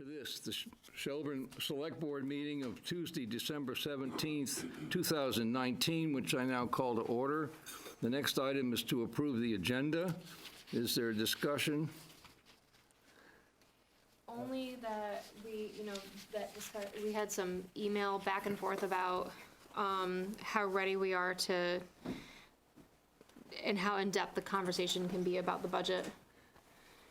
To this, the Shelburne Selectboard meeting of Tuesday, December 17th, 2019, which I now call to order. The next item is to approve the agenda. Is there a discussion? Only that we had some email back and forth about how ready we are to, and how in-depth the conversation can be about the budget.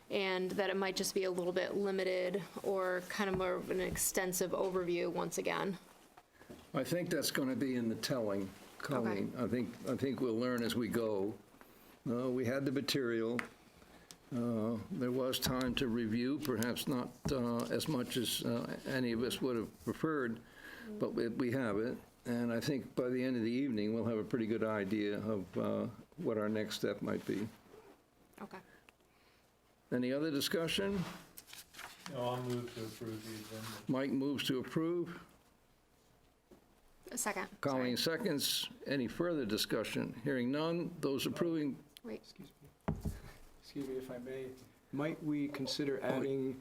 And that it might just be a little bit limited or kind of more of an extensive overview once again. I think that's going to be in the telling, Colleen. Okay. I think we'll learn as we go. We had the material. There was time to review, perhaps not as much as any of us would have preferred, but we have it. And I think by the end of the evening, we'll have a pretty good idea of what our next step might be. Okay. Any other discussion? No, I'll move to approve the agenda. Mike moves to approve. A second. Colleen Sorry. seconds. Any further discussion? Hearing none. Those approving, Wait. Excuse me if I may, might we consider adding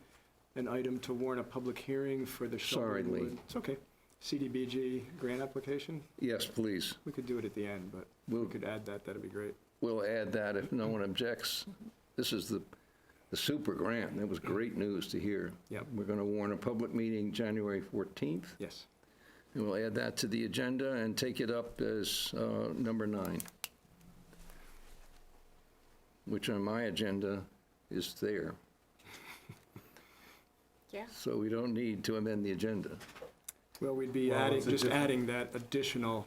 an item to warn a public hearing for the Sorry, Shelburne Lee. Wood? It's okay. CDBG grant application? yes, please. We could do it at the end, but we could add that, that'd be great. We'll add that if no one objects. This is the super grant. That was great news to hear. Yep. We're going to warn a public meeting January 14th, Yes. and we'll add that to the agenda and take it up as number 9, which on my agenda is there. Yeah. So we don't need to amend the agenda. Well, we'd be Well, adding, it's a just different- adding that additional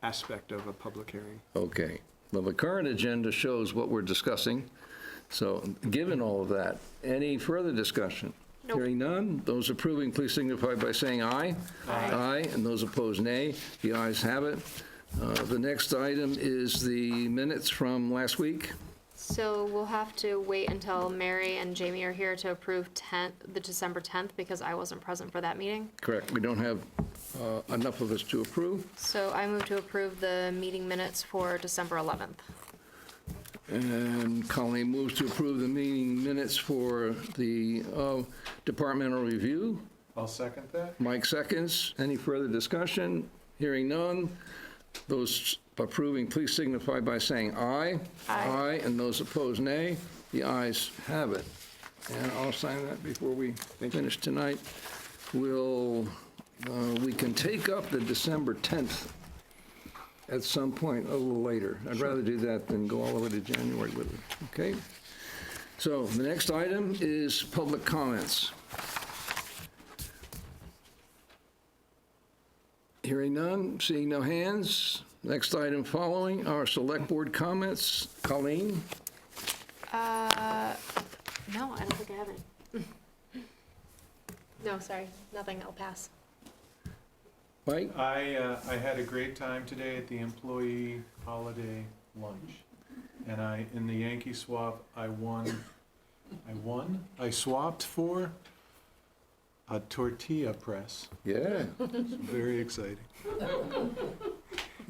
aspect of a public hearing. Okay. Well, the current agenda shows what we're discussing. So, given all of that, any further discussion? Nope. Hearing none, those approving, please signify by saying aye. Aye. And those opposed, nay. The ayes have it. The next item is the minutes from last week. So we'll have to wait until Mary and Jamie are here to approve the December 10th, because I wasn't present for that meeting. Correct. We don't have enough of us to approve. So I move to approve the meeting minutes for December 11th. And Colleen moves to approve the meeting minutes for the departmental review. I'll second that. Mike seconds. Any further discussion? Hearing none. Those approving, please signify by saying aye. Aye. And those opposed, nay. The ayes have it. And I'll sign that before we finish tonight. We can take up the December 10th at some point a little later. I'd rather do that than go all the way to January with it, okay? So the next item is public comments. Hearing none, seeing no hands. Next item following are select board comments. Colleen? No, I don't think I have any. No, sorry, nothing, I'll pass. Mike? I had a great time today at the employee holiday lunch. And in the Yankee swap, I swapped for a tortilla press. Yeah, It's very exciting.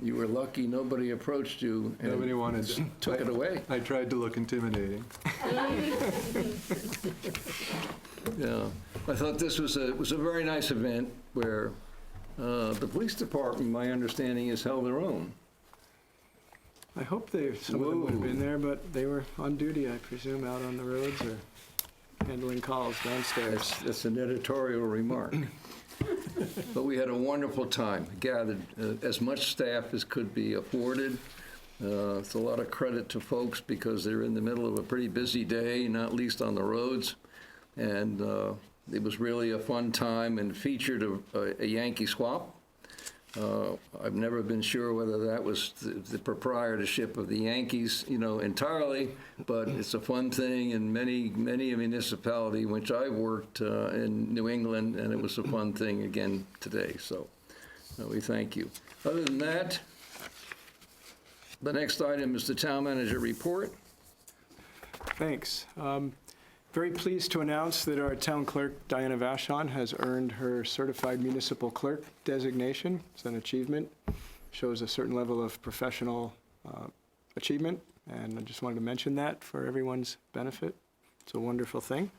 you were lucky nobody approached you and Nobody wanted to. took it away. I tried to look intimidating. Yeah, I thought this was a very nice event where the police department, my understanding, has held their own. I hope some of them would have been there, but they were on duty, I presume, out on the roads or handling calls downstairs. That's an editorial remark. But we had a wonderful time, gathered as much staff as could be afforded. It's a lot of credit to folks because they're in the middle of a pretty busy day, not least on the roads. And it was really a fun time and featured a Yankee swap. I've never been sure whether that was the proprietorship of the Yankees, entirely, but it's a fun thing in many a municipality in which I worked in New England, and it was a fun thing again today. So we thank you. Other than that, the next item is the town manager report. Thanks. Very pleased to announce that our town clerk, Diana Vachon, has earned her certified municipal clerk designation. It's an achievement, shows a certain level of professional achievement, and I just wanted to mention that for everyone's benefit. It's a wonderful thing.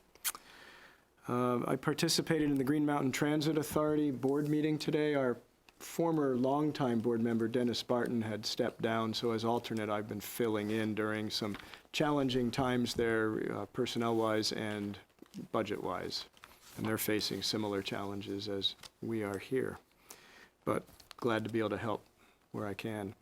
I participated in the Green Mountain Transit Authority board meeting today. Our former longtime board member, Dennis Barton, had stepped down, so as alternate, I've been filling in during some challenging times there, personnel-wise and budget-wise. And they're facing similar challenges as we are here. But glad to be able to help where I can.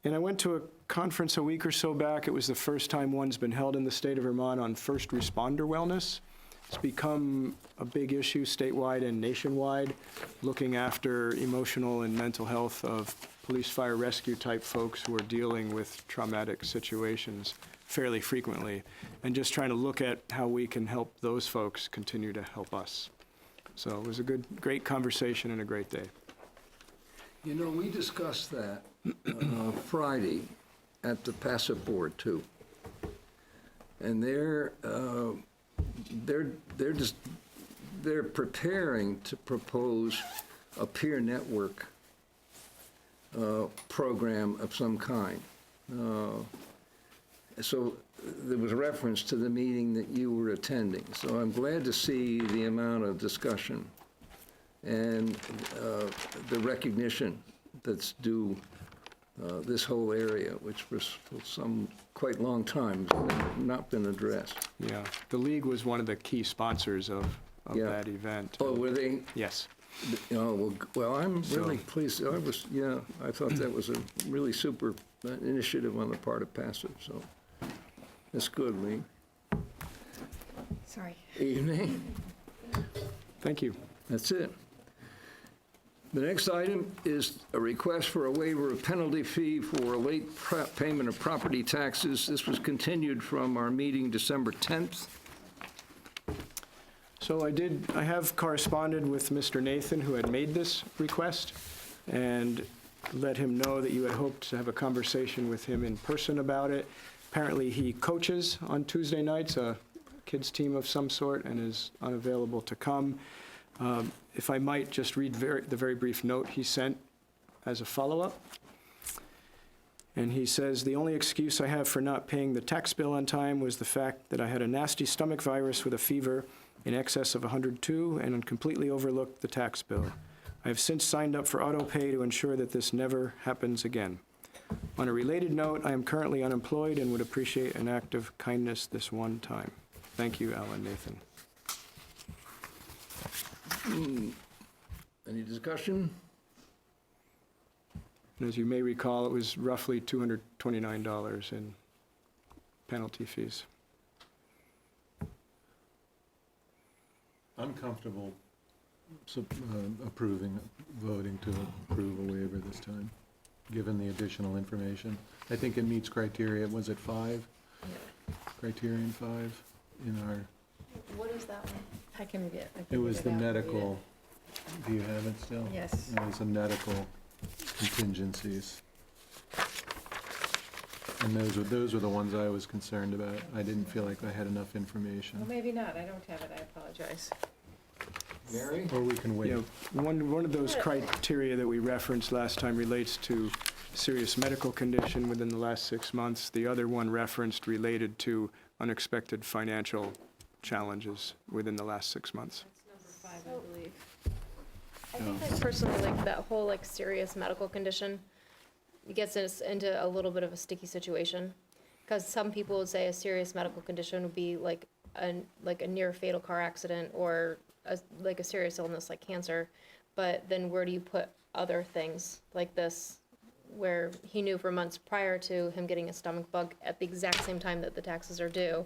And I went to a conference a week or so back. It was the first time one's been held in the state of Vermont on first responder wellness. It's become a big issue statewide and nationwide, looking after emotional and mental health of police, fire, rescue type folks who are dealing with traumatic situations fairly frequently, and just trying to look at how we can help those folks continue to help us. So it was a great conversation and a great day. You know, we discussed that Friday at the passive board too. And they're preparing to propose a peer network program of some kind. So there was reference to the meeting that you were attending. So I'm glad to see the amount of discussion and the recognition that's due this whole area, which for some quite long time has not been addressed. Yeah, the league was one of the key sponsors of Yeah. that event. Oh, were they? Yes. Oh, well, I'm really So- pleased. I thought that was a really super initiative on the part of Passive, so that's good, Lee. Sorry. Evening. Thank you. That's it. The next item is a request for a waiver of penalty fee for a late payment of property taxes. This was continued from our meeting December 10th. So I have corresponded with Mr. Nathan, who had made this request, and let him know that you had hoped to have a conversation with him in person about it. Apparently, he coaches on Tuesday nights, a kids' team of some sort, and is unavailable to come. If I might just read the very brief note he sent as a follow-up. And he says, "The only excuse I have for not paying the tax bill on time was the fact that I had a nasty stomach virus with a fever in excess of 102 and completely overlooked the tax bill. I have since signed up for auto pay to ensure that this never happens again. On a related note, I am currently unemployed and would appreciate an act of kindness this one time. Thank you, Alan Nathan." Any discussion? And as you may recall, it was roughly $229 in penalty fees. I'm comfortable voting to approve a waiver this time, given the additional information. I think it meets criteria. Was it 5? Criterion 5 in our, What is that one? I can get. it was the medical, do you have it still? Yes. It was the medical contingencies. And those were the ones I was concerned about. I didn't feel like I had enough Well, information. maybe not. I don't have it. I apologize. Mary? Or we can wait. You know, one of those criteria that we referenced last time relates to serious medical condition within the last 6 months. The other one referenced related to unexpected financial challenges within the last 6 months. That's number 5, I believe. I think that personally, like, that whole, like, serious medical condition gets us into a little bit of a sticky situation. Because some people would say a serious medical condition would be like a near fatal car accident or like a serious illness like cancer. But then where do you put other things like this, where he knew for months prior to him getting a stomach bug at the exact same time that the taxes are due?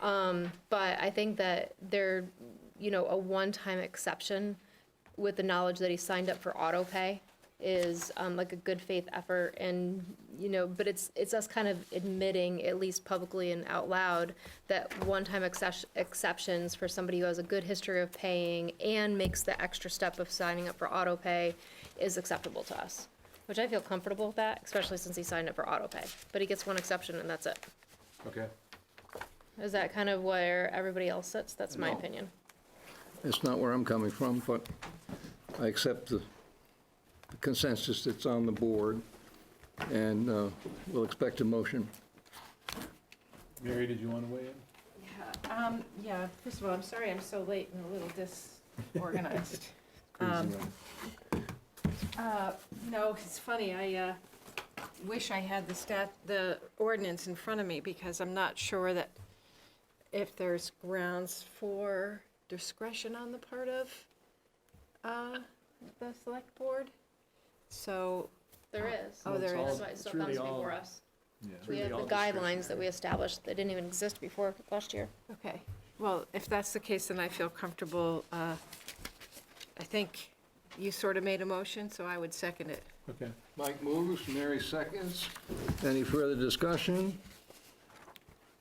But I think that they're, a one-time exception with the knowledge that he signed up for auto pay is like a good faith effort, and but it's us kind of admitting, at least publicly and out loud, that one-time exceptions for somebody who has a good history of paying and makes the extra step of signing up for auto pay is acceptable to us, which I feel comfortable with that, especially since he signed up for auto pay. But he gets one exception and that's it. Okay. Is that kind of where everybody else sits? That's my No. opinion. That's not where I'm coming from, but I accept the consensus that's on the board, and we'll expect a motion. Mary, did you want to weigh in? Yeah, first of all, I'm sorry I'm so late and a little disorganized. Crazy. No, it's funny, I wish I had the ordinance in front of me, because I'm not sure that if there's grounds for discretion on the part of the select board. So, There is. Oh, there That's is. why it still It's really comes all- before us. Yeah. We have the guidelines that we established that didn't even exist before last year. okay, well, if that's the case, then I feel comfortable. I think you sort of made a motion, so I would second it. Okay. Mike moves, Mary seconds. Any further discussion?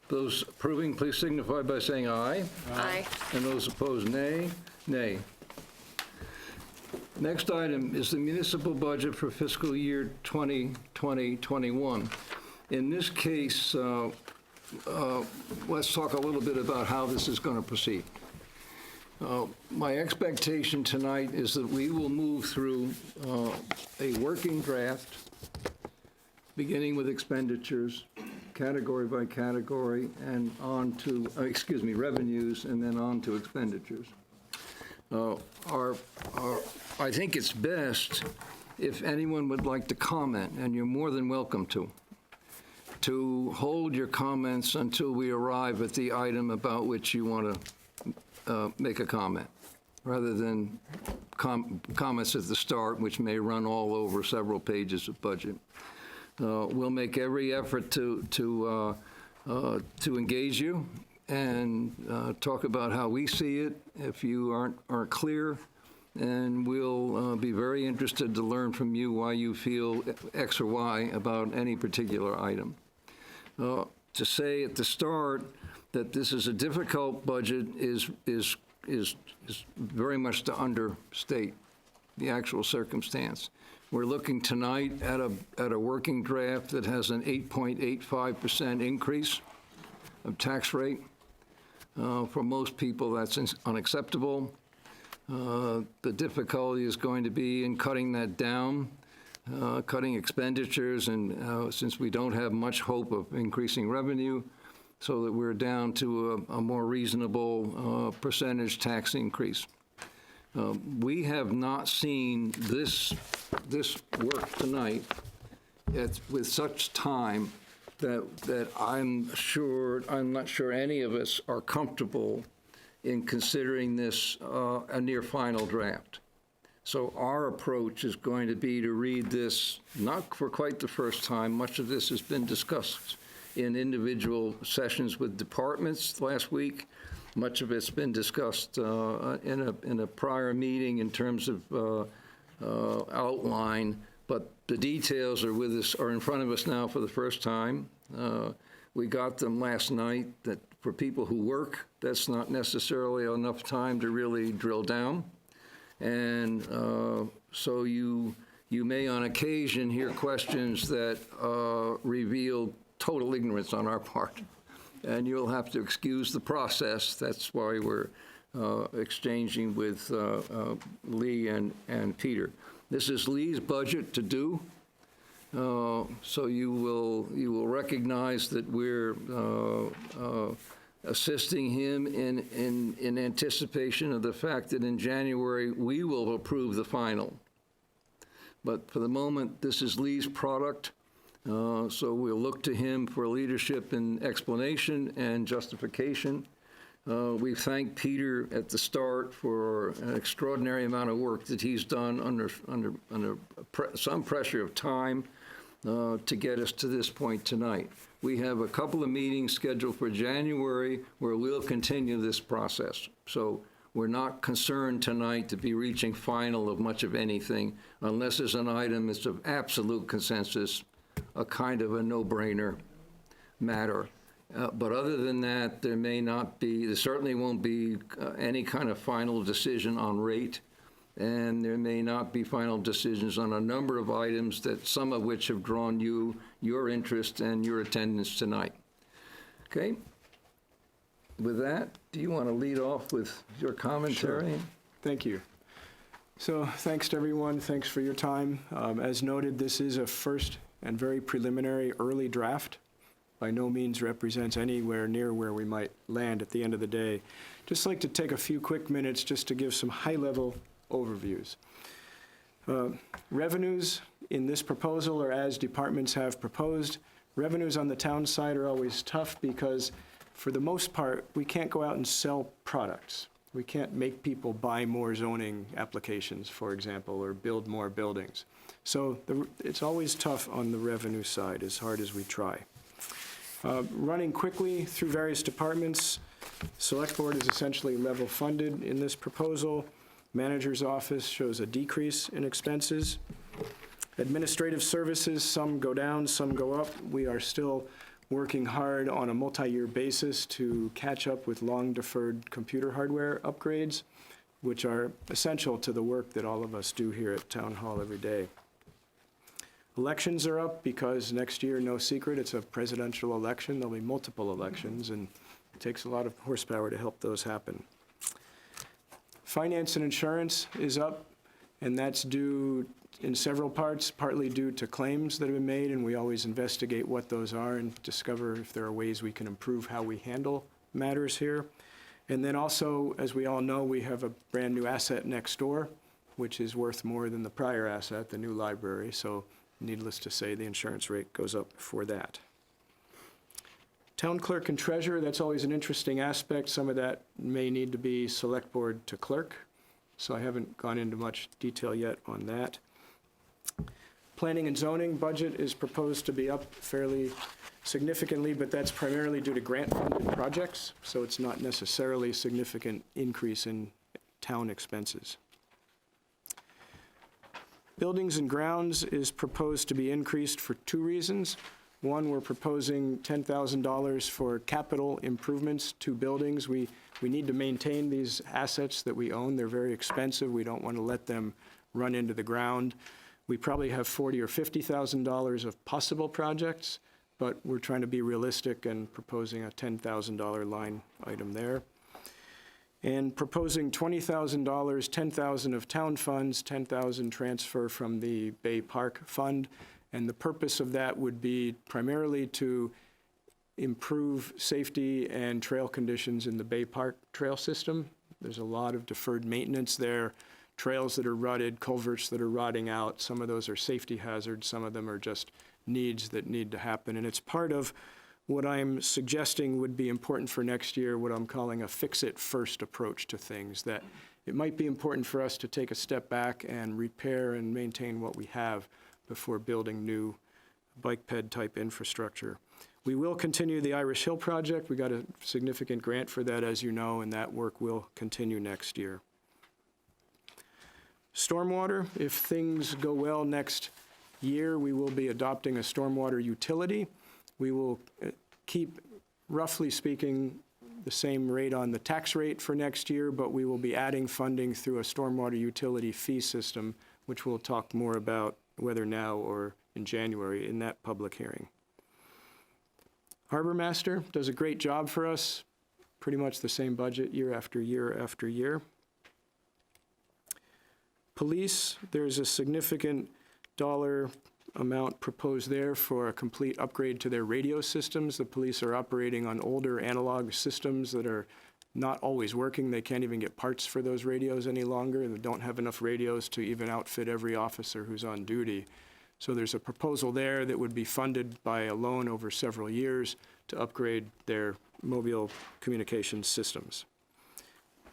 Those approving, please signify by saying aye. Aye. And those opposed, nay. Nay. Next item is the municipal budget for fiscal year 2020-21. In this case, let's talk a little bit about how this is going to proceed. My expectation tonight is that we will move through a working draft, beginning with expenditures, category by category, and on to, revenues, and then on to expenditures. I think it's best if anyone would like to comment, and you're more than welcome to hold your comments until we arrive at the item about which you want to make a comment, rather than comments at the start, which may run all over several pages of budget. We'll make every effort to engage you and talk about how we see it if you aren't clear, and we'll be very interested to learn from you why you feel X or Y about any particular item. To say at the start that this is a difficult budget is very much to understate the actual circumstance. We're looking tonight at a working draft that has an 8.85% increase of tax rate. For most people, that's unacceptable. The difficulty is going to be in cutting that down, cutting expenditures, and since we don't have much hope of increasing revenue, so that we're down to a more reasonable percentage tax increase. We have not seen this work tonight with such time that I'm not sure any of us are comfortable in considering this a near final draft. So our approach is going to be to read this, not for quite the first time. Much of this has been discussed in individual sessions with departments last week. Much of it's been discussed in a prior meeting in terms of outline, but the details are in front of us now for the first time. We got them last night. That for people who work, that's not necessarily enough time to really drill down. And so you may on occasion hear questions that reveal total ignorance on our part. And you'll have to excuse the process. That's why we're exchanging with Lee and Peter. This is Lee's budget to do. So you will recognize that we're assisting him in anticipation of the fact that in January we will approve the final. But for the moment, this is Lee's product. So we'll look to him for leadership and explanation and justification. We thank Peter at the start for an extraordinary amount of work that he's done under some pressure of time to get us to this point tonight. We have a couple of meetings scheduled for January where we'll continue this process. So we're not concerned tonight to be reaching final of much of anything unless there's an item that's of absolute consensus, a kind of a no-brainer matter. But other than that, there certainly won't be any kind of final decision on rate, and there may not be final decisions on a number of items that some of which have drawn your interest and your attendance tonight. Okay? With that, do you want to lead off with your commentary? Sure. Thank you. So thanks to everyone. Thanks for your time. As noted, this is a first and very preliminary early draft. by no means represents anywhere near where we might land at the end of the day. Just like to take a few quick minutes just to give some high-level overviews. Revenues in this proposal are as departments have proposed. Revenues on the town side are always tough because, for the most part, we can't go out and sell products. We can't make people buy more zoning applications, for example, or build more buildings. So it's always tough on the revenue side, as hard as we try. Running quickly through various departments, Select Board is essentially level funded in this proposal. Manager's office shows a decrease in expenses. Administrative services, some go down, some go up. We are still working hard on a multi-year basis to catch up with long-deferred computer hardware upgrades, which are essential to the work that all of us do here at Town Hall every day. Elections are up because next year, no secret, it's a presidential election. There'll be multiple elections, and it takes a lot of horsepower to help those happen. Finance and insurance is up, and that's due in several parts, partly due to claims that have been made, and we always investigate what those are and discover if there are ways we can improve how we handle matters here. And then also, as we all know, we have a brand-new asset next door, which is worth more than the prior asset, the new library. So needless to say, the insurance rate goes up for that. Town clerk and treasurer, that's always an interesting aspect. Some of that may need to be select board to clerk, so I haven't gone into much detail yet on that. Planning and zoning budget is proposed to be up fairly significantly, but that's primarily due to grant-funded projects, so it's not necessarily a significant increase in town expenses. Buildings and grounds is proposed to be increased for two reasons. One, we're proposing $10,000 for capital improvements to buildings. We need to maintain these assets that we own. They're very expensive. We don't want to let them run into the ground. We probably have $40,000 or $50,000 of possible projects, but we're trying to be realistic and proposing a $10,000 line item there. And proposing $20,000, $10,000 of town funds, $10,000 transfer from the Bay Park Fund. And the purpose of that would be primarily to improve safety and trail conditions in the Bay Park trail system. There's a lot of deferred maintenance there, trails that are rutted, culverts that are rotting out. Some of those are safety hazards, some of them are just needs that need to happen. And it's part of what I'm suggesting would be important for next year, what I'm calling a fix-it-first approach to things, that it might be important for us to take a step back and repair and maintain what we have before building new bike ped type infrastructure. We will continue the Irish Hill project. We got a significant grant for that, as you know, and that work will continue next year. Stormwater, if things go well next year, we will be adopting a stormwater utility. We will keep, roughly speaking, the same rate on the tax rate for next year, but we will be adding funding through a stormwater utility fee system, which we'll talk more about whether now or in January in that public hearing. Harbor Master does a great job for us, pretty much the same budget year after year after year. Police, there's a significant dollar amount proposed there for a complete upgrade to their radio systems. The police are operating on older analog systems that are not always working. They can't even get parts for those radios any longer. They don't have enough radios to even outfit every officer who's on duty. So there's a proposal there that would be funded by a loan over several years to upgrade their mobile communications systems.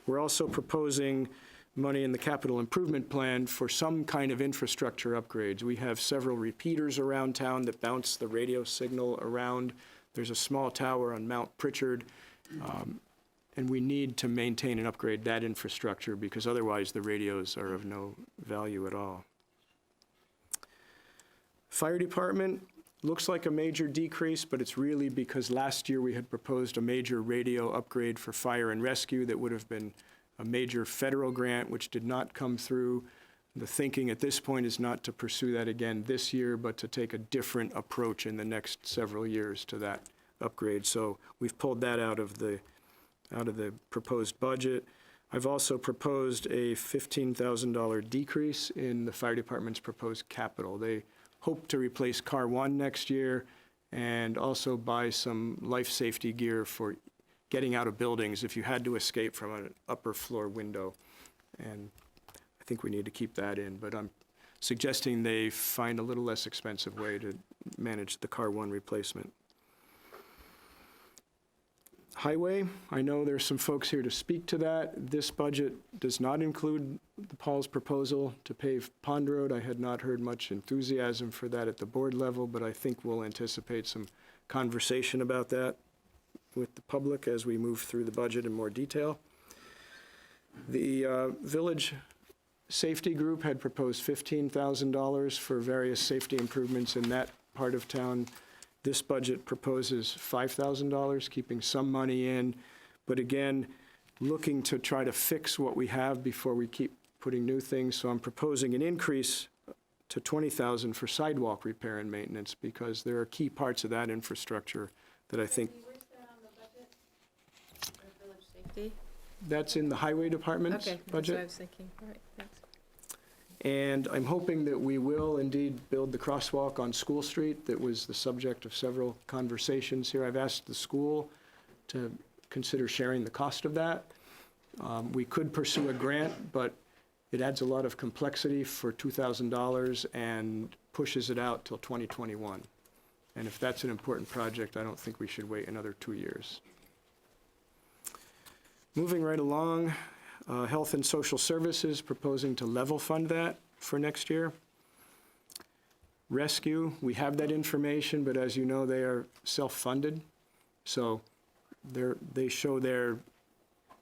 We're also proposing money in the capital improvement plan for some kind of infrastructure upgrades. We have several repeaters around town that bounce the radio signal around. There's a small tower on Mount Pritchard, and we need to maintain and upgrade that infrastructure because otherwise the radios are of no value at all. Fire department looks like a major decrease, but it's really because last year we had proposed a major radio upgrade for fire and rescue that would have been a major federal grant, which did not come through. The thinking at this point is not to pursue that again this year, but to take a different approach in the next several years to that upgrade. So we've pulled that out of the proposed budget. I've also proposed a $15,000 decrease in the fire department's proposed capital. They hope to replace Car 1 next year, and also buy some life safety gear for getting out of buildings if you had to escape from an upper floor window. And I think we need to keep that in, but I'm suggesting they find a little less expensive way to manage the Car 1 replacement. Highway, I know there's some folks here to speak to that. This budget does not include Paul's proposal to pave Pond Road. I had not heard much enthusiasm for that at the board level, but I think we'll anticipate some conversation about that with the public as we move through the budget in more detail. The Village Safety Group had proposed $15,000 for various safety improvements in that part of town. This budget proposes $5,000, keeping some money in, but again, looking to try to fix what we have before we keep putting new things. So I'm proposing an increase to $20,000 for sidewalk repair and maintenance, because there are key parts of that infrastructure that I think. Where's that on the budget? Or village safety? That's in the Highway Department's Okay, that's budget. what I was thinking. All right, thanks. And I'm hoping that we will indeed build the crosswalk on School Street that was the subject of several conversations here. I've asked the school to consider sharing the cost of that. We could pursue a grant, but it adds a lot of complexity for $2,000 and pushes it out till 2021. And if that's an important project, I don't think we should wait another 2 years. Moving right along, Health and Social Services proposing to level fund that for next year. Rescue, we have that information, but as you know, they are self-funded. So they show their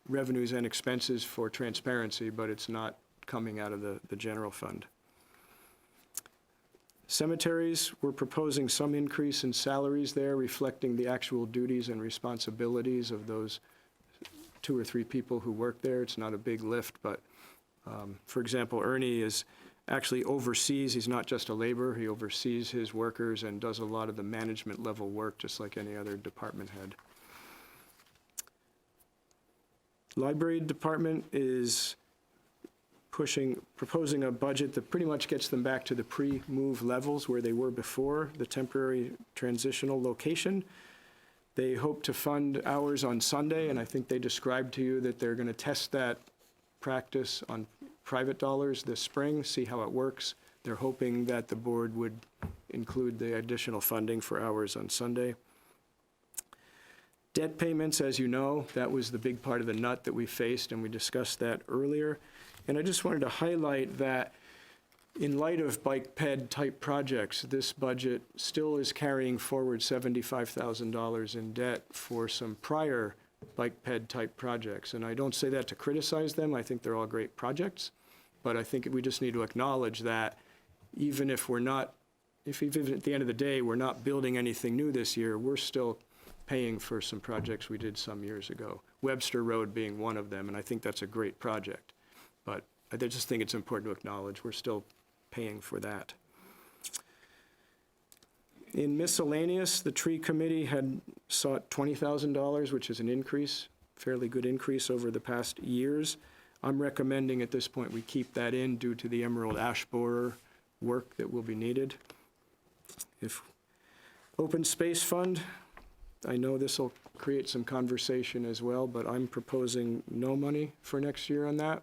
revenues and expenses for transparency, but it's not coming out of the general fund. Cemeteries, we're proposing some increase in salaries there, reflecting the actual duties and responsibilities of those 2 or 3 people who work there. It's not a big lift, but for example, Ernie is actually oversees, he's not just a laborer, he oversees his workers and does a lot of the management level work just like any other department head. Library Department is proposing a budget that pretty much gets them back to the pre-move levels where they were before the temporary transitional location. They hope to fund hours on Sunday, and I think they described to you that they're going to test that practice on private dollars this spring, see how it works. They're hoping that the board would include the additional funding for hours on Sunday. Debt payments, as you know, that was the big part of the nut that we faced, and we discussed that earlier. And I just wanted to highlight that in light of bike ped type projects, this budget still is carrying forward $75,000 in debt for some prior bike ped type projects. And I don't say that to criticize them. I think they're all great projects. But I think we just need to acknowledge that even if we're not, if even at the end of the day, we're not building anything new this year, we're still paying for some projects we did some years ago. Webster Road being one of them, and I think that's a great project. But I just think it's important to acknowledge we're still paying for that. In miscellaneous, the tree committee had sought $20,000, which is an increase, fairly good increase over the past years. I'm recommending at this point we keep that in due to the emerald ash borer work that will be needed. If Open Space Fund, I know this will create some conversation as well, but I'm proposing no money for next year on that.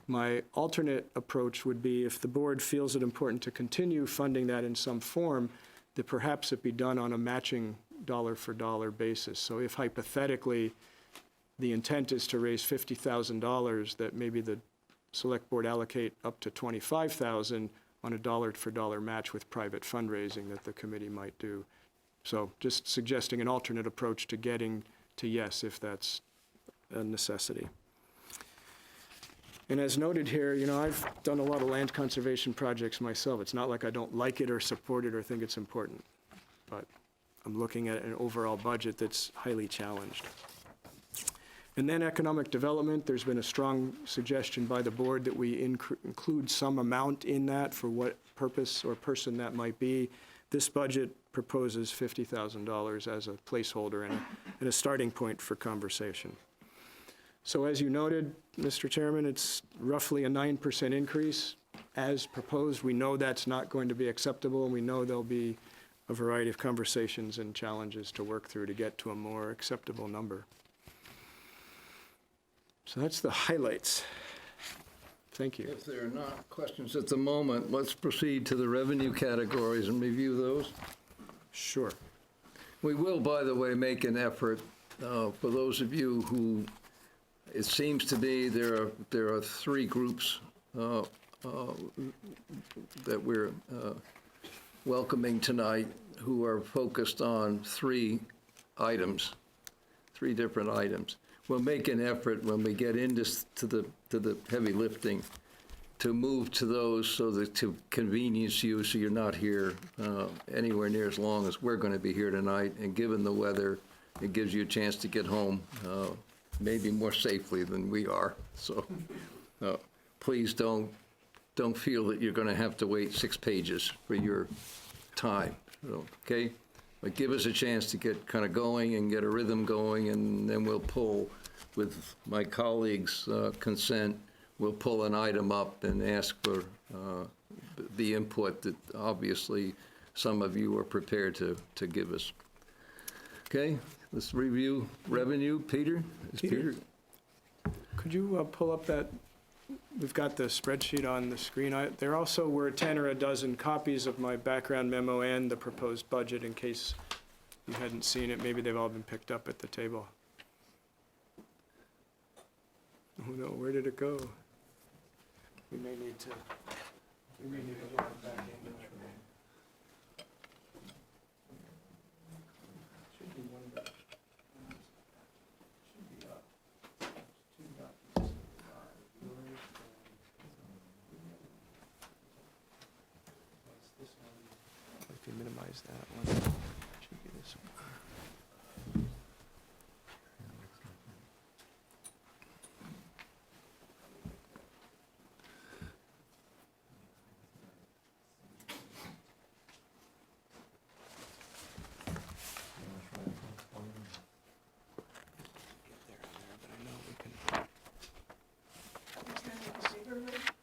My alternate approach would be, if the board feels it important to continue funding that in some form, that perhaps it be done on a matching dollar-for-dollar basis. So if hypothetically the intent is to raise $50,000, that maybe the select board allocate up to $25,000 on a dollar-for-dollar match with private fundraising that the committee might do. So just suggesting an alternate approach to getting to yes, if that's a necessity. And as noted here, you know, I've done a lot of land conservation projects myself. It's not like I don't like it or support it or think it's important, but I'm looking at an overall budget that's highly challenged. And then economic development, there's been a strong suggestion by the board that we include some amount in that for what purpose or person that might be. This budget proposes $50,000 as a placeholder and a starting point for conversation. So as you noted, Mr. Chairman, it's roughly a 9% increase as proposed. We know that's not going to be acceptable, and we know there'll be a variety of conversations and challenges to work through to get to a more acceptable number. So that's the highlights. Thank you. If there are not questions at the moment, let's proceed to the revenue categories and review those. Sure. We will, by the way, make an effort for those of you who, it seems to be there are three groups that we're welcoming tonight who are focused on three different items. We'll make an effort when we get into the heavy lifting to move to those so that to convenience you, so you're not here anywhere near as long as we're going to be here tonight. And given the weather, it gives you a chance to get home maybe more safely than we are. So please don't feel that you're going to have to wait 6 pages for your time, okay? But give us a chance to get kind of going and get a rhythm going, and then we'll pull, with my colleagues' consent, we'll pull an item up and ask for the input that obviously some of you are prepared to give us. Okay, let's review revenue. Peter? Peter? Could you pull up that, we've got the spreadsheet on the screen. There also were 10 or a dozen copies of my background memo and the proposed budget in case you hadn't seen it. Maybe they've all been picked up at the table. Oh no, where did it go? We may need to look back into it. Should be one back. Should be up. Two documents. This one. If you minimize that one, it should be this one.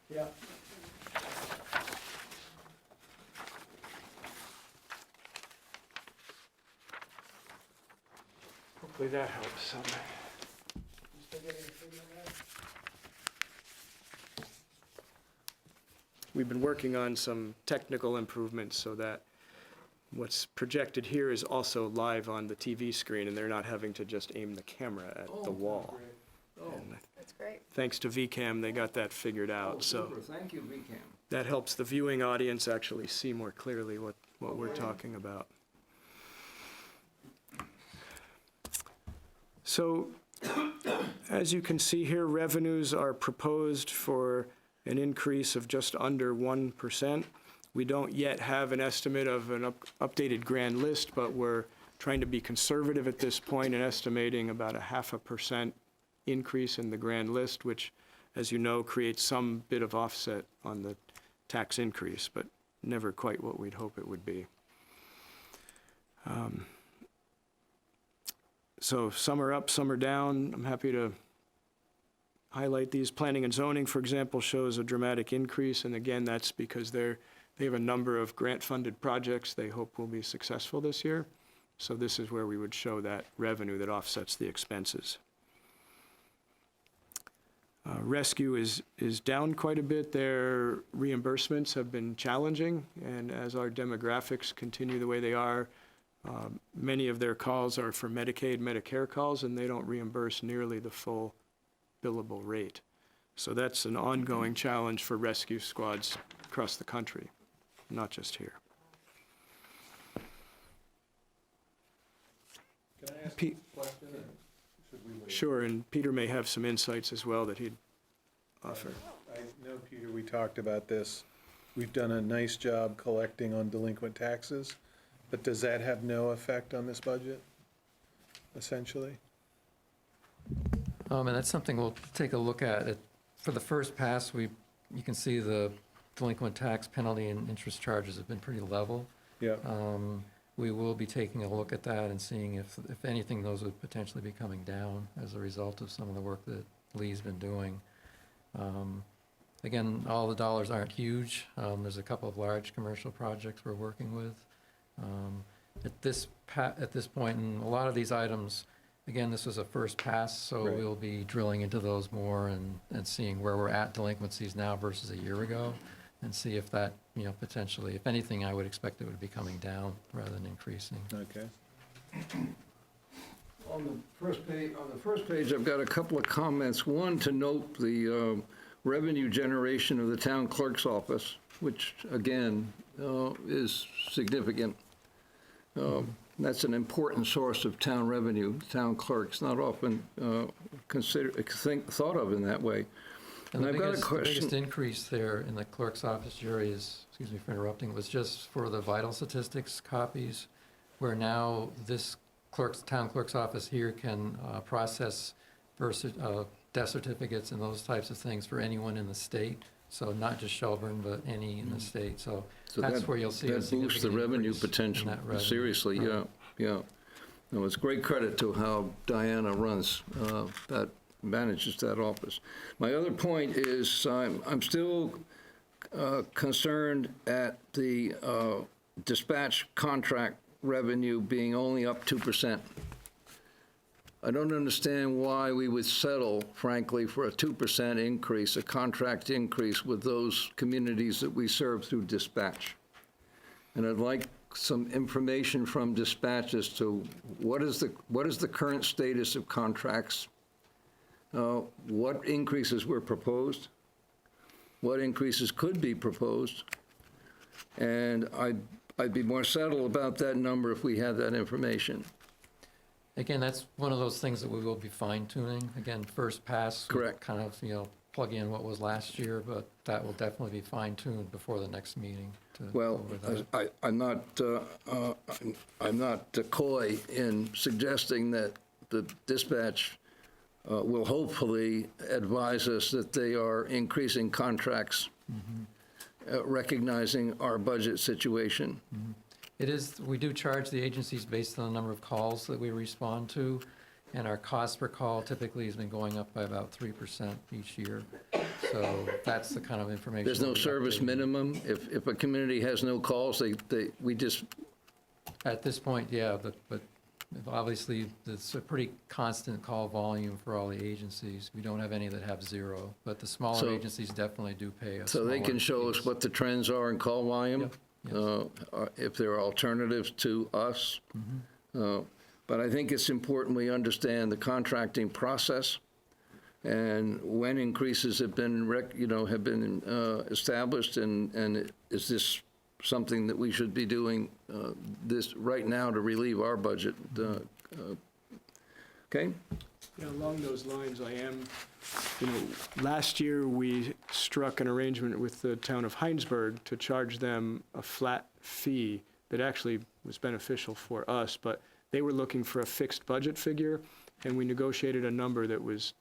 Yeah. Hopefully that helps some. We've been working on some technical improvements so that what's projected here is also live on the TV screen, and they're not having to just aim the camera at the wall. And That's great. thanks to VCAM, they got that figured out, so Super. Thank you, VCAM. that helps the viewing audience actually see more clearly what we're talking about. So, as you can see here, revenues are proposed for an increase of just under 1%. We don't yet have an estimate of an updated grand list, but we're trying to be conservative at this point and estimating about a 0.5% increase in the grand list, which, as you know, creates some bit of offset on the tax increase, but never quite what we'd hope it would be. So some are up, some are down. I'm happy to highlight these. Planning and zoning, for example, shows a dramatic increase, and again, that's because they have a number of grant-funded projects they hope will be successful this year. So this is where we would show that revenue that offsets the expenses. Rescue is down quite a bit. Their reimbursements have been challenging, and as our demographics continue the way they are, many of their calls are for Medicaid, Medicare calls, and they don't reimburse nearly the full billable rate. So that's an ongoing challenge for rescue squads across the country, not just here. Can I ask Pete? a question, or should we wait? Sure, and Peter may have some insights as well that he'd offer. I know, Peter, we talked about this. We've done a nice job collecting on delinquent taxes, but does that have no effect on this budget, essentially? And that's something we'll take a look at. For the first pass, you can see the delinquent tax penalty and interest charges have been pretty level. Yeah. We will be taking a look at that and seeing if anything, those would potentially be coming down as a result of some of the work that Lee's been doing. Again, all the dollars aren't huge. There's a couple of large commercial projects we're working with. At this point, and a lot of these items, again, this was a first pass, so Right. we'll be drilling into those more and seeing where we're at delinquencies now versus a year ago, and see if that, potentially, if anything, I would expect it would be coming down rather than increasing. Okay. On the first page, I've got a couple of comments. One, to note the revenue generation of the town clerk's office, which, again, is significant. That's an important source of town revenue. Town clerks not often thought of in that way. And the I've got a biggest question. increase there in the clerk's office, Jerry, excuse me for interrupting, was just for the vital statistics copies, where now this town clerk's office here can process death certificates and those types of things for anyone in the state. So not just Shelburne, but any in the state. So that's that- where you'll see a That boosts the significant revenue increase in potential, that revenue. seriously, yeah, Right. yeah. No, it's great credit to how Diana runs, manages that office. My other point is, I'm still concerned at the dispatch contract revenue being only up 2%. I don't understand why we would settle, frankly, for a 2% increase, a contract increase with those communities that we serve through dispatch. And I'd like some information from dispatch as to what is the current status of contracts, what increases were proposed, what increases could be proposed, and I'd be more settled about that number if we had that information. Again, that's one of those things that we will be fine tuning. Again, first pass. we'll Correct. Kind of, plug in what was last year, but that will definitely be fine tuned before the next meeting. Well, I'm not coy in suggesting that the dispatch will hopefully advise us that they are increasing contracts, recognizing our budget situation. We do charge the agencies based on the number of calls that we respond to, and our cost per call typically has been going up by about 3% each year. So that's the kind of information. There's no we service update. minimum? If a community has no calls, we just, At this point, yeah, but obviously, it's a pretty constant call volume for all the agencies. We don't have any that have zero, but the smaller So- agencies definitely do pay us. so they can show us what the trends are in call volume? Yep, yes. If there are alternatives to us. But I think it's important we understand the contracting process and when increases have been, established, and is this something that we should be doing this right now to relieve our budget? Okay? Yeah, along those lines, last year we struck an arrangement with the town of Heinsberg to charge them a flat fee that actually was beneficial for us, but they were looking for a fixed budget figure, and we negotiated a number that was,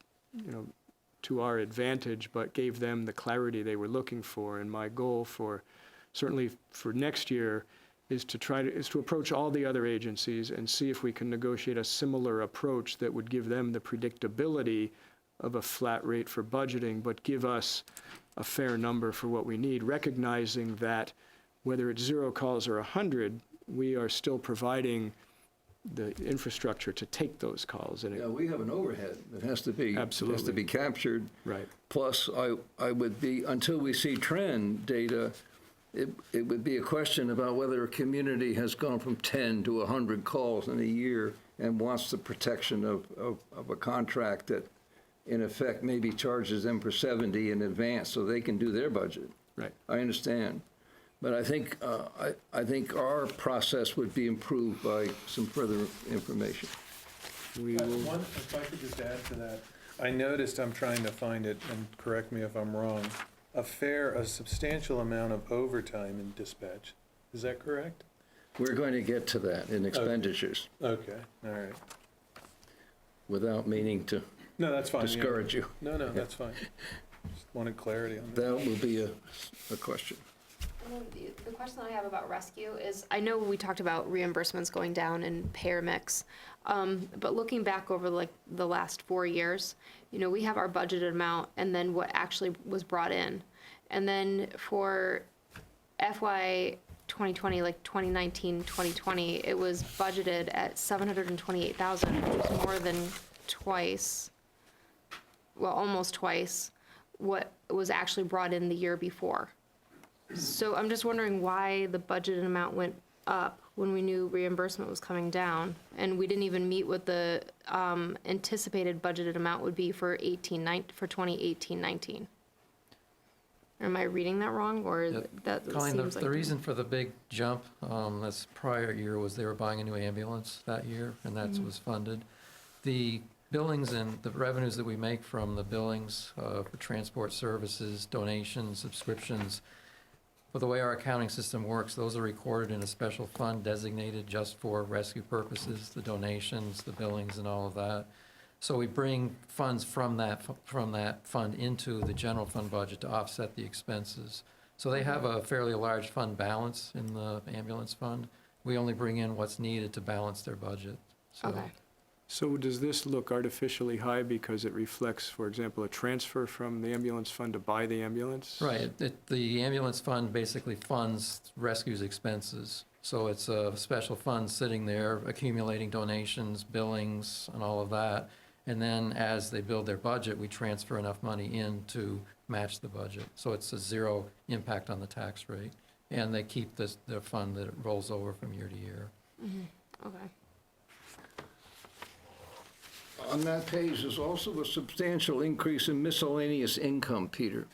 to our advantage, but gave them the clarity they were looking for. And my goal certainly for next year is to approach all the other agencies and see if we can negotiate a similar approach that would give them the predictability of a flat rate for budgeting, but give us a fair number for what we need, recognizing that whether it's 0 calls or 100, we are still providing the infrastructure to take those calls. And Yeah, we have an overhead that has to be. Absolutely. Has to be captured. right. Plus, I would be, until we see trend data, it would be a question about whether a community has gone from 10 to 100 calls in a year and wants the protection of a contract that, in effect, maybe charges them for 70 in advance so they can do their budget. Right. I understand. But I think our process would be improved by some further information. We will, If I could just add to that, I noticed, I'm trying to find it, and correct me if I'm wrong, a substantial amount of overtime in dispatch. Is that correct? We're going to get to that in expenditures, Okay, all right. without meaning to No, that's fine. yeah. discourage you. No, that's fine. Just wanted clarity on that. That will be a question. And then the question I have about rescue is, I know we talked about reimbursements going down and payer mix, but looking back over like the last 4 years, we have our budgeted amount and then what actually was brought in. And then for FY 2020, like 2019, 2020, it was budgeted at 728,000, which was more than twice, well, almost twice what was actually brought in the year before. So I'm just wondering why the budgeted amount went up when we knew reimbursement was coming down, and we didn't even meet what the anticipated budgeted amount would be for 2018-19. Am I reading that wrong, or Yeah, that Colleen, seems like? the reason for the big jump this prior year was they were buying a new ambulance that year, and that was funded. The billings and the revenues that we make from the billings for transport services, donations, subscriptions, well, the way our accounting system works, those are recorded in a special fund designated just for rescue purposes, the donations, the billings, and all of that. So we bring funds from that fund into the general fund budget to offset the expenses. So they have a fairly large fund balance in the ambulance fund. We only bring in what's needed to balance their budget. So Okay. So does this look artificially high because it reflects, for example, a transfer from the ambulance fund to buy the ambulance? Right, the ambulance fund basically funds rescue's expenses. So it's a special fund sitting there accumulating donations, billings, and all of that. And then as they build their budget, we transfer enough money in to match the budget. So it's a zero impact on the tax rate. And they keep the fund that rolls over from year to year. Okay. On that page, there's also a substantial increase in miscellaneous income, Peter.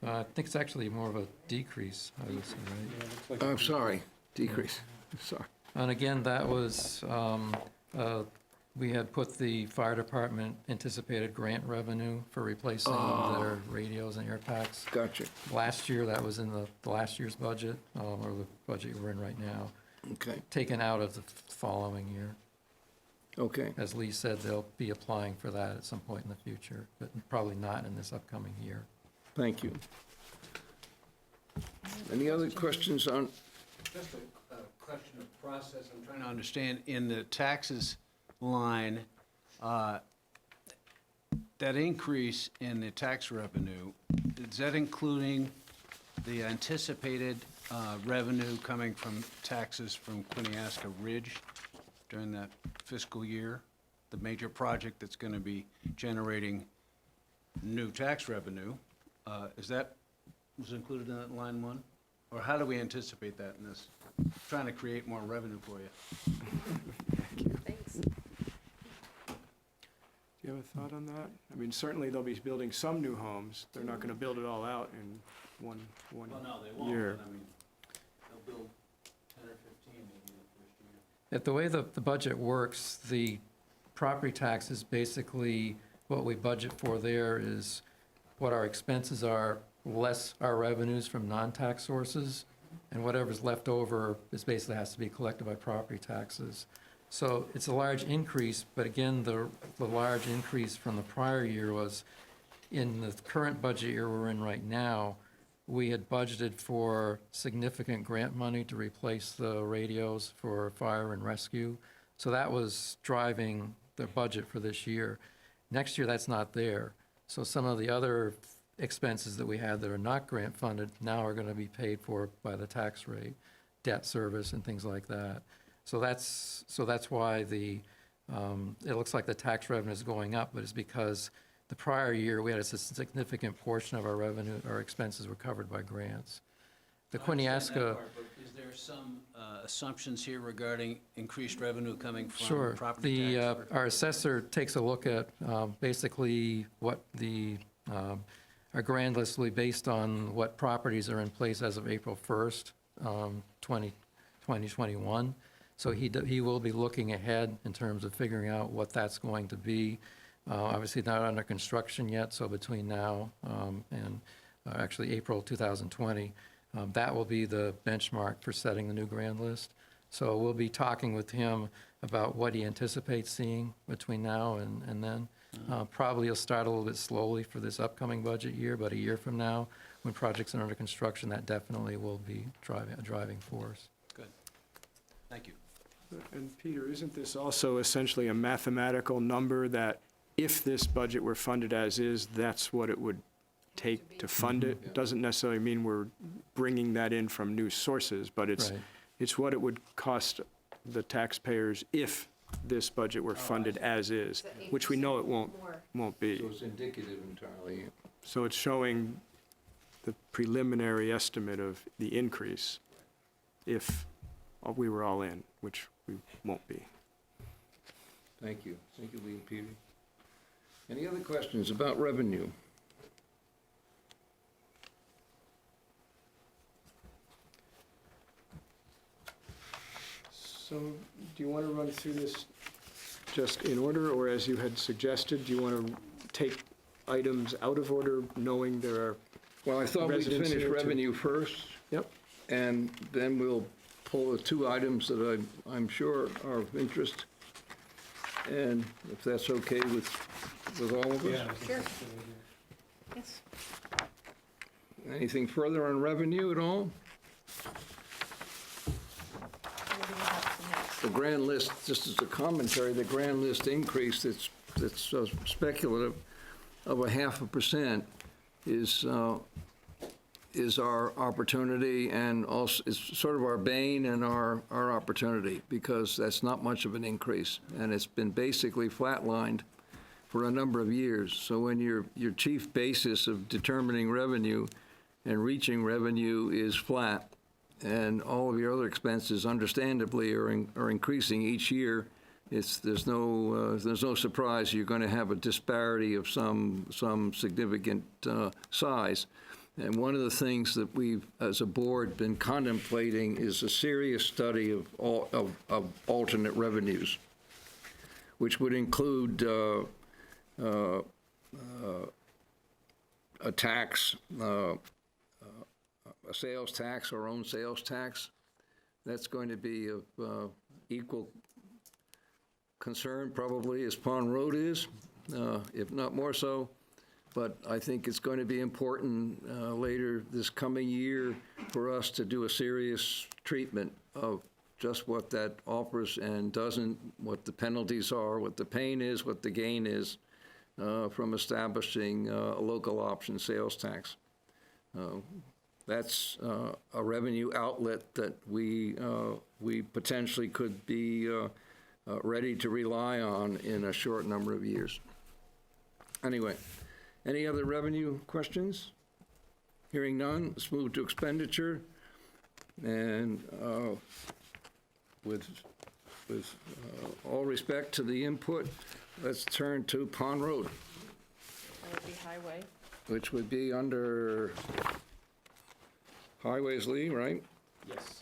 I think it's actually more of a decrease, I would say, right? I'm sorry, decrease, sorry. And again, that was, we had put the fire department anticipated grant revenue for replacing their radios and air packs. Gotcha, Last year, that was in the last year's budget, or the budget we're in right now, okay, taken out of the following year. okay. As Lee said, they'll be applying for that at some point in the future, but probably not in this upcoming year. Thank you. Any other questions on, Just a question of process, I'm trying to understand, in the taxes line, that increase in the tax revenue, is that including the anticipated revenue coming from taxes from Quiniesca Ridge during that fiscal year? The major project that's gonna be generating new tax revenue, is that, was included in that line one? Or how do we anticipate that in this? Trying to create more revenue for you. Thanks. Do you have a thought on that? I mean, certainly they'll be building some new homes. They're not gonna build it all out in one Well, no, they won't, year. but I mean, they'll build 10 or 15 maybe the first year. The way the budget works, the property tax is basically, what we budget for there is what our expenses are, less our revenues from non-tax sources, and whatever's left over is basically has to be collected by property taxes. So it's a large increase, but again, the large increase from the prior year was, in the current budget year we're in right now, we had budgeted for significant grant money to replace the radios for fire and rescue. So that was driving the budget for this year. Next year, that's not there. So some of the other expenses that we had that are not grant funded now are going to be paid for by the tax rate, debt service and things like that. So that's why it looks like the tax revenue is going up, but it's because the prior year we had a significant portion of our revenue, our expenses were covered by grants. The I understand that Quiniesca, part, but is there some assumptions here regarding increased revenue coming from sure. property tax? Our assessor takes a look at basically what our grand list will be based on what properties are in place as of April 1st, 2021. So he will be looking ahead in terms of figuring out what that's going to be. Obviously not under construction yet, so between now and actually April 2020, that will be the benchmark for setting the new grand list. So we'll be talking with him about what he anticipates seeing between now and then. Probably he'll start a little bit slowly for this upcoming budget year, but a year from now, when projects are under construction, that definitely will be a driving force. Good. Thank you. And Peter, isn't this also essentially a mathematical number that if this budget were funded as is, that's what it would take to fund it? Doesn't necessarily mean we're bringing that in from new sources, but Right. it's what it would cost the taxpayers if this budget were funded as is, which we know it won't be. So it's indicative entirely. So it's showing the preliminary estimate of the increase if we were all in, which we won't be. Thank you. Thank you, Lee and Peter. Any other questions about revenue? So, do you want to run through this just in order, or as you had suggested, do you want to take items out of order, knowing there are, Well, I thought we'd Residents finish here too. revenue first, yep, and then we'll pull the two items that I'm sure are of interest. And if that's okay with all of us? Sure. Yes. Anything further on revenue at all? The grand list, just as a commentary, the grand list increase that's speculative of 0.5% is our opportunity, and also it's sort of our bane and our opportunity, because that's not much of an increase, and it's been basically flatlined for a number of years. So when your chief basis of determining revenue and reaching revenue is flat, and all of your other expenses understandably are increasing each year, there's no surprise you're going to have a disparity of some significant size. And one of the things that we've, as a board, been contemplating is a serious study of alternate revenues, which would include a tax, a sales tax, our own sales tax. That's going to be of equal concern probably as Pond Road is, if not more so. But I think it's going to be important later this coming year for us to do a serious treatment of just what that offers and doesn't, what the penalties are, what the pain is, what the gain is from establishing a local option sales tax. That's a revenue outlet that we potentially could be ready to rely on in a short number of years. Anyway. Any other revenue questions? Hearing none, let's move to expenditure. And with all respect to the input, let's turn to Pond Road, That would be highway. which would be under Highways, Lee, right? yes.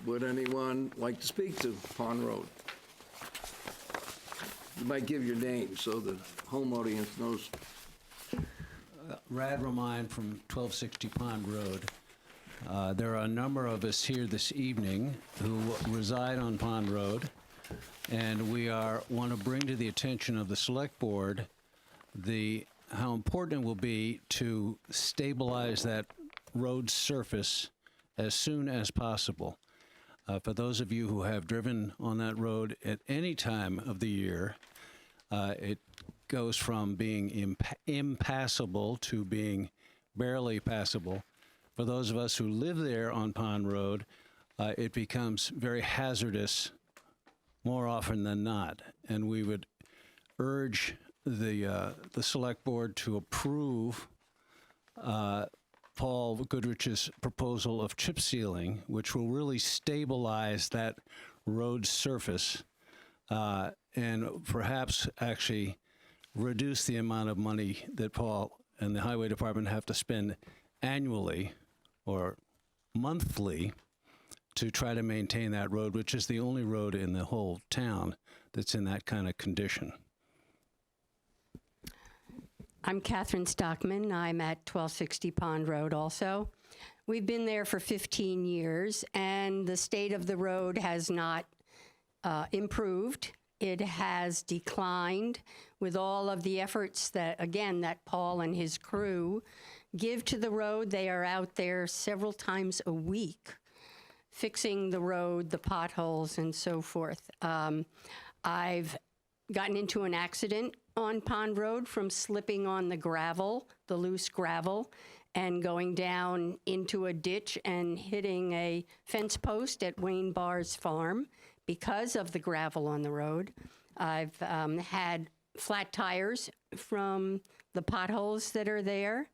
Would anyone like to speak to Pond Road? You might give your name so the home audience knows. Rad Romine from 1260 Pond Road. There are a number of us here this evening who reside on Pond Road, and we want to bring to the attention of the Select Board how important it will be to stabilize that road surface as soon as possible. For those of you who have driven on that road at any time of the year, it goes from being impassable to being barely passable. For those of us who live there on Pond Road, it becomes very hazardous more often than not. And we would urge the Select Board to approve Paul Goodrich's proposal of chip sealing, which will really stabilize that road surface and perhaps actually reduce the amount of money that Paul and the Highway Department have to spend annually or monthly to try to maintain that road, which is the only road in the whole town that's in that kind of condition. I'm Catherine Stockman. I'm at 1260 Pond Road also. We've been there for 15 years, and the state of the road has not improved. It has declined with all of the efforts that Paul and his crew give to the road. They are out there several times a week fixing the road, the potholes, and so forth. I've gotten into an accident on Pond Road from slipping on the gravel, the loose gravel, and going down into a ditch and hitting a fence post at Wayne Barr's farm because of the gravel on the road. I've had flat tires from the potholes that are there.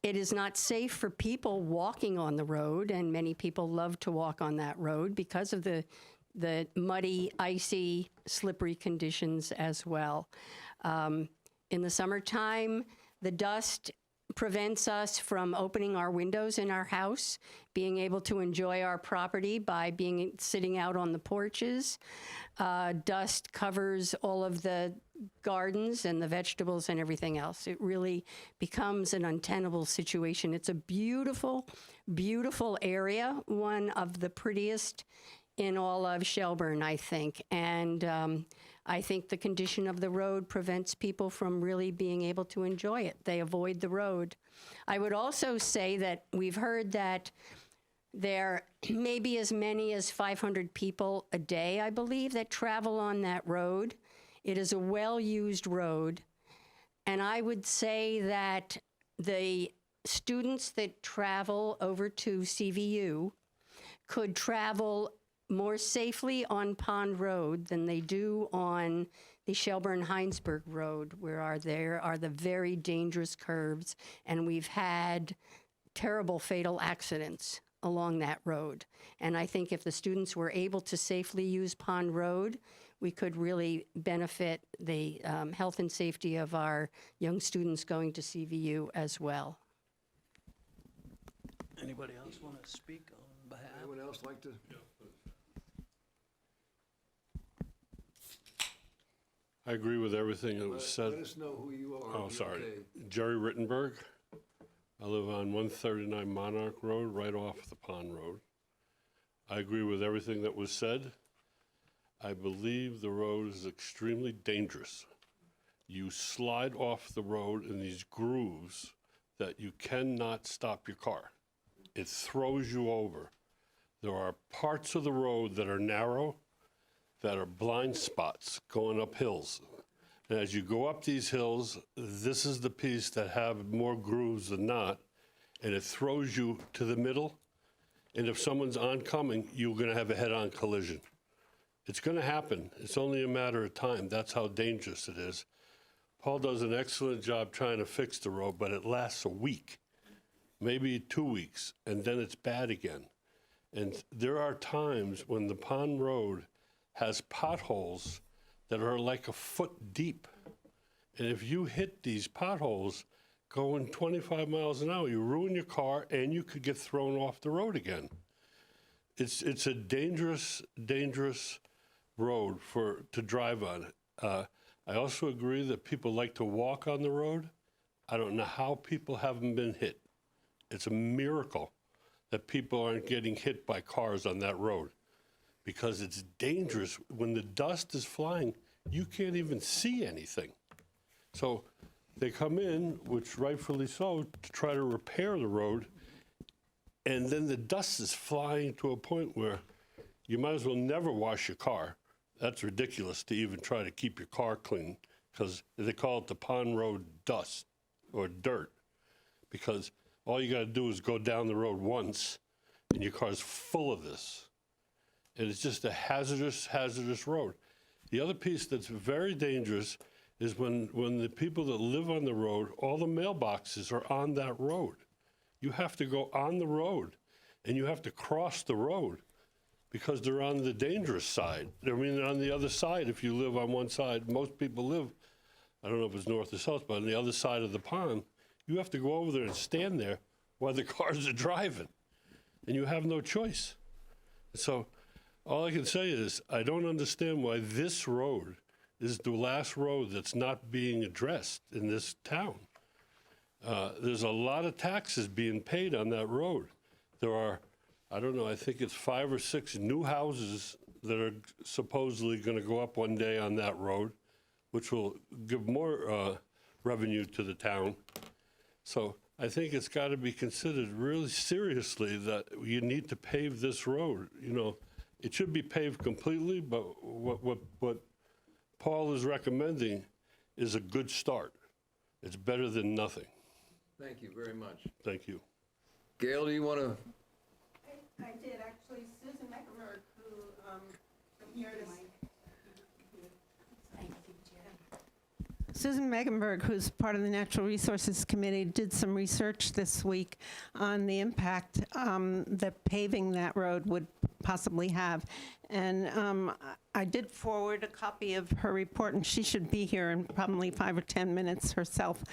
It is not safe for people walking on the road, and many people love to walk on that road because of the muddy, icy, slippery conditions as well. In the summertime, the dust prevents us from opening our windows in our house, being able to enjoy our property by sitting out on the porches. Dust covers all of the gardens and the vegetables and everything else. It really becomes an untenable situation. It's a beautiful, beautiful area, one of the prettiest in all of Shelburne, I think. And I think the condition of the road prevents people from really being able to enjoy it. They avoid the road. I would also say that we've heard that there may be as many as 500 people a day, I believe, that travel on that road. It is a well-used road. And I would say that the students that travel over to CVU could travel more safely on Pond Road than they do on the Shelburne-Heinsberg Road, where there are the very dangerous curves, and we've had terrible fatal accidents along that road. And I think if the students were able to safely use Pond Road, we could really benefit the health and safety of our young students going to CVU as well. Anybody else want to speak on behalf? Anyone else like to? I agree with everything that was said. Let us know who you are. Oh, if sorry. you're okay. Jerry Rittenberg. I live on 139 Monarch Road, right off the Pond Road. I agree with everything that was said. I believe the road is extremely dangerous. You slide off the road in these grooves that you cannot stop your car. It throws you over. There are parts of the road that are narrow, that are blind spots going up hills. And as you go up these hills, this is the piece that have more grooves than not, and it throws you to the middle. And if someone's oncoming, you're gonna have a head-on collision. It's gonna happen. It's only a matter of time. That's how dangerous it is. Paul does an excellent job trying to fix the road, but it lasts a week, maybe 2 weeks, and then it's bad again. And there are times when the Pond Road has potholes that are like a foot deep. And if you hit these potholes going 25 miles an hour, you ruin your car and you could get thrown off the road again. It's a dangerous, dangerous road to drive on. I also agree that people like to walk on the road. I don't know how people haven't been hit. It's a miracle that people aren't getting hit by cars on that road, because it's dangerous. When the dust is flying, you can't even see anything. So they come in, which rightfully so, to try to repair the road, and then the dust is flying to a point where you might as well never wash your car. That's ridiculous to even try to keep your car clean, because they call it the Pond Road dust or dirt, because all you got to do is go down the road once and your car's full of this. And it's just a hazardous, hazardous road. The other piece that's very dangerous is when the people that live on the road, all the mailboxes are on that road. You have to go on the road, and you have to cross the road because they're on the dangerous side. I mean, on the other side, if you live on one side, most people live, I don't know if it's north or south, but on the other side of the pond, you have to go over there and stand there while the cars are driving, and you have no choice. So all I can say is I don't understand why this road is the last road that's not being addressed in this town. There's a lot of taxes being paid on that road. There are, I don't know, I think it's 5 or 6 new houses that are supposedly going to go up one day on that road, which will give more revenue to the town. So I think it's got to be considered really seriously that you need to pave this road. You know, it should be paved completely, but what Paul is recommending is a good start. It's better than nothing. Thank you very much. Thank you. Gail, do you want to? I did, actually. Susan Mecklenburg, who, from here to... Susan Mecklenburg, who's part of the Natural Resources Committee, did some research this week on the impact that paving that road would possibly have. And I did forward a copy of her report, and she should be here in probably 5 or 10 minutes herself.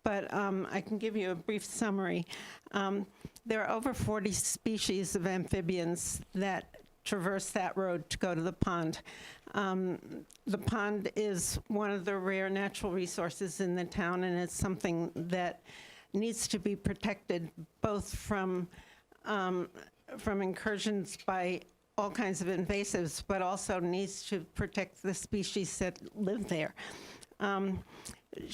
But I can give you a brief summary. There are over 40 species of amphibians that traverse that road to go to the pond. The pond is one of the rare natural resources in the town, and it's something that needs to be protected both from incursions by all kinds of invasives, but also needs to protect the species that live there.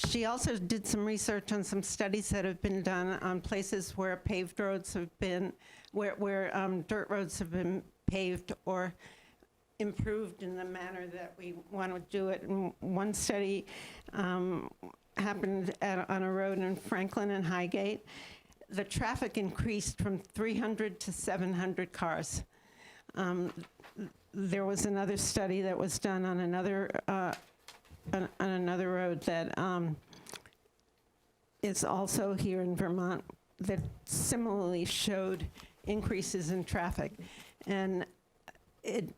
She also did some research on some studies that have been done on places where paved roads have been, where dirt roads have been paved or improved in the manner that we want to do it. And one study happened on a road in Franklin and Highgate. The traffic increased from 300 to 700 cars. There was another study that was done on another road that is also here in Vermont that similarly showed increases in traffic. And it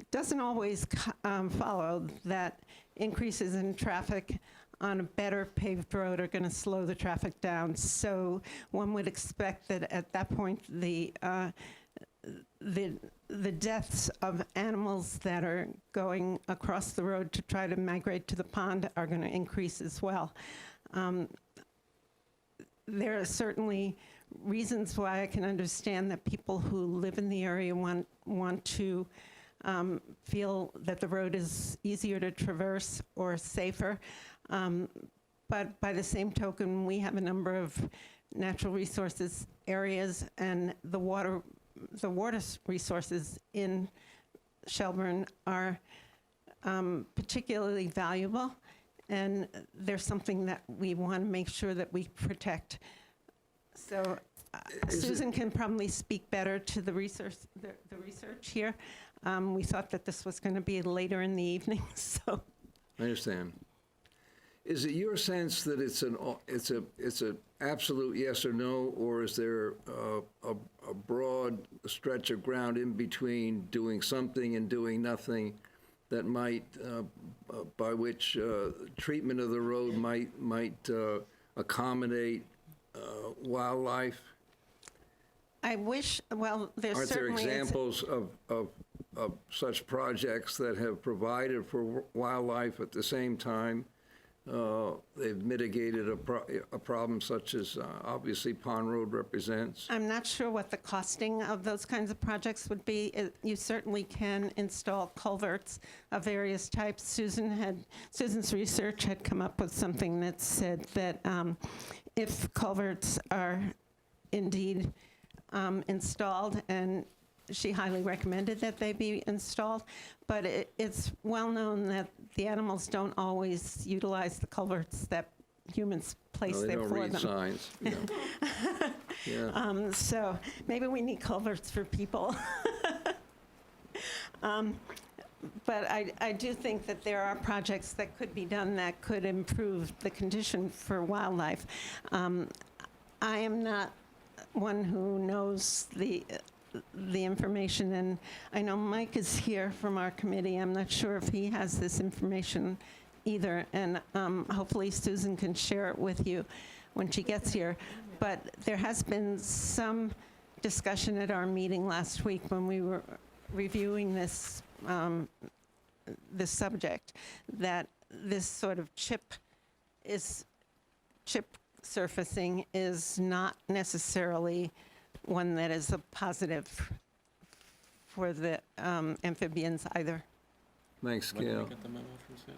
doesn't always follow that increases in traffic on a better paved road are going to slow the traffic down. So one would expect that at that point the deaths of animals that are going across the road to try to migrate to the pond are going to increase as well. There are certainly reasons why I can understand that people who live in the area want to feel that the road is easier to traverse or safer. But by the same token, we have a number of natural resources areas, and the water resources in Shelburne are particularly valuable, and there's something that we want to make sure that we protect. So Susan can probably speak better to the research here. We thought that this was going to be later in the evening, so. I understand. Is it your sense that it's an absolute yes or no, or is there a broad stretch of ground in between doing something and doing nothing that might, by which treatment of the road might accommodate wildlife? I wish, well, there Aren't there certainly is. examples of such projects that have provided for wildlife at the same time? They've mitigated a problem such as obviously Pond Road represents. I'm not sure what the costing of those kinds of projects would be. You certainly can install culverts of various types. Susan's research had come up with something that said that if culverts are indeed installed, and she highly recommended that they be installed, but it's well known that the animals don't always utilize the culverts that humans place there for them. They don't read signs. Yeah. Yeah. So maybe we need culverts for people. But I do think that there are projects that could be done that could improve the condition for wildlife. I am not one who knows the information, and I know Mike is here from our committee. I'm not sure if he has this information either, and hopefully Susan can share it with you when she gets here. But there has been some discussion at our meeting last week when we were reviewing this subject, that this sort of chip surfacing is not necessarily one that is a positive for the amphibians either. Thanks, When did Gail. we get the memo from Susan?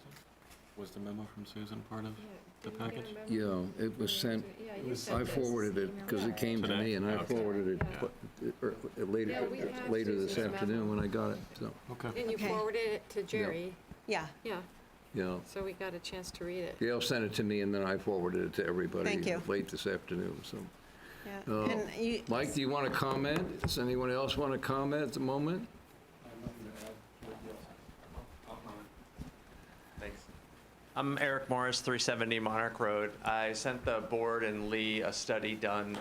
Was the memo from Susan part of? The package? Yeah, it was sent, Yeah, you I sent it. forwarded it, because it came to me, and I forwarded it later, Yeah, we have later this Susan's afternoon memo. when I got it, so, Okay. And you Okay. forwarded it to Jerry, Yeah, yeah, yeah. so we got a chance to read it. Gail sent it to me, and then I forwarded it to everybody. Thank you. Late this afternoon, so. yeah. And you- Mike, do you want to comment? Does anyone else want to comment at the moment? Thanks. I'm Eric Morris, 370 Monarch Road. I sent the board and Lee a study done.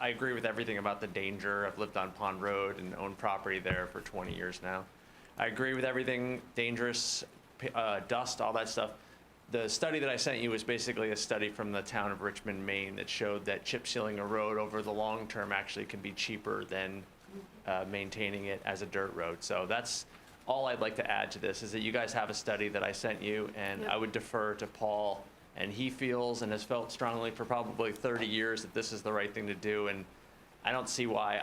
I agree with everything about the danger. I've lived on Pond Road and owned property there for 20 years now. I agree with everything, dangerous, dust, all that stuff. The study that I sent you was basically a study from the town of Richmond, Maine, that showed that chip sealing a road over the long term actually can be cheaper than maintaining it as a dirt road. So that's all I'd like to add to this, is that you guys have a study that I sent you, and Yep. I would defer to Paul. And he feels and has felt strongly for probably 30 years that this is the right thing to do. And I don't see why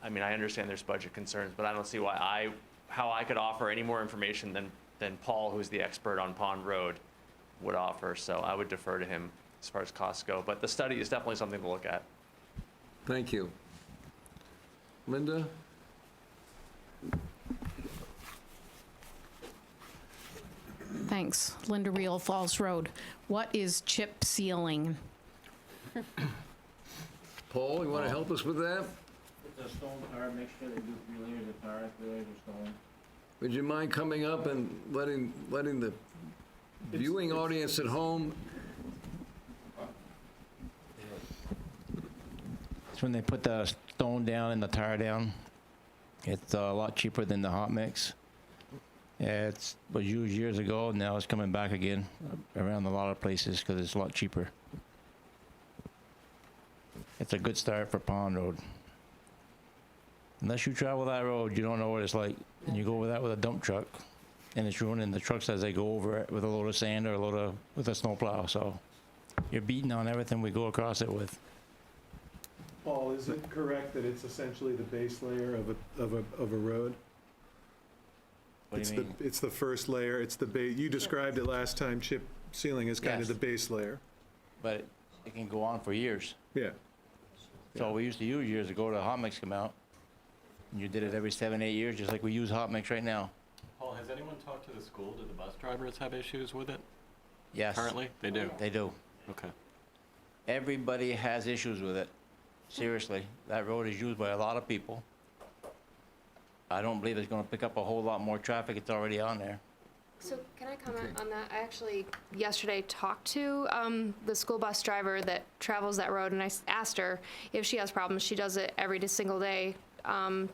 I mean, I understand there's budget concerns, but I don't see why how I could offer any more information than Paul, who's the expert on Pond Road, would offer. So I would defer to him as far as costs go. But the study is definitely something to look at. Thank you. Linda? Thanks. Linda Reel, Falls Road. What is chip sealing? Paul, you want to help us with that? It's a stone tar mixture, they do 3 layers of tar, 3 layers of stone. Would you mind coming up and letting the viewing audience at home? It's when they put the stone down and the tar down. It's a lot cheaper than the hot mix. It was used years ago, now it's coming back again around a lot of places because it's a lot cheaper. It's a good start for Pond Road. Unless you travel that road, you don't know what it's like. And you go over that with a dump truck, and it's ruining the trucks as they go over it with a load of sand or with a snowplow. So you're beating on everything we go across it with. Paul, is it correct that it's essentially the base layer of a road? What do you mean? It's the first layer, it's the base, you described it last time, chip sealing is kind of Yes. the base layer. But it can go on for years. Yeah. So we used to use years ago to hot mix come out. And you did it every 7, 8 years, just like we use hot mix right now. Paul, has anyone talked to the school? Do the bus drivers have issues with it Yes. currently? They do? They do. Okay. Everybody has issues with it. Seriously, that road is used by a lot of people. I don't believe it's gonna pick up a whole lot more traffic. It's already on there. So can I comment on that? I actually yesterday talked to the school bus driver that travels that road, and I asked her if she has problems. She does it every single day,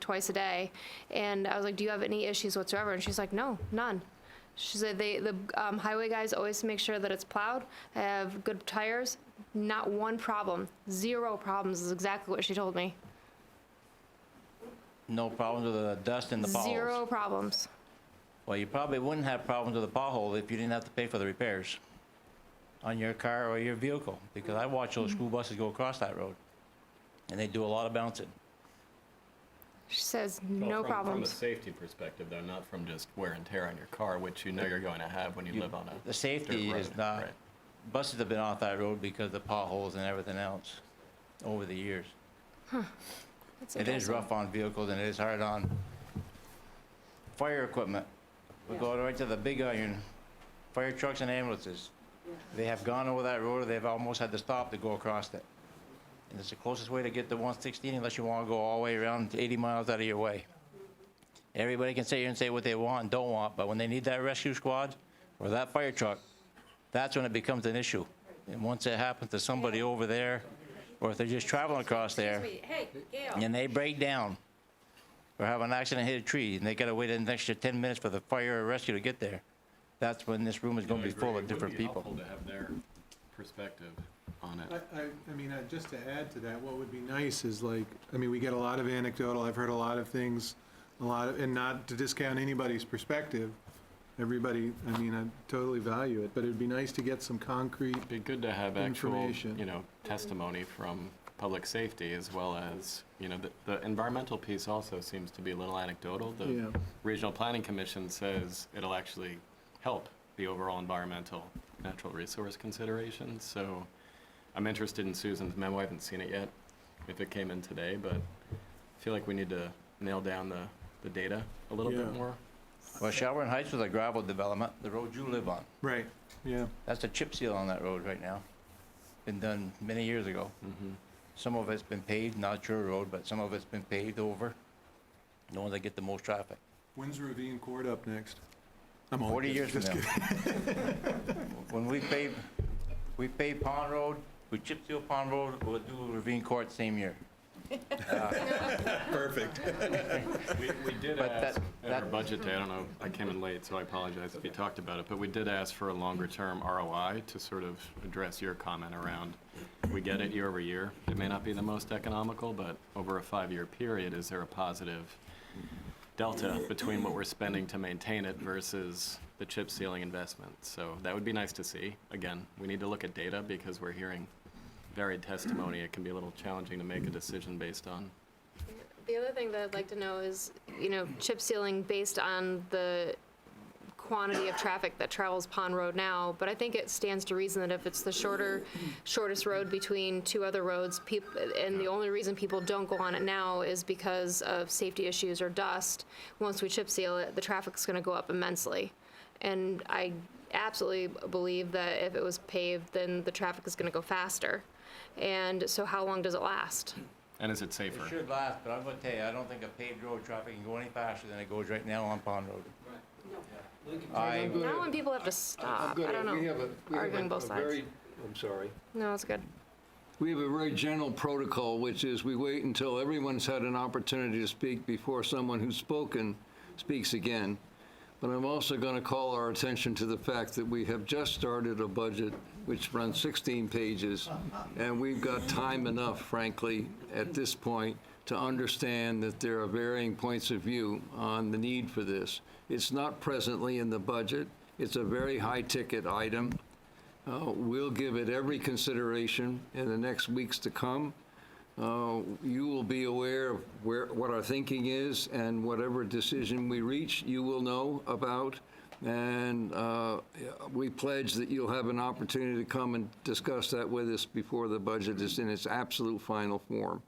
twice a day. And I was like, do you have any issues whatsoever? And she's like, no, none. She said the highway guys always make sure that it's plowed, have good tires, not one problem. 0 problems is exactly what she told me. No problems with the dust and the potholes. 0 problems. Well, you probably wouldn't have problems with the pothole if you didn't have to pay for the repairs on your car or your vehicle, because I watch those school buses go across that road, and they do a lot of bouncing. She says no From a problems. safety perspective, though, not from just wear and tear on your car, which you know you're going to have when you live on a The safety dirt is road, not, right. buses have been off that road because of the potholes and everything else over the years. That's It is interesting. rough on vehicles and it is hard on fire equipment. We go right to the big iron, fire trucks and ambulances. They have gone over that road, or they've almost had to stop to go across it. And it's the closest way to get to 116 unless you want to go all the way around 80 miles out of your way. Everybody can sit here and say what they want and don't want, but when they need that rescue squad or that fire truck, that's when it becomes an issue. And once it happens to somebody over there, or if they're just traveling across there, Hey, Gail. and they break down or have an accident, hit a tree, and they gotta wait an extra 10 minutes for the fire or rescue to get there, that's when this room is gonna be full of different people. It would be helpful to have their perspective on it. I mean, just to add to that, what would be nice is like, I mean, we get a lot of anecdotal, I've heard a lot of things, and not to discount anybody's perspective. Everybody, I mean, I totally value it, but it'd be nice to get some concrete, It'd be good to have actual, Information. testimony from public safety as well as, the environmental piece also seems to be a little anecdotal. Yeah. The Regional Planning Commission says it'll actually help the overall environmental natural resource considerations. So I'm interested in Susan's memo. I haven't seen it yet, if it came in today, but I feel like we need to nail down the data a little bit Yeah. more. Well, Shelburne Heights was a gravel development, the road you live on. Right, yeah. That's a chip seal on that road right now. Been done many years ago. Some of it's been paved, not your road, but some of it's been paved over. The ones that get the most traffic. When's Ravine Court up next? I'm only 40 years from kidding, just now. When we paved Pond Road, we chip seal Pond Road, we'll do Ravine Court same year. Perfect. We did But ask at our that- budget day, I don't know, I came in late, so I apologize if you talked about it, but we did ask for a longer-term ROI to sort of address your comment around, we get it year over year. It may not be the most economical, but over a 5-year period, is there a positive delta between what we're spending to maintain it versus the chip sealing investment? So that would be nice to see. Again, we need to look at data because we're hearing varied testimony. It can be a little challenging to make a decision based on. The other thing that I'd like to know is, chip sealing based on the quantity of traffic that travels Pond Road now, but I think it stands to reason that if it's the shortest road between two other roads, and the only reason people don't go on it now is because of safety issues or dust, once we chip seal it, the traffic's gonna go up immensely. And I absolutely believe that if it was paved, then the traffic is gonna go faster. And so how long does it last? And is it safer? It should last, but I'm gonna tell you, I don't think a paved road traffic can go any faster than it goes right now on Pond Road. Not when people have to stop. I don't know. Arguing both sides. I'm sorry. No, it's good. We have a very general protocol, which is we wait until everyone's had an opportunity to speak before someone who's spoken speaks again. But I'm also going to call our attention to the fact that we have just started a budget which runs 16 pages, and we've got time enough, frankly, at this point, to understand that there are varying points of view on the need for this. It's not presently in the budget. It's a very high-ticket item. We'll give it every consideration in the next weeks to come. You will be aware of what our thinking is, and whatever decision we reach, you will know about. And we pledge that you'll have an opportunity to come and discuss that with us before the budget is in its absolute final form.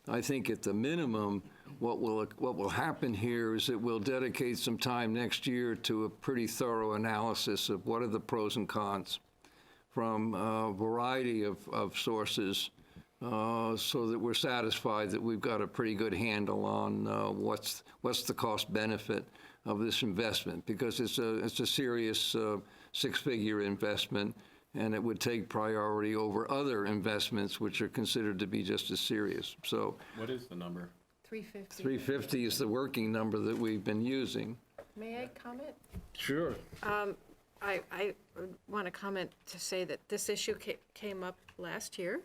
I think at the minimum, what will happen here is that we'll dedicate some time next year to a pretty thorough analysis of what are the pros and cons from a variety of sources, so that we're satisfied that we've got a pretty good handle on what's the cost benefit of this investment, because it's a serious 6-figure investment, and it would take priority over other investments which are considered to be just as serious. So What is the number? 350. 350 is the working number that we've been using. May I comment? Sure. I want to comment to say that this issue came up last year,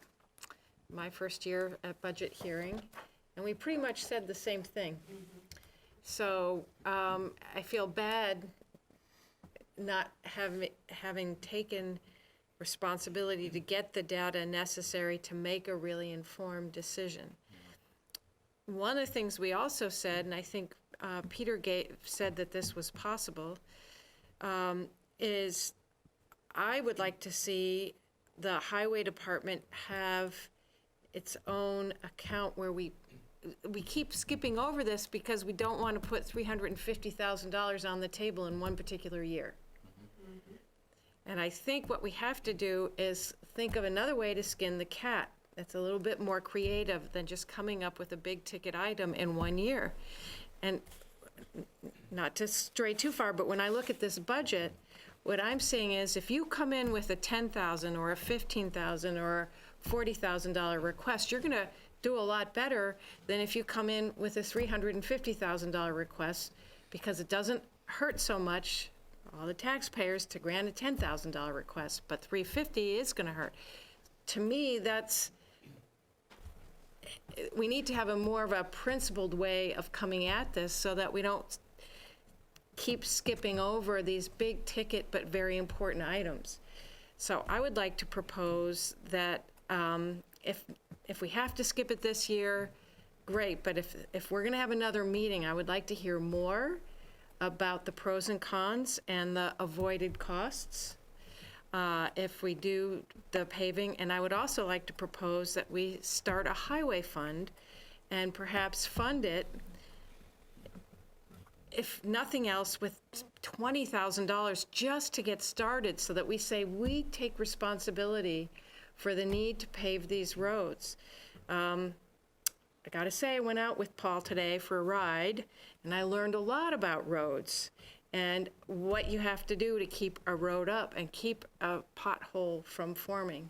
my first year at budget hearing, and we pretty much said the same thing. So I feel bad not having taken responsibility to get the data necessary to make a really informed decision. One of the things we also said, and I think Peter said that this was possible, is I would like to see the highway department have its own account where we keep skipping over this because we don't want to put $350,000 on the table in one particular year. And I think what we have to do is think of another way to skin the cat that's a little bit more creative than just coming up with a big ticket item in 1 year. And not to stray too far, but when I look at this budget, what I'm saying is if you come in with a $10,000 or a $15,000 or a $40,000 request, you're going to do a lot better than if you come in with a $350,000 request, because it doesn't hurt so much all the taxpayers to grant a $10,000 request, but $350,000 is going to hurt. To me, we need to have a more of a principled way of coming at this so that we don't keep skipping over these big ticket but very important items. So I would like to propose that if we have to skip it this year, great, but if we're going to have another meeting, I would like to hear more about the pros and cons and the avoided costs. if we do the paving. And I would also like to propose that we start a highway fund and perhaps fund it, if nothing else, with $20,000 just to get started, so that we say we take responsibility for the need to pave these roads. I gotta say, I went out with Paul today for a ride, and I learned a lot about roads and what you have to do to keep a road up and keep a pothole from forming.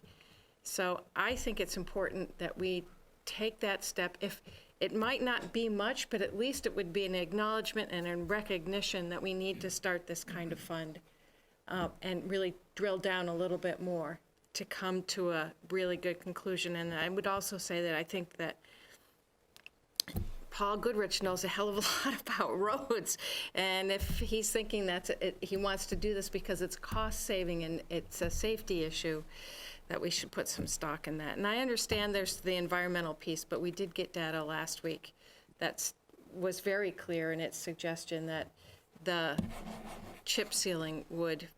So I think it's important that we take that step. If it might not be much, but at least it would be an acknowledgement and a recognition that we need to start this kind of fund, and really drill down a little bit more to come to a really good conclusion. And I would also say that I think that Paul Goodrich knows a hell of a lot about roads, and if he's thinking he wants to do this because it's cost saving and it's a safety issue, that we should put some stock in that. And I understand there's the environmental piece, but we did get data last week that was very clear in its suggestion that the chip sealing would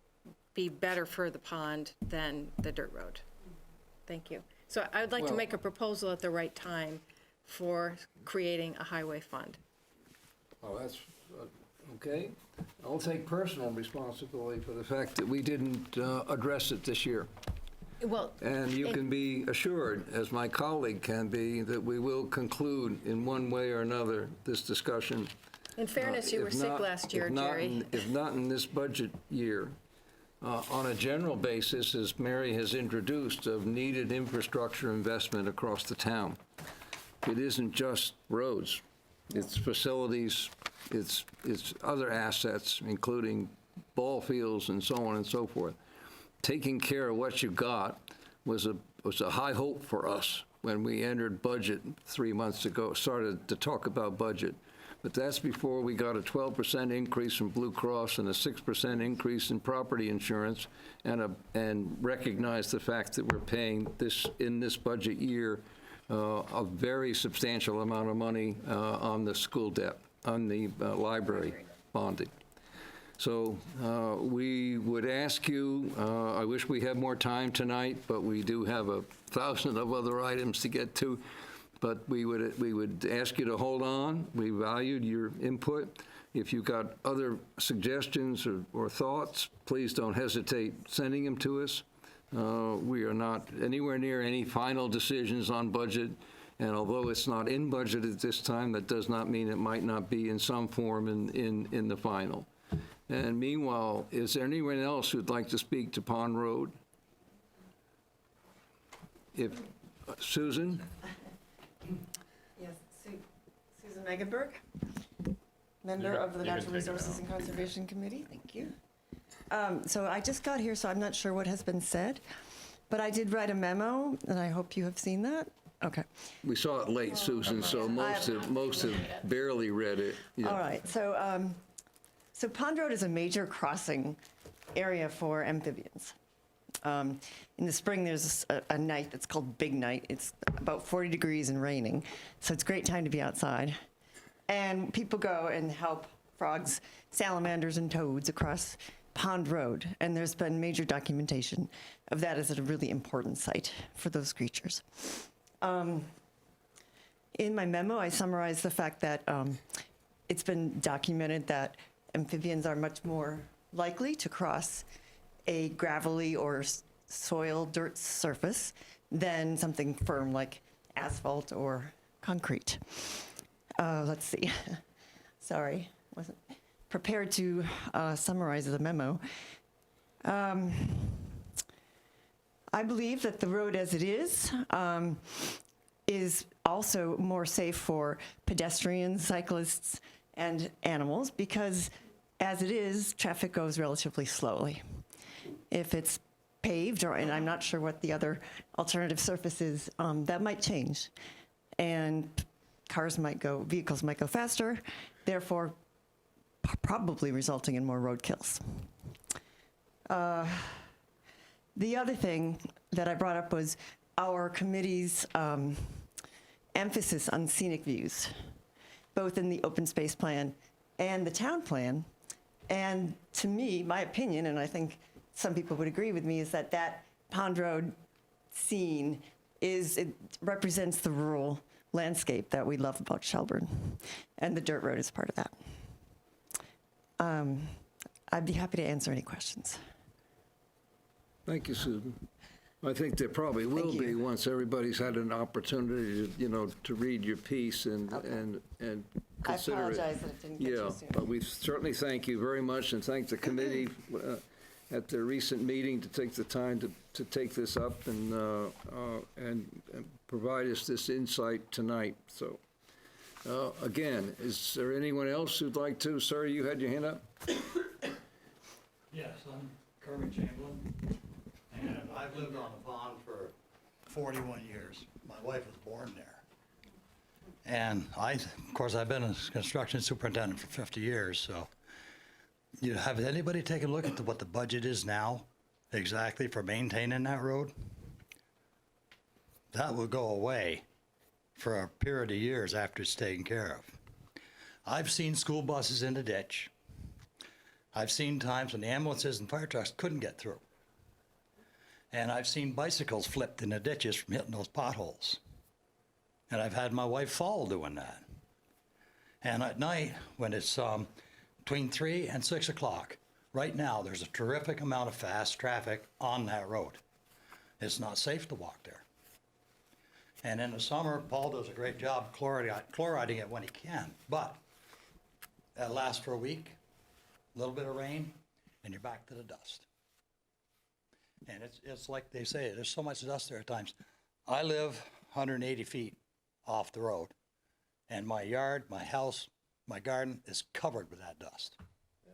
be better for the pond than the dirt road. Thank you. So I would like to make a proposal at the right time for creating a highway fund. Well, that's, okay. I'll take personal responsibility for the fact that we didn't address it this year. Well, And you can be assured, as my colleague can be, that we will conclude in one way or another this discussion. in fairness, you were If sick not- last year, if not Jerry. If not in this budget year, on a general basis, as Mary has introduced, of needed infrastructure investment across the town. It isn't just roads. It's facilities, it's other assets, including ball fields and so on and so forth. Taking care of what you got was a high hope for us when we entered budget 3 months ago, started to talk about budget. But that's before we got a 12% increase from Blue Cross and a 6% increase in property insurance, and recognized the fact that we're paying this, in this budget year, a very substantial amount of money on the school debt, on the library bonding. So we would ask you, I wish we had more time tonight, but we do have 1,000 of other items to get to. But we would ask you to hold on. We valued your input. If you've got other suggestions or thoughts, please don't hesitate sending them to us. We are not anywhere near any final decisions on budget, and although it's not in budget at this time, that does not mean it might not be in some form in the final. And meanwhile, is there anyone else who'd like to speak to Pond Road? Susan? Yes, Susan Megenberg, member of the Natural Resources and Conservation Committee. Thank you. So I just got here, so I'm not sure what has been said, but I did write a memo, and I hope you have seen that. Okay. We saw it late, Susan, so most have barely read it. Yeah. All right. So Pond Road is a major crossing area for amphibians. In the spring, there's a night that's called Big Night. It's about 40 degrees and raining, so it's a great time to be outside. And people go and help frogs, salamanders, and toads across Pond Road, and there's been major documentation of that as a really important site for those creatures. In my memo, I summarized the fact that it's been documented that amphibians are much more likely to cross a gravelly or soil dirt surface than something firm like asphalt or concrete. Let's see. Sorry, wasn't prepared to summarize the memo. I believe that the road as it is also more safe for pedestrians, cyclists, and animals because as it is, traffic goes relatively slowly. If it's paved, and I'm not sure what the other alternative surface is, that might change. And vehicles might go faster, therefore probably resulting in more road kills. The other thing that I brought up was our committee's emphasis on scenic views, both in the open space plan and the town plan. And to me, my opinion, and I think some people would agree with me, is that that Pond Road scene it represents the rural landscape that we love about Shelburne, and the dirt road is part of that. I'd be happy to answer any questions. Thank you, Susan. I think there probably will be once everybody's had an opportunity to read your piece and consider it. I apologize that it didn't get to you sooner. But we certainly thank you very much and thank the committee at their recent meeting to take the time to take this up and provide us this insight tonight. So, again, is there anyone else who'd like to? Sir, you had your hand up? Yes, I'm Kermit Chamberlain, and I've lived on the pond for 41 years. My wife was born there. And of course, I've been a construction superintendent for 50 years, so have anybody taken a look at what the budget is now exactly for maintaining that road? That will go away for a period of years after it's taken care of. I've seen school buses in the ditch. I've seen times when the ambulances and fire trucks couldn't get through. And I've seen bicycles flipped in the ditches from hitting those potholes. And I've had my wife fall doing that. And at night, when it's between 3 and 6 o'clock, right now, there's a terrific amount of fast traffic on that road. It's not safe to walk there. And in the summer, Paul does a great job chloriding it when he can. But that lasts for a week, a little bit of rain, and you're back to the dust. And it's like they say, there's so much dust there at times. I live 180 feet off the road, and my yard, my house, my garden is covered with that dust. Yeah,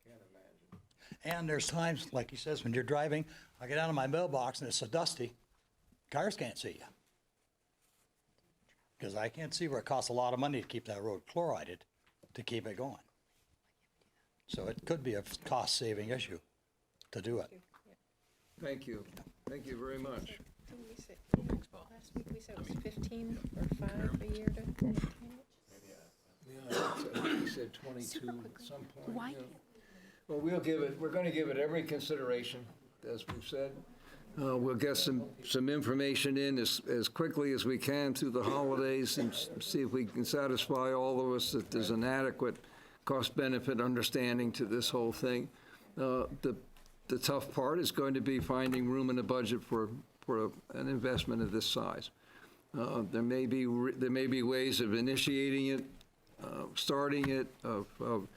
can't imagine. And there's times, like he says, when you're driving, I get out of my mailbox and it's so dusty, cars can't see you. Because I can't see where it costs a lot of money to keep that road chlorided to keep it going. So it could be a cost-saving issue to do it. Thank you. Thank you very much. Didn't we say, last week we said it was 15 or 5 a year to maintain it? Yeah, I think he said 22 at some point. Why? Well, we're going to give it every consideration, as we've said. We'll get some information in as quickly as we can through the holidays and see if we can satisfy all of us that there's an adequate cost-benefit understanding to this whole thing. The tough part is going to be finding room in the budget for an investment of this size. There may be ways of initiating it, starting it, of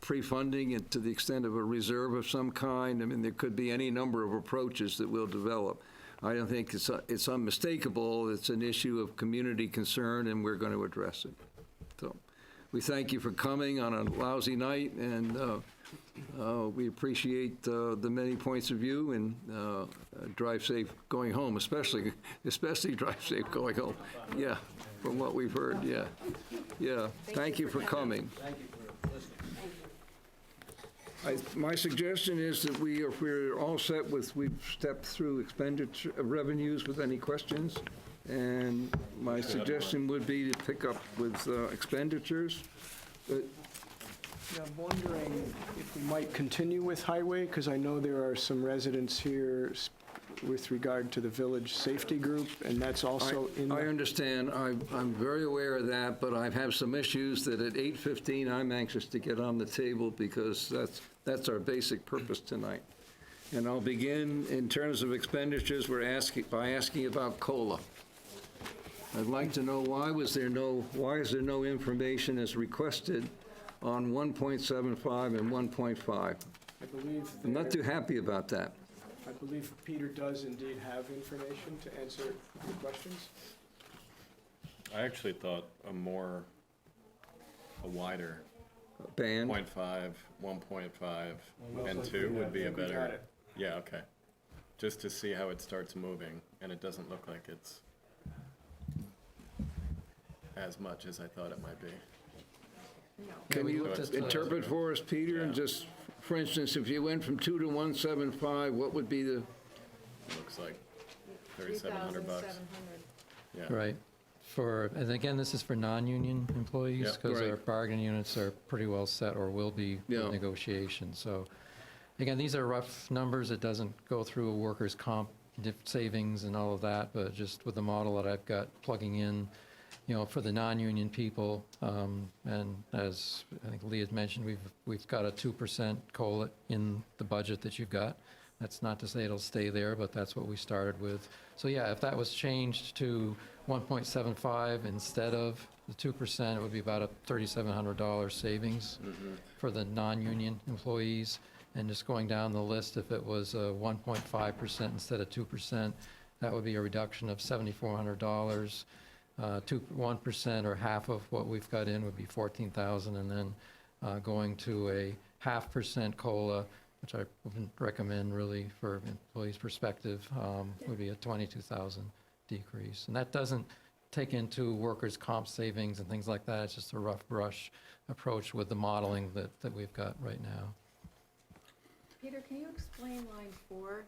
pre-funding it to the extent of a reserve of some kind. I mean, there could be any number of approaches that we'll develop. I don't think it's unmistakable. It's an issue of community concern, and we're going to address it. So we thank you for coming on a lousy night, and we appreciate the many points of view, and drive safe going home, especially drive safe going home. Yeah, from what we've heard, yeah. Yeah, thank you for coming. Thank you for listening. My suggestion is that if we're all set with, we've stepped through expenditure revenues with any questions, and my suggestion would be to pick up with expenditures. But Yeah, I'm wondering if we might continue with highway, because I know there are some residents here with regard to the village safety group, and that's also in. I understand. I'm very aware of that, but I have some issues that at 8:15 I'm anxious to get on the table, because that's our basic purpose tonight. And I'll begin in terms of expenditures. By asking about COLA. I'd like to know why is there no information as requested on 1.75 and 1.5. I believe. I'm not too happy about that. I believe Peter does indeed have information to answer your questions. I actually thought a wider Band. 0.5, 1.5, and 2 would be a better. Yeah, okay. Just to see how it starts moving, and it doesn't look like it's as much as I thought it might be. Can you interpret for us, Peter, and just, for instance, if you went from 2 to 175, what would be the? It looks like $3,700. Yeah. Right. And again, this is for non-union employees, because our bargaining units are pretty well set or will be with negotiation. So Again, these are rough numbers. It doesn't go through workers' comp savings and all of that, but just with the model that I've got plugging in, for the non-union people, and as I think Lee had mentioned, we've got a 2% COLA in the budget that you've got. That's not to say it'll stay there, but that's what we started with. So yeah, if that was changed to 1.75 instead of the 2%, it would be about a $3,700 savings for the non-union employees. And just going down the list, if it was 1.5% instead of 2%, that would be a reduction of $7,400. 1% or half of what we've got in would be $14,000, and then going to a 0.5% COLA, which I wouldn't recommend really for employees' perspective, would be a $22,000 decrease. And that doesn't take into workers' comp savings and things like that. It's just a rough brush approach with the modeling that we've got right now. Peter, can you explain line 4?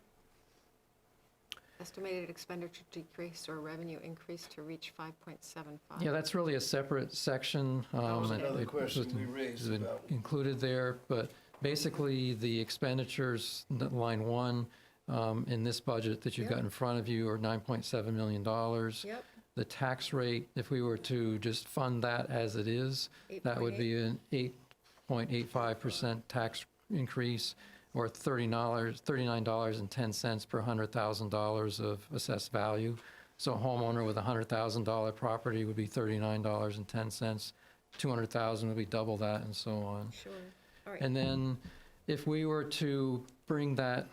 Estimated expenditure decrease or revenue increase to reach 5.75. Yeah, that's really a separate section. That was another it question was- we raised was about. included there, but basically the expenditures, line 1, in this budget that you've got in front of you are $9.7 million. Yep. The tax rate, if we were to just fund that as it is, that would be an 8.85% tax increase, or $39.10 per $100,000 of assessed value. So a homeowner with a $100,000 property would be $39.10. $200,000 would be double that, and so on. Sure. All right. And then if we were to bring that,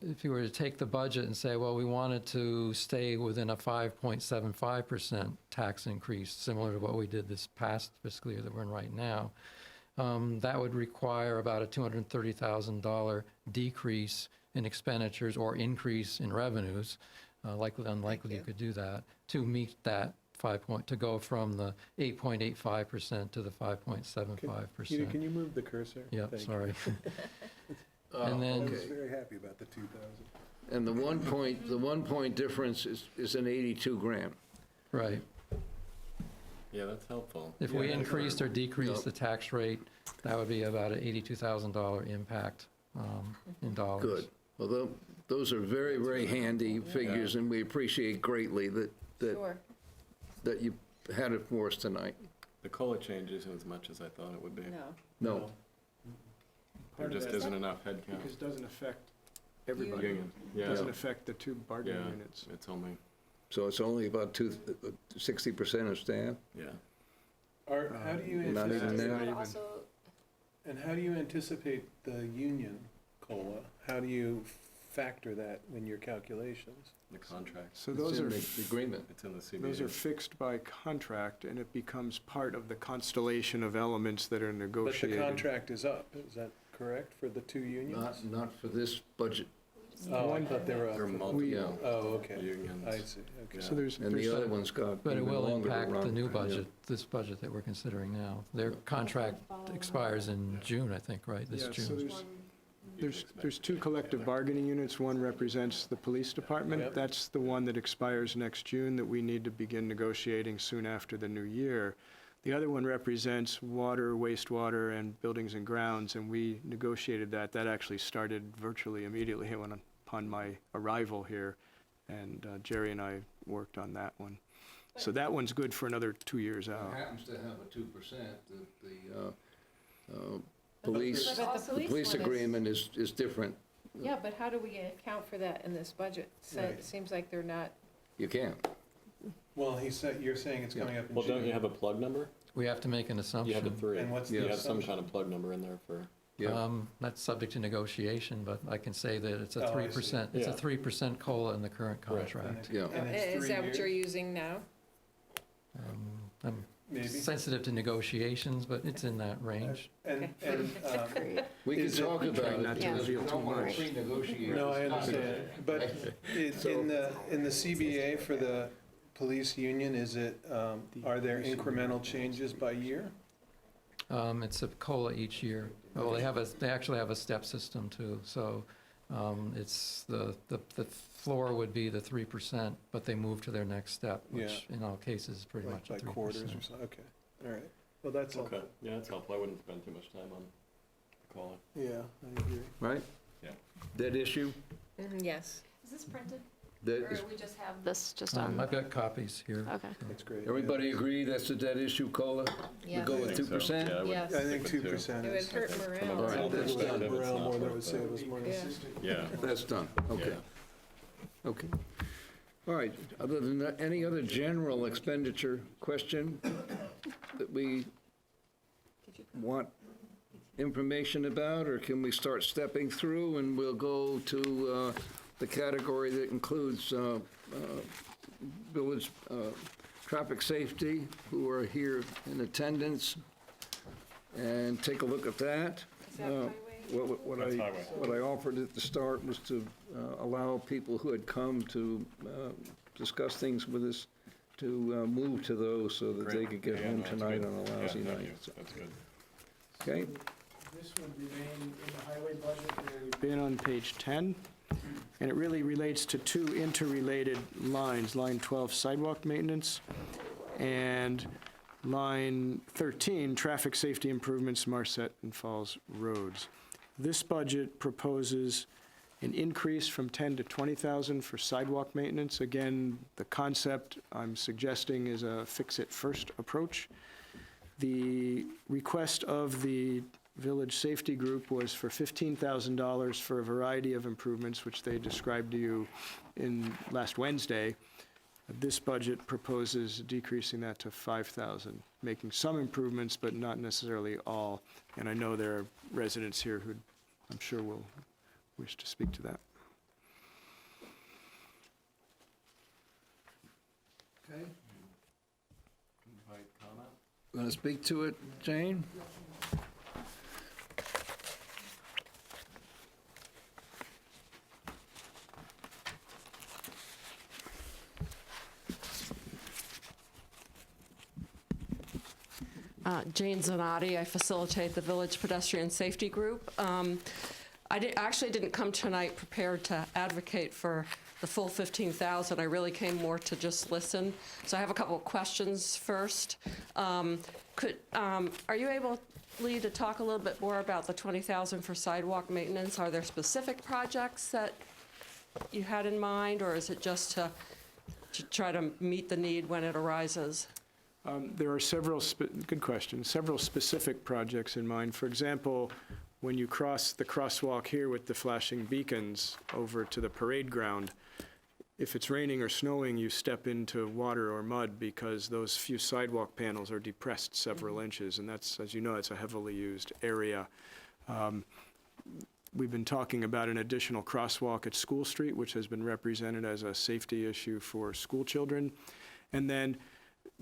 if you were to take the budget and say, well, we wanted to stay within a 5.75% tax increase, similar to what we did this past fiscal year that we're in right now, that would require about a $230,000 decrease in expenditures or increase in revenues. Unlikely you could do that to meet that to go from the 8.85% to the 5.75%. Peter, can you move the cursor? Yeah, Thank you. sorry. I And then, was very happy about the 2,000. And the 1 point difference is an 82 grand. right. Yeah, that's helpful. If we Yeah. increased or decreased Yep. the tax rate, that would be about an $82,000 impact in dollars. Good. Well, those are very, very handy figures, and we appreciate greatly that Sure. you had it for us tonight. The COLA change isn't as much as I thought it would be. No. No. There Part of just that- isn't enough headcount. Because it doesn't affect everybody. Union, It yeah, doesn't affect the two bargaining yeah, units. it's only, So it's only about 60% of staff? yeah. How do you Not even anticipate, that. But even. also, and how do you anticipate the union COLA? How do you factor that in your calculations? The contract, So It's those in are, the agreement. it's in the CBA. those are fixed by contract, and it becomes part of the constellation of elements that are But the negotiated. contract is up, is that correct, for the two unions? Not for this budget. Oh, I thought they were up. There are for- multiple Oh, okay. unions. I see, okay. So there's, And the other one's got But it even will longer to impact the run. new Yeah. budget, this budget that we're considering now. Their contract expires in June, I think, right, this yeah, so June? there's two collective bargaining units. One represents the police department. Yep. That's the one that expires next June that we need to begin negotiating soon after the new year. The other one represents water, wastewater, and buildings and grounds, and we negotiated that. That actually started virtually immediately upon my arrival here, and Jerry and I worked on that one. So that one's good for another 2 years It out. happens to have a 2%. The police, But the the police one is- agreement is different. Yeah, but how do we account for that in this budget? So Right. it seems like they're not, You can't. Well, you're saying it's coming up in June. Well, don't you have a plug number? We have to make an You have the assumption. 3. And what's You the have some assumption? kind of plug number in there for, Yeah. That's subject to negotiation, but I can say that it's a Oh, I see. 3%, it's a Yeah. 3% COLA in the current contract. Yeah. And it's is 3 that what you're years? using now? I'm Maybe. sensitive to negotiations, but it's in that range. And, We can Is it- talk about Trying it. not to because reveal we too don't want to much. pre-negotiate. no, I this understand, contract. but in the CBA for the police union, is it, are there incremental changes by year? It's a COLA each year. Well, they actually have a step system too, so it's the floor would be the 3%, but they move to their next step, which in all cases is pretty much a Like 3%. quarters or something, okay, all right. Well, that's okay, helpful. yeah, that's helpful. I wouldn't spend too much time on the COLA. Yeah, I agree. Right? Dead issue? Yes. Is this printed? That Or is- we just have this just on? I've got copies here. Okay. That's great. Everybody agree that's a dead issue, COLA? We Yes. go with I think so. 2%? Yeah, I would Yes. I think stick with 2% It would is. hurt All morale. right, that's done. Morale more than it would save us money. Yeah. Yeah. That's done, okay. Okay. All right, other than that, any other general expenditure question that we want information about, or can we start stepping through and we'll go to the category that includes village traffic safety, who are here in attendance, and take a look at that. Is that highway? What I offered at the start was to allow people who had come to discuss things with us to move to those so that they could get home tonight on a lousy night. So- That's good. Okay? This would remain in the highway budget where we've been on page 10, and it really relates to two interrelated lines, line 12, sidewalk maintenance, and line 13, traffic safety improvements, Marset and Falls roads. This budget proposes an increase from 10 to 20,000 for sidewalk maintenance. Again, the concept I'm suggesting is a fix-it-first approach. The request of the Village Safety Group was for $15,000 for a variety of improvements, which they described to you in last Wednesday. This budget proposes decreasing that to 5,000, making some improvements, but not necessarily all. And I know there are residents here who I'm sure will wish to speak to that. Okay. Invite comment? Want to speak to it, Jane? Jane Zanotti, I facilitate the Village Pedestrian Safety Group. Actually didn't come tonight prepared to advocate for the full 15,000. I really came more to just listen. So I have a couple of questions first. Are you able, Lee, to talk a little bit more about the 20,000 for sidewalk maintenance? Are there specific projects that you had in mind, or is it just to try to meet the need when it arises? There are several, good question, several specific projects in mind. For example, when you cross the crosswalk here with the flashing beacons over to the parade ground, if it's raining or snowing, you step into water or mud because those few sidewalk panels are depressed several inches, and that's, as you know, it's a heavily used area. We've been talking about an additional crosswalk at School Street, which has been represented as a safety issue for school children. And then,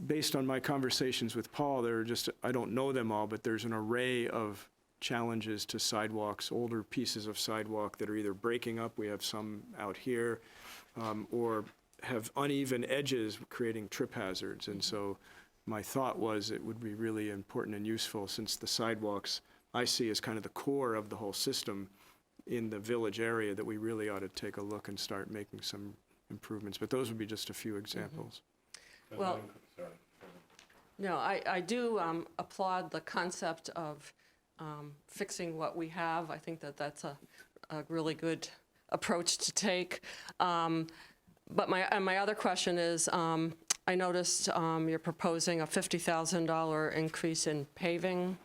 based on my conversations with Paul, there are just, I don't know them all, but there's an array of challenges to sidewalks, older pieces of sidewalk that are either breaking up, we have some out here, or have uneven edges creating trip hazards. And so my thought was it would be really important and useful, since the sidewalks I see as kind of the core of the whole system in the village area, that we really ought to take a look and start making some improvements. But those would be just a few examples. Well, no, I do applaud the concept of fixing what we have. I think that that's a really good approach to take. But my other question is, I noticed you're proposing a $50,000 increase in paving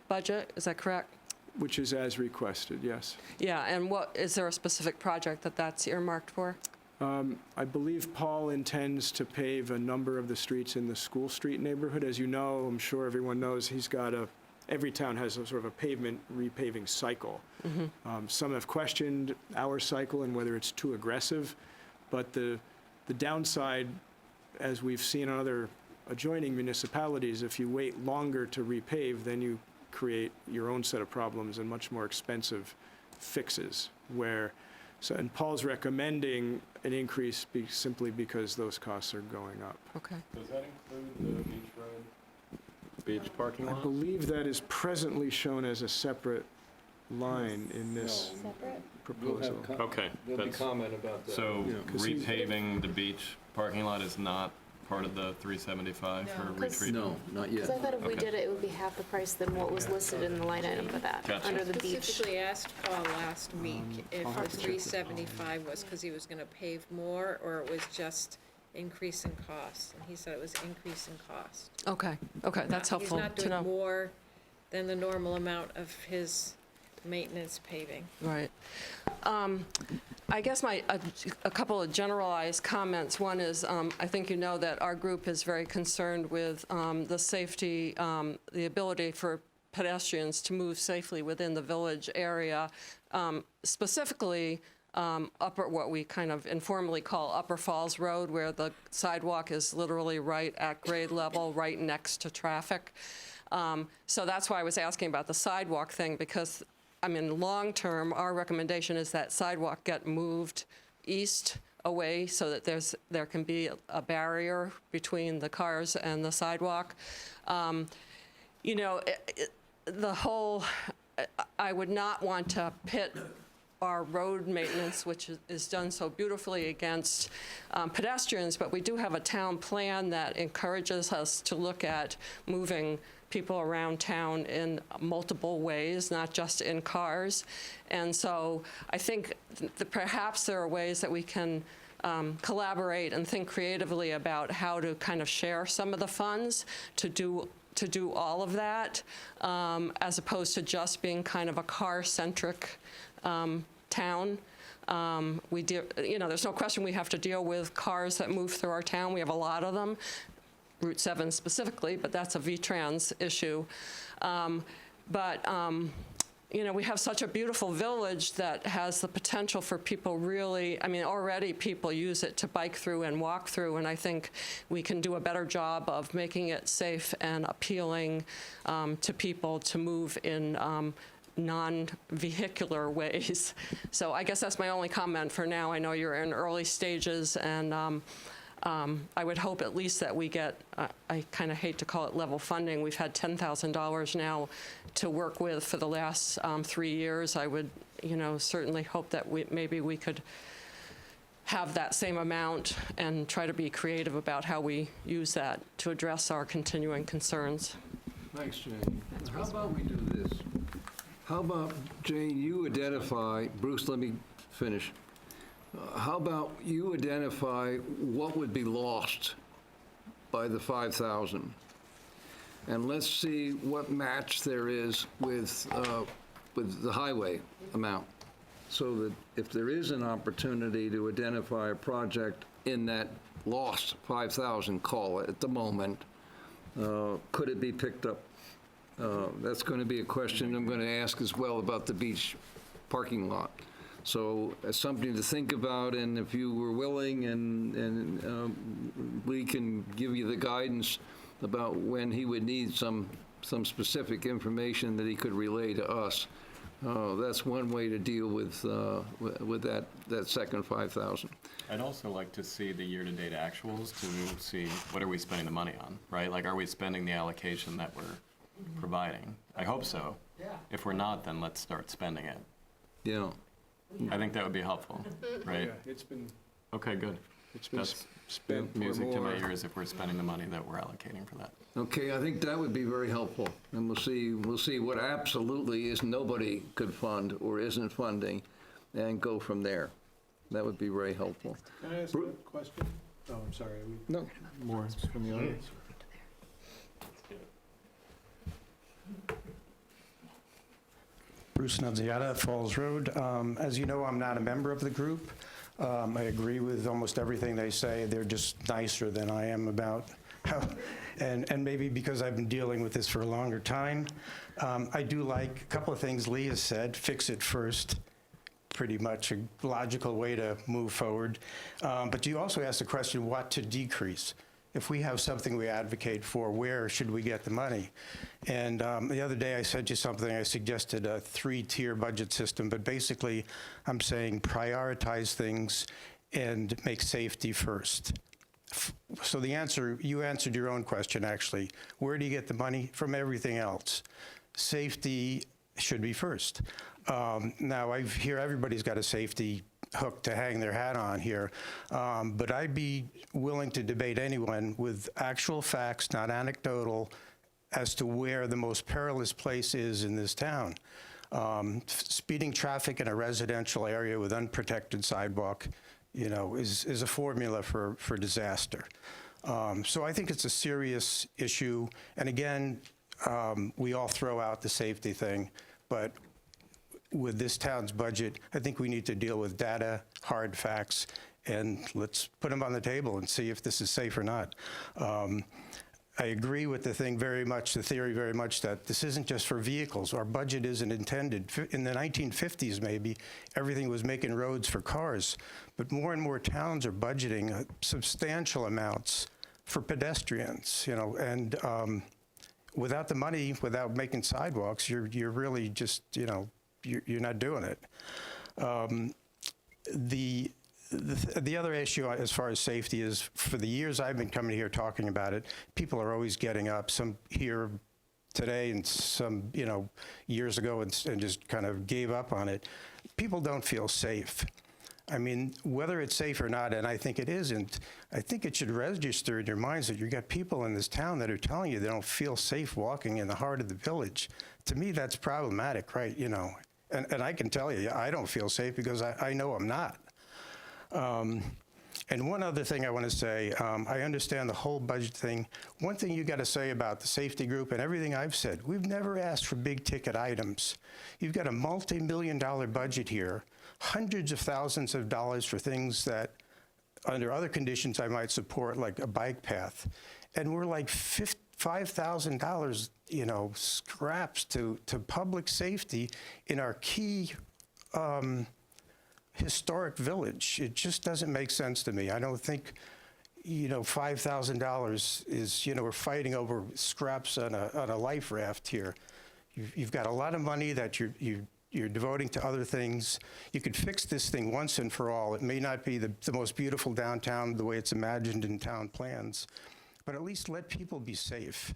budget. Is that correct? Which is as requested, yes. Yeah, and is there a specific project that's earmarked for? I believe Paul intends to pave a number of the streets in the School Street neighborhood. As you know, I'm sure everyone knows, every town has a sort of a pavement repaving cycle. Some have questioned our cycle and whether it's too aggressive, but the downside, as we've seen on other adjoining municipalities, if you wait longer to repave, then you create your own set of problems and much more expensive fixes, and Paul's recommending an increase simply because those costs are going up. Okay. Does that include the beach road? Beach parking I lot? believe that is presently shown as a separate line in this proposal. Okay. There'll be that's- comment about that. So Yeah, 'cause repaving the beach parking lot is not part of the 375 for No. retreatment? No, not Because I yet. thought if we Okay. did it, it would be half the price than what was listed in the line item for that, Gotcha. under the beach. Specifically asked Paul last week if I'll the have to check that. 375 was because he was going to pave more, or it was just increase in cost. And he said it was increase in cost. Okay, that's helpful He's not to doing know. more than the normal amount of his maintenance paving. Right. I guess a couple of generalized comments. One is, I think you know that our group is very concerned with the safety, the ability for pedestrians to move safely within the village area, specifically what we kind of informally call Upper Falls Road, where the sidewalk is literally right at grade level, right next to traffic. So that's why I was asking about the sidewalk thing, because I mean, long-term, our recommendation is that sidewalk get moved east away so that there can be a barrier between the cars and the sidewalk. You know, I would not want to pit our road maintenance, which is done so beautifully, against pedestrians, but we do have a town plan that encourages us to look at moving people around town in multiple ways, not just in cars. And so I think that perhaps there are ways that we can collaborate and think creatively about how to kind of share some of the funds to do all of that, as opposed to just being kind of a car-centric town. There's no question we have to deal with cars that move through our town. We have a lot of them. Route 7 specifically, but that's a VTrans issue. We have such a beautiful village that has the potential for people really, I mean, already people use it to bike through and walk through, and I think we can do a better job of making it safe and appealing to people to move in non-vehicular ways. So I guess that's my only comment for now. I know you're in early stages, and I would hope at least that we get, I kind of hate to call it level funding. We've had $10,000 now to work with for the last 3 years. I would, certainly hope that maybe we could have that same amount and try to be creative about how we use that to address our continuing concerns. Thanks, Jane. How about we do this? How about, Jane, you identify, Bruce, let me finish. How about you identify what would be lost by the 5,000? And let's see what match there is with the highway amount, so that if there is an opportunity to identify a project in that lost 5,000, call it, at the moment, could it be picked up? That's going to be a question I'm going to ask as well about the beach parking lot. So it's something to think about, and if you were willing, and we can give you the guidance about when he would need some specific information that he could relay to us. That's one way to deal with that second 5,000. I'd also like to see the year-to-date actuals to see what are we spending the money on, right? Like, are we spending the allocation that we're providing? I hope so. If we're not, then let's start spending it. Yeah. I think that would be helpful, right? Yeah, it's been Okay, good. spent for Music to my more. ears if we're spending the money that we're allocating for that. Okay, I think that would be very helpful, and we'll see what absolutely is nobody could fund or isn't funding, and go from there. That would be very helpful. Can I ask a question? Oh, I'm sorry. No. More from the audience? Bruce Nunziata, Falls Road. As you know, I'm not a member of the group. I agree with almost everything they say. They're just nicer than I am about how, and maybe because I've been dealing with this for a longer time. I do like a couple of things Lee has said, fix it first. Pretty much a logical way to move forward. But you also asked the question, what to decrease? If we have something we advocate for, where should we get the money? And the other day I sent you something, I suggested a 3-tier budget system, but basically I'm saying prioritize things and make safety first. So the answer, you answered your own question actually. Where do you get the money? From everything else. Safety should be first. Now I hear everybody's got a safety hook to hang their hat on here. But I'd be willing to debate anyone with actual facts, not anecdotal, as to where the most perilous place is in this town. Speeding traffic in a residential area with unprotected sidewalk, you know, is a formula for disaster. So I think it's a serious issue. And again, we all throw out the safety thing, but with this town's budget, I think we need to deal with data, hard facts, and let's put them on the table and see if this is safe or not. I agree with the thing very much, the theory very much, that this isn't just for vehicles. Our budget isn't intended. In the 1950s, maybe, everything was making roads for cars. But more and more towns are budgeting substantial amounts for pedestrians, you know, and without the money, without making sidewalks, you're really just, you know, you're not doing it. The other issue as far as safety is, for the years I've been coming here talking about it, people are always getting up, some here today and some, you know, years ago, and just kind of gave up on it. People don't feel safe. I mean, whether it's safe or not, and I think it isn't, I think it should register in your minds that you've got people in this town that are telling you they don't feel safe walking in the heart of the village. To me, that's problematic, right? You know, and I can tell you, I don't feel safe because I know I'm not. And one other thing I want to say, I understand the whole budget thing. One thing you got to say about the safety group and everything I've said, we've never asked for big ticket items. You've got a multi-million-dollar budget here, hundreds of thousands of dollars for things that under other conditions I might support, like a bike path. And we're like $5,000, you know, scraps to public safety in our key historic village. It just doesn't make sense to me. I don't think, you know, $5,000 is, you know, we're fighting over scraps on a life raft here. You've got a lot of money that you're devoting to other things. You could fix this thing once and for all. It may not be the most beautiful downtown the way it's imagined in town plans, but at least let people be safe.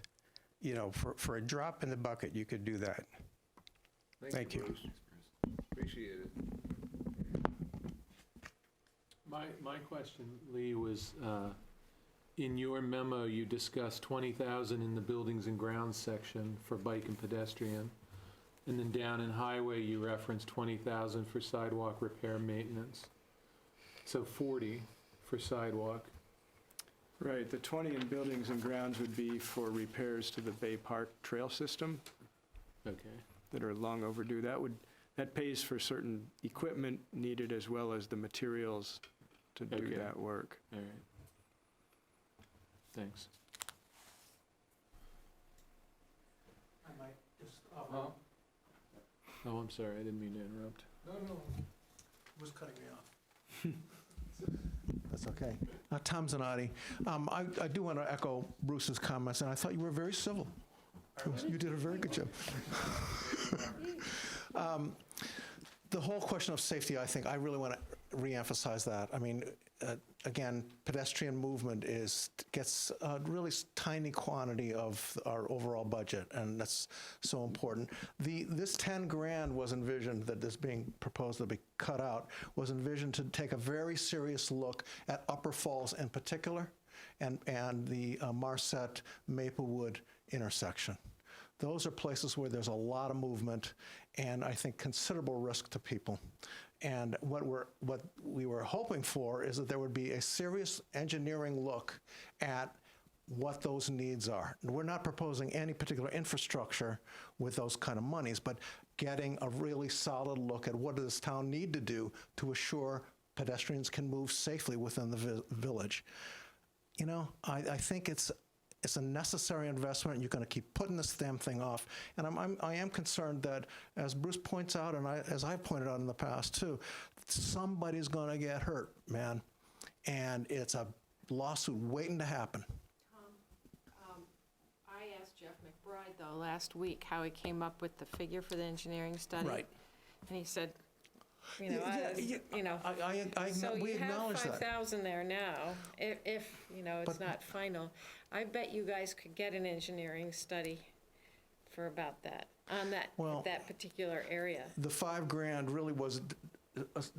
You know, for a drop in the bucket, you could do that. Thank you. Bruce. Appreciate it. My question, Lee, was, in your memo, you discussed 20,000 in the buildings and grounds section for bike and pedestrian. And then down in highway, you referenced 20,000 for sidewalk repair maintenance. So 40 for sidewalk. Right, the 20 in buildings and grounds would be for repairs to the Bay Park trail system. Okay. That are long overdue. That pays for certain equipment needed as well as the materials to do that work. All right. Thanks. I might just, Oh, I'm sorry, I didn't mean to interrupt. no, it was cutting me off. That's okay. Tom Zanotti. I do want to echo Bruce's comments, and I thought you were very civil. You did a very good job. The whole question of safety, I think, I really want to reemphasize that. I mean, again, pedestrian movement gets a really tiny quantity of our overall budget, and that's so important. This 10 grand was envisioned, that this being proposed to be cut out, was envisioned to take a very serious look at Upper Falls in particular, and the Marset Maplewood intersection. Those are places where there's a lot of movement and I think considerable risk to people. And what we were hoping for is that there would be a serious engineering look at what those needs are. We're not proposing any particular infrastructure with those kind of monies, but getting a really solid look at what does this town need to do to assure pedestrians can move safely within the village. You know, I think it's a necessary investment, and you're going to keep putting this damn thing off. And I am concerned that, as Bruce points out, and as I've pointed out in the past too, somebody's going to get hurt, man. And it's a lawsuit waiting to happen. I asked Jeff McBride, though, last week how he came up with the figure for the engineering study. Right. And he said, We acknowledge that. 5,000 there now, if you know, it's not final. I bet you guys could get an engineering study for about that, on that particular area. The $5 grand really was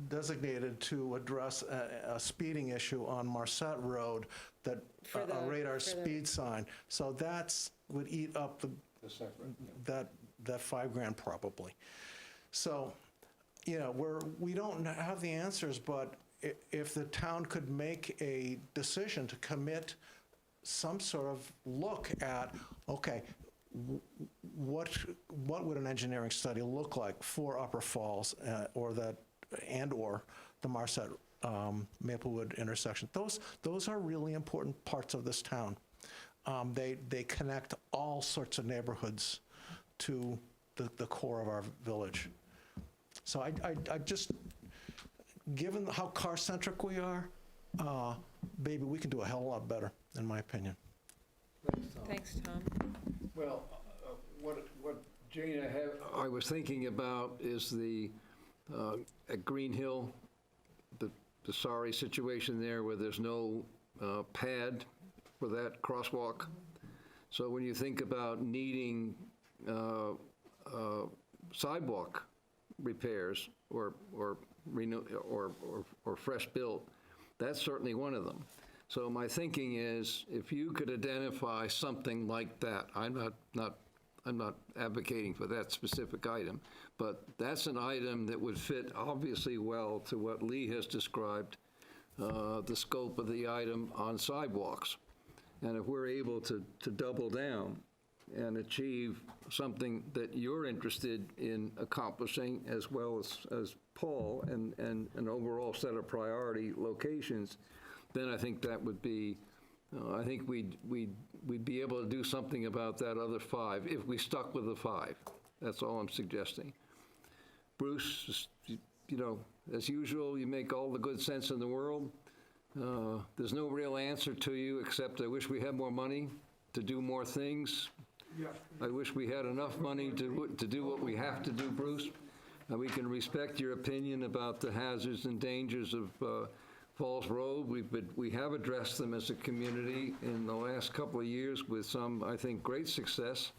designated to address a speeding issue on Marset Road, that a radar speed sign. So that's, would eat up that $5,000 probably. So, you know, we don't have the answers, but if the town could make a decision to commit some sort of look at, okay, what would an engineering study look like for Upper Falls or the Marset Maplewood intersection? Those are really important parts of this town. They connect all sorts of neighborhoods to the core of our village. So I just, given how car-centric we are, maybe we can do a hell of a lot better, in my opinion. Thanks, Tom. Well, what Jane, I was thinking about is at Green Hill, the sorry situation there where there's no pad for that crosswalk. So when you think about needing sidewalk repairs or fresh built, that's certainly one of them. So my thinking is, if you could identify something like that, I'm not advocating for that specific item, but that's an item that would fit obviously well to what Lee has described, the scope of the item on sidewalks. And if we're able to double down and achieve something that you're interested in accomplishing, as well as Paul, and an overall set of priority locations, then I think that would be, I think we'd be able to do something about that other 5 if we stuck with the 5. That's all I'm suggesting. Bruce, you know, as usual, you make all the good sense in the world. There's no real answer to you except I wish we had more money to do more things. Yeah. I wish we had enough money to do what we have to do, Bruce. We can respect your opinion about the hazards and dangers of Falls Road. We have addressed them as a community in the last couple of years with some, I think, great success.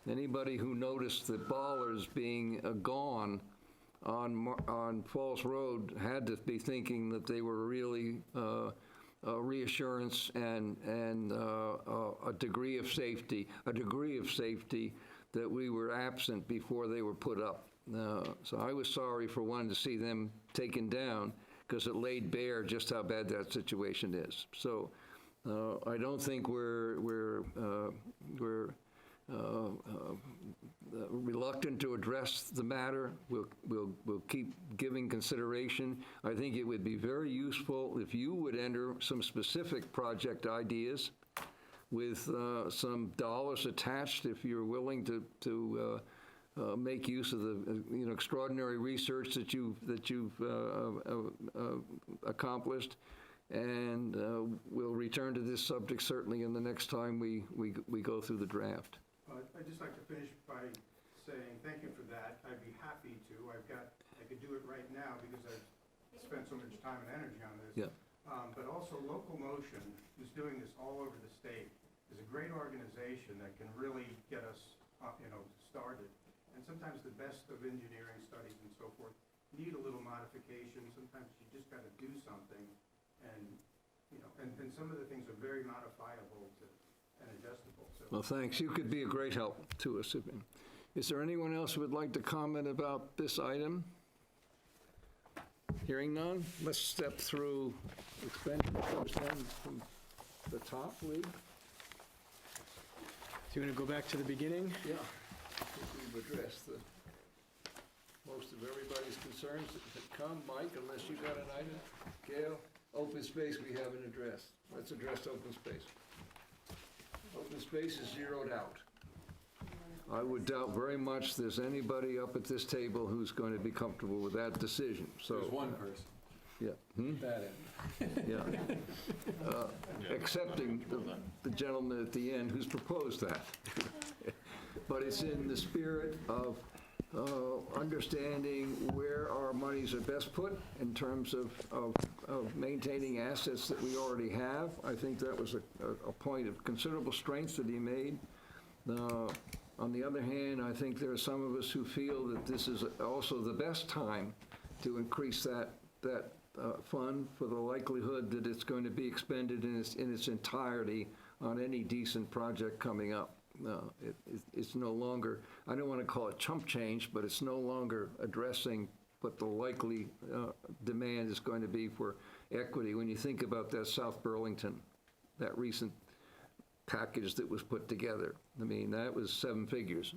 Anybody who noticed the bollards being gone on Falls Road had to be thinking that they were really reassurance and a degree of safety that we were absent before they were put up. So I was sorry for one to see them taken down, because it laid bare just how bad that situation is. So I don't think we're reluctant to address the matter. We'll keep giving consideration. I think it would be very useful if you would enter some specific project ideas with some dollars attached, if you're willing to make use of the extraordinary research that you've accomplished, and we'll return to this subject certainly in the next time we go through the draft. I'd just like to finish by saying thank you for that. I'd be happy to. I could do it right now because I've spent so much time and energy on this. Yeah. But also Local Motion, who's doing this all over the state, is a great organization that can really get us, started. And sometimes the best of engineering studies and so forth need a little modification. Sometimes you just got to do something, and some of the things are very modifiable and adjustable. So. Well, thanks. You could be a great help to us. Is there anyone else who would like to comment about this item? Hearing none, let's step through expenditures then from the top, Lee. Do you want to go back to the beginning? Yeah. I think we've addressed most of everybody's concerns that come. Mike, unless you got an item. Gail, open space we haven't addressed. Let's address open space. Open space is zeroed out. I would doubt very much there's anybody up at this table who's going to be comfortable with that decision. So There's one person. Yeah. That end. Yeah. Accepting the gentleman at the end who's proposed that. But it's in the spirit of understanding where our monies are best put in terms of maintaining assets that we already have. I think that was a point of considerable strength that he made. On the other hand, I think there are some of us who feel that this is also the best time to increase that fund for the likelihood that it's going to be expended in its entirety on any decent project coming up. It's no longer, I don't want to call it chump change, but it's no longer addressing what the likely demand is going to be for equity. When you think about that South Burlington, that recent package that was put together, I mean, that was 7 figures.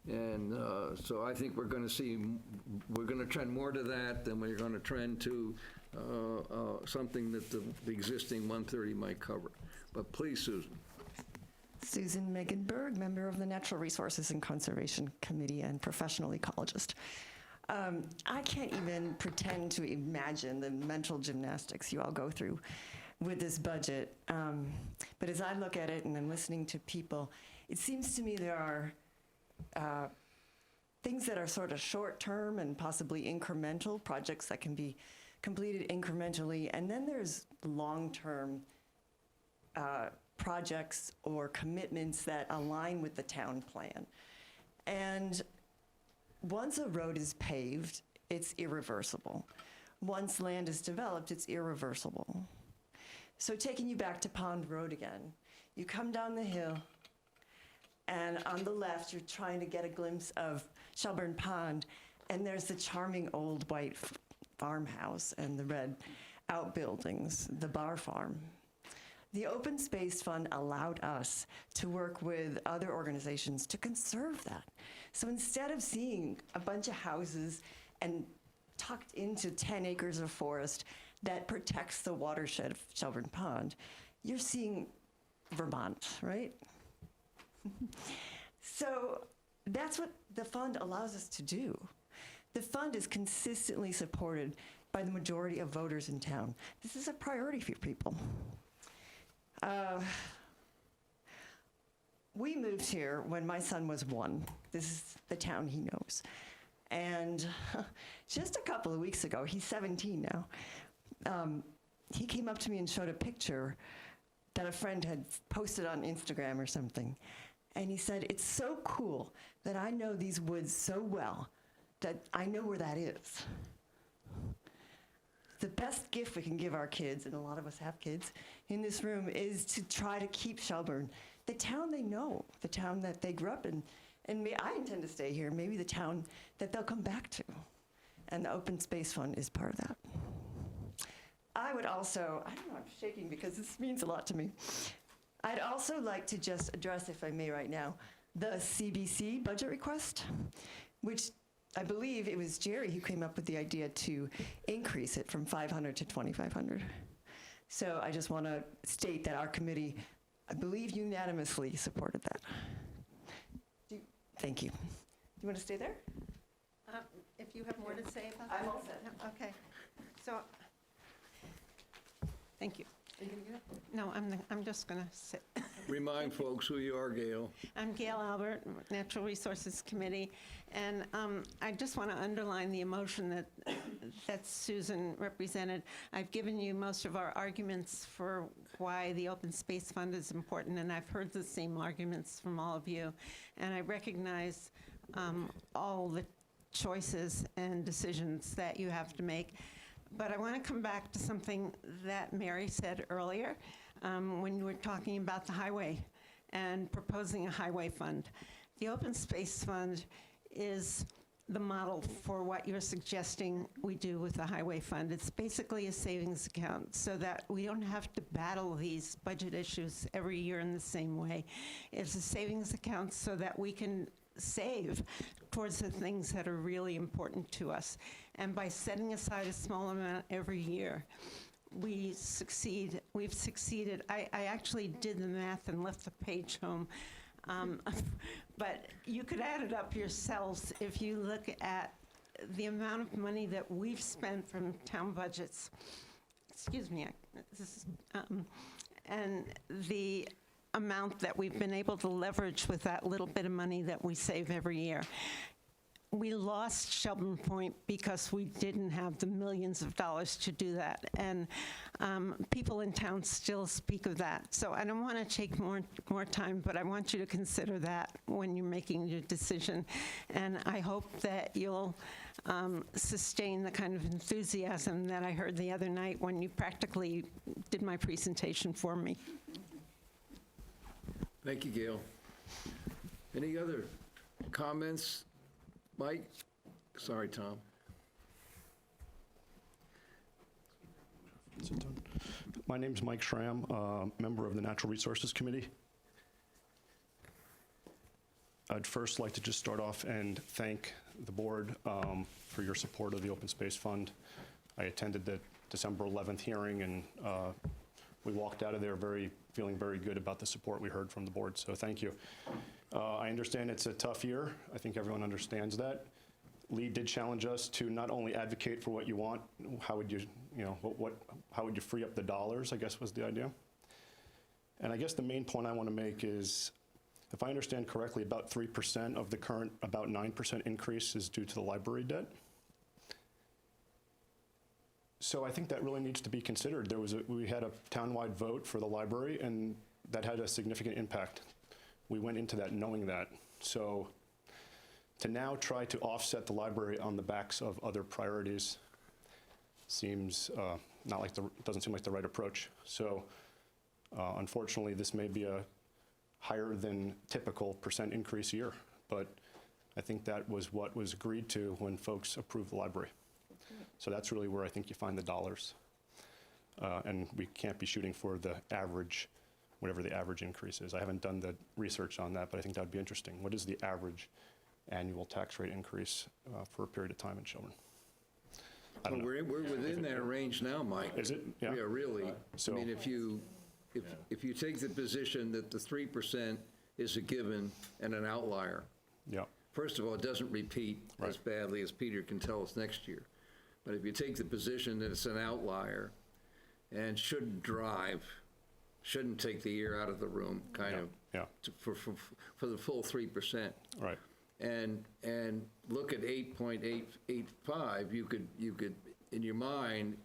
And so I think we're going to trend more to that than we're going to trend to something that the existing 130 might cover. But please, Susan. Susan Meganberg, member of the Natural Resources and Conservation Committee and professional ecologist. I can't even pretend to imagine the mental gymnastics you all go through with this budget. But as I look at it and I'm listening to people, it seems to me there are things that are sort of short-term and possibly incremental, projects that can be completed incrementally, and then there's long-term projects or commitments that align with the town plan. And once a road is paved, it's irreversible. Once land is developed, it's irreversible. So taking you back to Pond Road again, you come down the hill, and on the left, you're trying to get a glimpse of Shelburne Pond, and there's the charming old white farmhouse and the red outbuildings, the bar farm. The Open Space Fund allowed us to work with other organizations to conserve that. So instead of seeing a bunch of houses and tucked into 10 acres of forest that protects the watershed of Shelburne Pond, you're seeing Vermont, right? So that's what the fund allows us to do. The fund is consistently supported by the majority of voters in town. This is a priority for people. We moved here when my son was 1. This is the town he knows. And just a couple of weeks ago, he's 17 now, he came up to me and showed a picture that a friend had posted on Instagram or something. And he said, "It's so cool that I know these woods so well that I know where that is." The best gift we can give our kids, and a lot of us have kids in this room, is to try to keep Shelburne, the town they know, the town that they grew up in. And I intend to stay here, maybe the town that they'll come back to. And the Open Space Fund is part of that. I would also, I don't know, I'm shaking because this means a lot to me. I'd also like to just address, if I may right now, the CBC budget request, which I believe it was Jerry who came up with the idea to increase it from 500 to 2,500. So I just want to state that our committee, I believe, unanimously supported that. Thank you. Do you want to stay there? If you have more to say about that? I'm all set. Okay. So, thank you. Are you going to get it? No, I'm just going to sit. Remind folks who you are, Gail. I'm Gail Albert, Natural Resources Committee, and I just want to underline the emotion that Susan represented. I've given you most of our arguments for why the Open Space Fund is important, and I've heard the same arguments from all of you, and I recognize all the choices and decisions that you have to make. But I want to come back to something that Mary said earlier when you were talking about the highway and proposing a highway fund. The Open Space Fund is the model for what you're suggesting we do with the highway fund. It's basically a savings account so that we don't have to battle these budget issues every year in the same way. It's a savings account so that we can save towards the things that are really important to us. And by setting aside a small amount every year, we've succeeded. I actually did the math and left the page home. But you could add it up yourselves if you look at the amount of money that we've spent from town budgets. Excuse me, and the amount that we've been able to leverage with that little bit of money that we save every year. we lost Shelburne Point because we didn't have the millions of dollars to do that. And people in town still speak of that. So I don't want to take more time, but I want you to consider that when you're making your decision. And I hope that you'll sustain the kind of enthusiasm that I heard the other night when you practically did my presentation for me. Thank you, Gail. Any other comments? Mike? Sorry, Tom. My name's Mike Schramm, member of the Natural Resources Committee. I'd first like to just start off and thank the board for your support of the Open Space Fund. I attended the December 11th hearing, and we walked out of there feeling very good about the support we heard from the board, so thank you. I understand it's a tough year. I think everyone understands that. Lee did challenge us to not only advocate for what you want, how would you, how would you free up the dollars, I guess was the idea. And I guess the main point I want to make is, if I understand correctly, about 3% of the current about 9% increase is due to the library debt. So I think that really needs to be considered. We had a townwide vote for the library, and that had a significant impact. We went into that knowing that. So to now try to offset the library on the backs of other priorities seems doesn't seem like the right approach. So unfortunately, this may be a higher than typical percent increase year, but I think that was what was agreed to when folks approved the library. So that's really where I think you find the dollars. And we can't be shooting for the average, whatever the average increase is. I haven't done the research on that, but I think that would be interesting. What is the average annual tax rate increase for a period of time in Shelburne? I don't know. We're within that range now, Mike. Is it? Yeah. Yeah, really. So, I mean, if you take the position that the 3% is a given and an outlier, yeah. First of all, it doesn't repeat as badly as Peter can tell us next year. But if you take the position that it's an outlier and shouldn't take the air out of the room, for the full 3%. Right. And look at 8.885, you could in your mind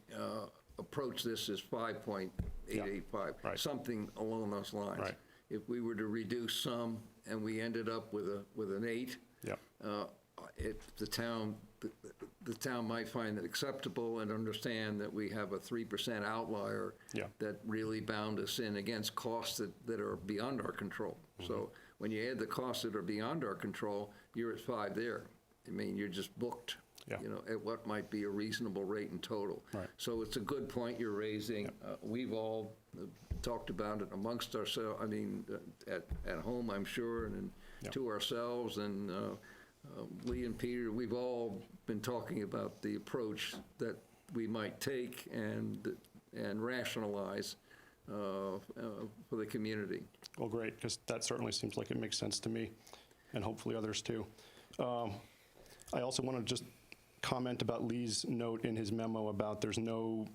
approach this as 5.885, something along those lines. Right. If we were to reduce some and we ended up with an 8, the town might find it acceptable and understand that we have a 3% outlier that really bound us in against costs that are beyond our control. Mm-hmm. So when you add the costs that are beyond our control, you're at 5 there. I mean, you're just booked, at what might be a reasonable rate in total. Right. So it's a good point you're raising. We've all talked about it amongst ourselves, I mean, at home, I'm sure, and to ourselves, and Lee and Peter, we've all been talking about the approach that we might take and rationalize for the community. Well, great, because that certainly seems like it makes sense to me, and hopefully others too. I also want to just comment about Lee's note in his memo about there's no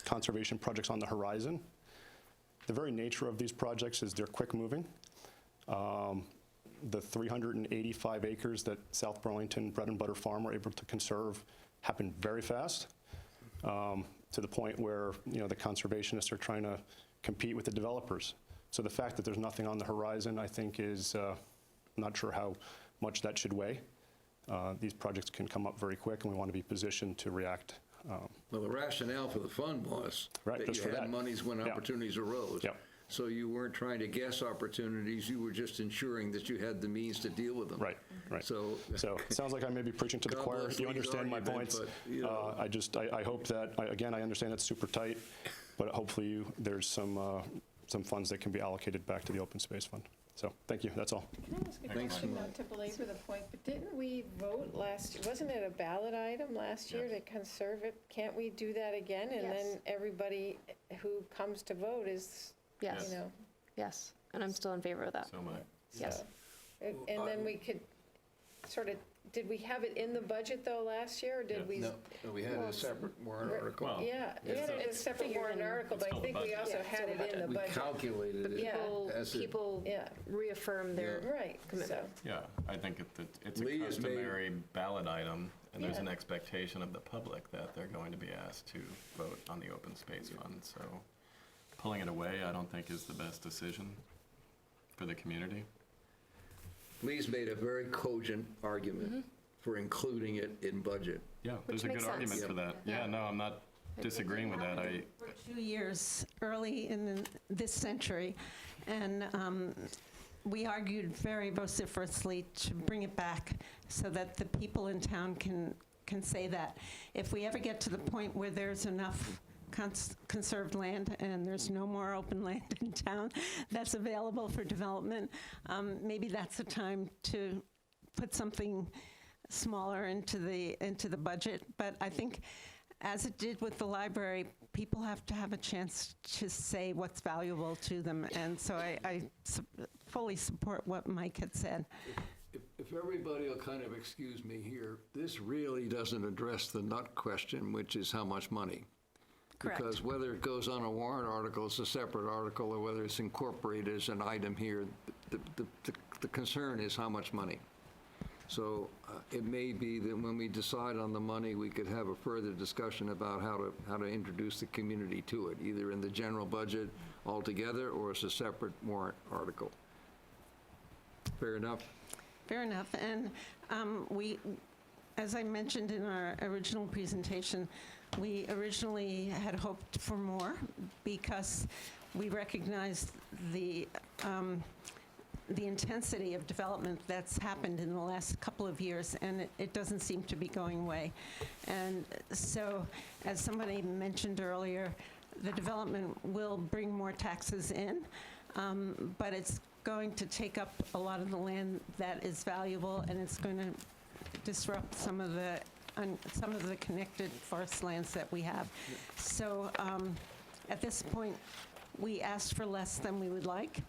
conservation projects on the horizon. The very nature of these projects is they're quick moving. The 385 acres that South Burlington Bread and Butter Farm were able to conserve happened very fast, to the point where the conservationists are trying to compete with the developers. So the fact that there's nothing on the horizon, I think, is I'm not sure how much that should weigh. These projects can come up very quick, and we want to be positioned to react. Well, the rationale for the fund was that you had monies when opportunities arose. Yep. So you weren't trying to guess opportunities, you were just ensuring that you had the means to deal with them. Right. So it sounds like I may be preaching to the choir. You understand my points. But, I hope that, again, I understand it's super tight, but hopefully there's some funds that can be allocated back to the Open Space Fund. So thank you, that's all. Can I ask a question, not to belabor the point, but didn't we vote wasn't it a ballot item last year to conserve it? Can't we do that again? And then everybody who comes to vote is, Yes, and I'm still in favor of that. So am I. Yes. And then we could sort of did we have it in the budget though last year, or did we? No, we had a separate warrant article. Well, Yeah, we had it as a separate warrant article, but I still the think we budget. also Yeah, had still it in the We budget. calculated it Yeah. as a, People Yeah. reaffirm their Right, commitment. Yeah, I think it's a Lee has made- customary ballot item, and there's Yeah. an expectation of the public that they're going to be asked to vote on the open space fund. So pulling it away, I don't think is the best decision for the community. Lee's made a very cogent argument for including it in budget. Yeah, there's a makes good argument sense. for that. Yeah, no, I'm not disagreeing with that. For 2 years early in this century, and we argued very vociferously to bring it back so that the people in town can say that. If we ever get to the point where there's enough conserved land and there's no more open land in town that's available for development, maybe that's the time to put something smaller into the budget. But I think, as it did with the library, people have to have a chance to say what's valuable to them. And so I fully support what Mike had said. If everybody will kind of excuse me here, this really doesn't address the nut question, which is how much money. Correct. Because whether it goes on a warrant article, it's a separate article, or whether it's incorporated as an item here, the concern is how much money. So it may be that when we decide on the money, we could have a further discussion about how to introduce the community to it, either in the general budget altogether or as a separate warrant article. Fair enough? Fair enough. And we, as I mentioned in our original presentation, we originally had hoped for more because we recognized the intensity of development that's happened in the last couple of years, and it doesn't seem to be going away. And so, as somebody mentioned earlier, the development will bring more taxes in, but it's going to take up a lot of the land that is valuable, and it's going to disrupt some of the connected forest lands that we have. So at this point, we asked for less than we would like.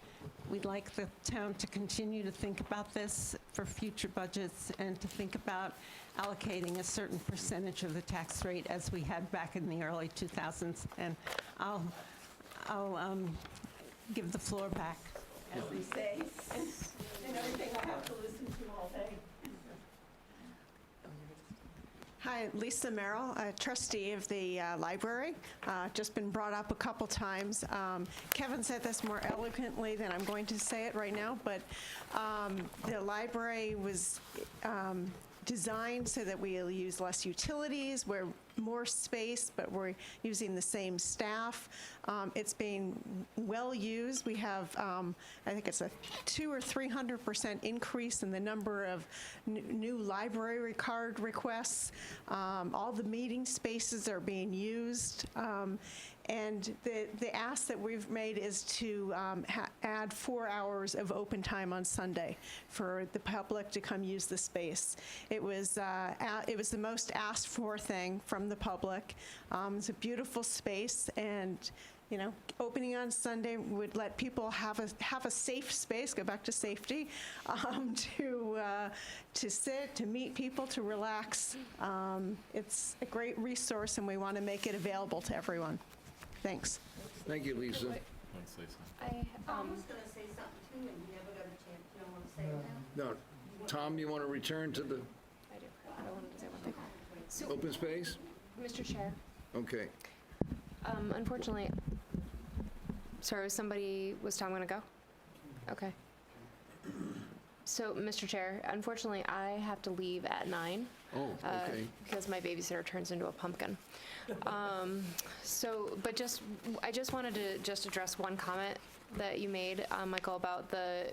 We'd like the town to continue to think about this for future budgets and to think about allocating a certain percentage of the tax rate as we had back in the early 2000s. And I'll give the floor back, as they say, and everything I have to listen to all day. Hi, Lisa Merrill, a trustee of the library. Just been brought up a couple times. Kevin said this more eloquently than I'm going to say it right now, but the library was designed so that we'll use less utilities, we're more space, but we're using the same staff. It's being well used. We have, I think it's a 200 or 300% increase in the number of new library card requests. All the meeting spaces are being used. And the ask that we've made is to add 4 hours of open time on Sunday for the public to come use the space. It was the most asked for thing from the public. It's a beautiful space, and opening on Sunday would let people have a safe space. Go back to safety, to sit, to meet people, to relax. It's a great resource, and we want to make it available to everyone. Thanks. Thank you, Lisa. Thanks, Lisa. I was going to say something too, and you never got a chance. You don't want to say it now? No, Tom, you want to return to the I do. I wanted to say one thing. So, open space? Mr. Chair, Okay. unfortunately, sorry, was Tom going to go? Okay. So, Mr. Chair, unfortunately, I have to leave at 9. Oh, okay. Because my babysitter turns into a pumpkin. I just wanted to just address one comment that you made, Michael, about the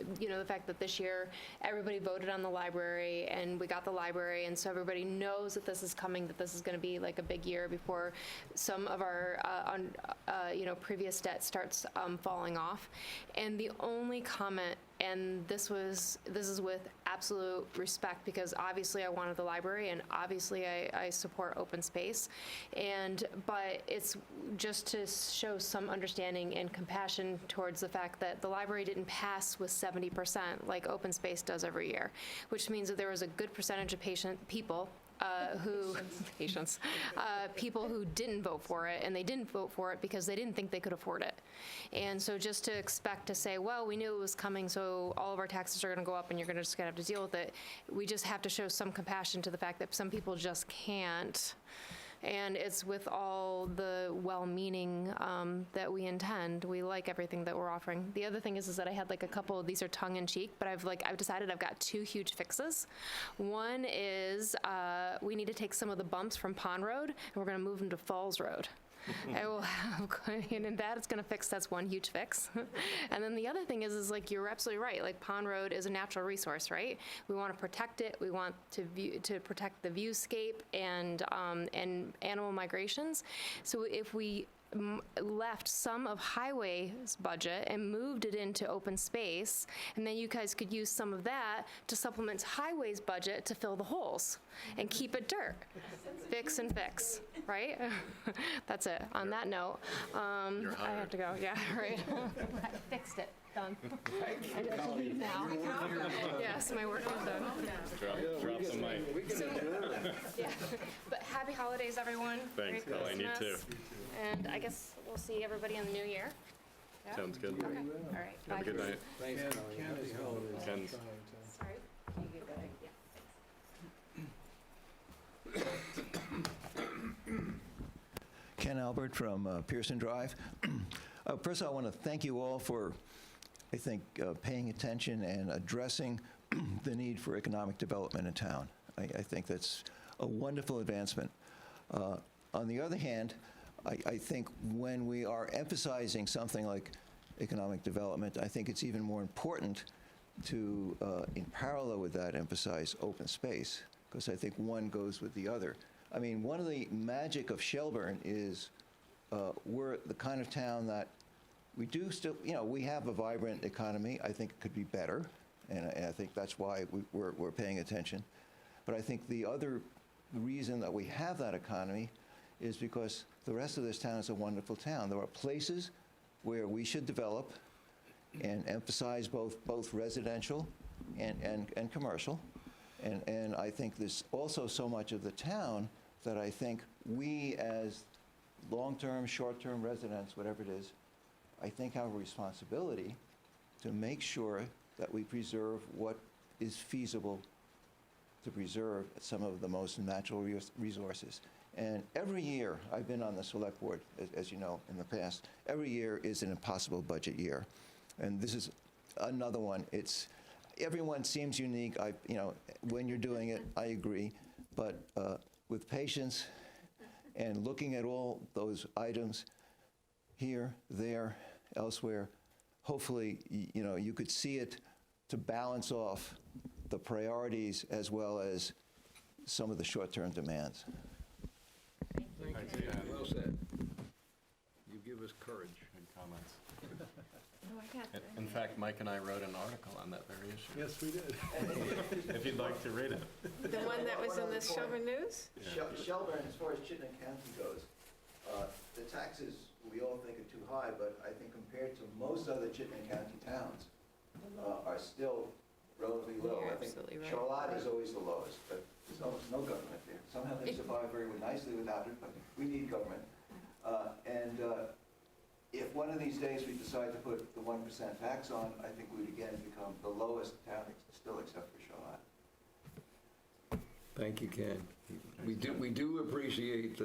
fact that this year everybody voted on the library and we got the library, and so everybody knows that this is coming, that this is going to be like a big year before some of our previous debt starts falling off. And the only comment And this is with absolute respect, because obviously I wanted the library, and obviously I support open space. But it's just to show some understanding and compassion towards the fact that the library didn't pass with 70% like open space does every year, which means that there was a good percentage of people who didn't vote for it, and they didn't vote for it because they didn't think they could afford it. And so just to expect to say, well, we knew it was coming, so all of our taxes are going to go up and you're just going to have to deal with it, we just have to show some compassion to the fact that some people just can't. And it's with all the well-meaning that we intend. We like everything that we're offering. The other thing is that I had like a couple, these are tongue-in-cheek, but I've decided I've got 2 huge fixes. One is we need to take some of the bumps from Pond Road, and we're going to move them to Falls Road. And that's one huge fix. And then the other thing is like, you're absolutely right. Like, Pond Road is a natural resource, right? We want to protect it. We want to protect the viewscape and animal migrations. So if we left some of highway's budget and moved it into open space, and then you guys could use some of that to supplement highway's budget to fill the holes and keep it dirt. Fix and fix, right? That's it. On that note, I have to go. Yeah, right. I fixed it. Done. I have to leave now. Yes, my work is done. Drop the mic. Yeah. But happy holidays, everyone. Thanks, Merry Colleen. You too. Christmas. And I guess we'll see everybody in the new year. Yeah? Sounds good. Okay. All right. Have a good night. Thanks, Colleen. Happy holidays. Ken's. Sorry. Can you get that? Yeah. Ken Albert from Pearson Drive. First, I want to thank you all for, I think, paying attention and addressing the need for economic development in town. I think that's a wonderful advancement. On the other hand, I think when we are emphasizing something like economic development, I think it's even more important to, in parallel with that, emphasize open space, because I think one goes with the other. I mean, one of the magic of Shelburne is we're the kind of town that we do still, we have a vibrant economy. I think it could be better, and I think that's why we're paying attention. But I think the other reason that we have that economy is because the rest of this town is a wonderful town. There are places where we should develop and emphasize both residential and commercial. And I think there's also so much of the town that I think we as long-term, short-term residents, whatever it is, I think have a responsibility to make sure that we preserve what is feasible to preserve some of the most natural resources. And every year, I've been on the select board, as you know, in the past, every year is an impossible budget year. And this is another one. Everyone seems unique. When you're doing it, I agree. But with patience and looking at all those items here, there, elsewhere, hopefully, you could see it to balance off the priorities as well as some of the short-term demands. Thank you. Well said. You give us courage. Good comments. Oh, I got that. In fact, Mike and I wrote an article on that very issue. Yes, we did. If you'd like to read it. The one that was in the Shelburne News? Shelburne, as far as Chittenden County goes, the taxes we all think are too high, but I think compared to most other Chittenden County towns, are still relatively low. You're I think absolutely right. Charlotte is always the lowest, but there's almost no government there. Somehow they survive very nicely without it, but we need government. If one of these days we decide to put the 1% tax on, I think we'd again become the lowest town, still except for Charlotte. Thank you, Ken. We do appreciate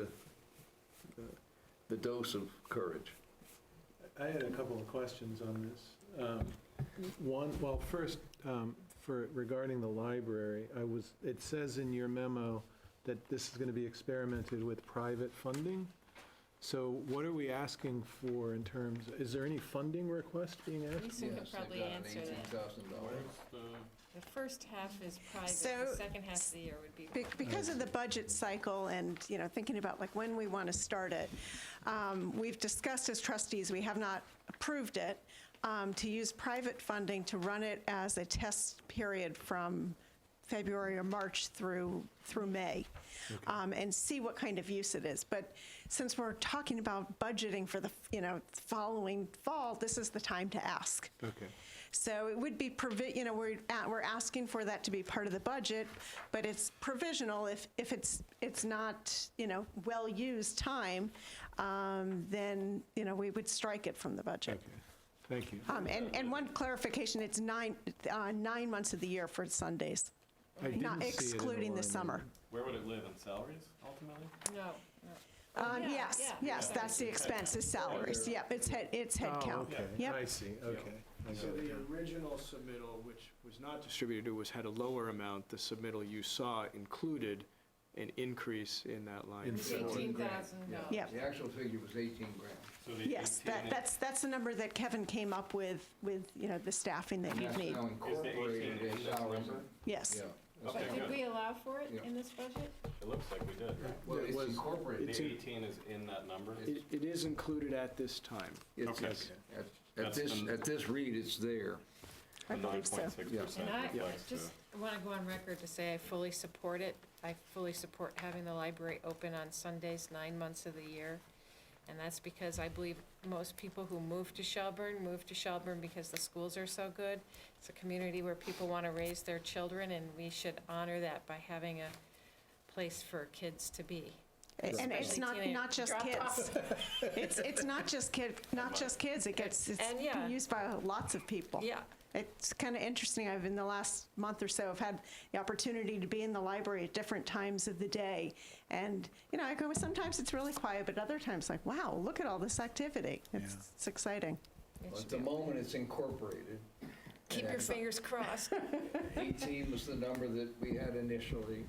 the dose of courage. I had a couple of questions on this. First, regarding the library, it says in your memo that this is going to be experimented with private funding. So what are we asking for in terms, is there any funding request being asked? Lisa could probably answer that. The first half is private, the second half of the year would be. Because of the budget cycle and, thinking about like when we want to start it, we've discussed as trustees, we have not approved it, to use private funding to run it as a test period from February or March through May, and see what kind of use it is. But since we're talking about budgeting for the following fall, this is the time to ask. Okay. So it would be, we're asking for that to be part of the budget, but it's provisional. If it's not, well-used time, then, we would strike it from the budget. Thank you. And one clarification, it's 9 months of the year for Sundays, I didn't not see it in the excluding the line summer. Where would it live, in salaries, ultimately? No. Yes, that's the expense, is salaries. Yep, it's head count. Oh, okay. Yep. I see, okay. I So got it the now. original submittal, which was not distributed, had a lower amount. The submittal you saw included an increase in that line. In It's support. $18,000. Yep. The actual figure was 18 grand. So the Yes, 18 that's the number that Kevin came up with, the staffing that And you that's need. now incorporated in in this salary. number? Yes. Yeah. But Okay, did good. we allow for it Yeah. in this budget? It looks like we did. Well, It it's was- incorporated. it's The in- 18 is in that number? It is included at this time. It's- Okay. At That's this, the- at this read, it's there. I believe so. 9.6% And I reflects just want to go on record to say I fully support it. I fully support having the library open on Sundays 9 months of the year. And that's because I believe most people who move to Shelburne because the schools are so good. It's a community where people want to raise their children, and we should honor that by having a place for kids to be. And it's Especially not just teenage kids. It's not just kids. It's And yeah. being used by lots of people. Yeah. It's kind of interesting. In the last month or so, I've had the opportunity to be in the library at different times of the day. And, I go, sometimes it's really quiet, but other times like, wow, look at all this activity. It's exciting. Well, at the moment, it's incorporated. Keep your fingers crossed. 18 was the number that we had initially.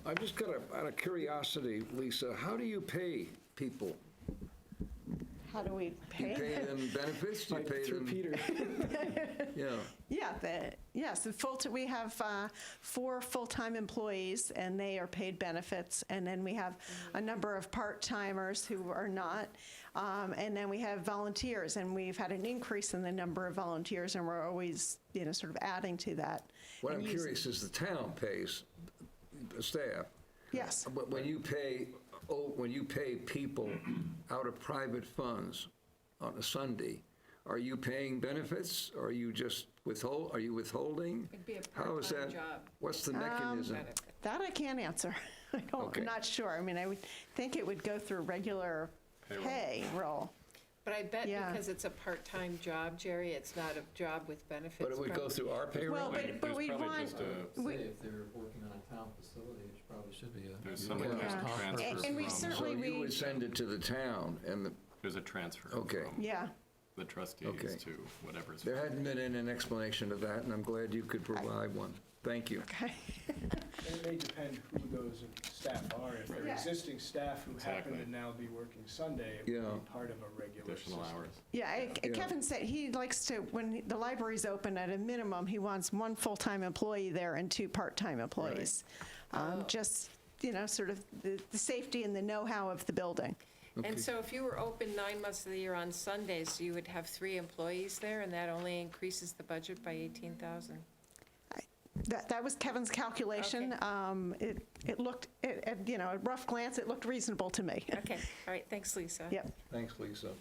I've just got out of curiosity, Lisa, how do you pay people? How do we Do pay? you pay them benefits? Do you pay Through them? Peter. Yeah. Yes, we have 4 full-time employees, and they are paid benefits. And then we have a number of part-timers who are not. And then we have volunteers, and we've had an increase in the number of volunteers, and we're always, sort of adding to that. What I'm And using- curious is the town pays staff. Yes. But when you pay people out of private funds on a Sunday, are you paying benefits? Or are you just are you withholding? It'd be a How is part-time that? job. What's the mechanism? That I can't answer. Okay. I'm not sure. I mean, I would think it would go through regular payroll. But I bet Yeah. because it's a part-time job, Jerry, it's not a job with benefits. But it would go through our payroll? Well, but There's we probably want, just a- we- Say if they're working on a town facility, it probably should be a. There's some Yeah. kind of Yeah. transfer And we from, So certainly, you would send it to the town and there's a transfer Okay. from yeah. the trustees Okay. to whatever's. there hadn't been an explanation of that, and I'm glad you could provide one. Thank you. Okay. And it may depend who those staff are. If they're Yeah. existing staff who happen Exactly. to now be working Sunday, it Yeah. would be part of a regular Additional system. hours. Yeah, Kevin said he likes to, when the library's open, at a minimum, he wants 1 full-time employee there and 2 part-time employees. Just, sort of the safety and the know-how of the building. And so if you were open 9 months of the year on Sundays, you would have 3 employees there, and that only increases the budget by 18,000. That was Kevin's calculation. It looked, at rough glance, it looked reasonable to me. Okay, all right, thanks, Lisa. Yep. Thanks, Lisa.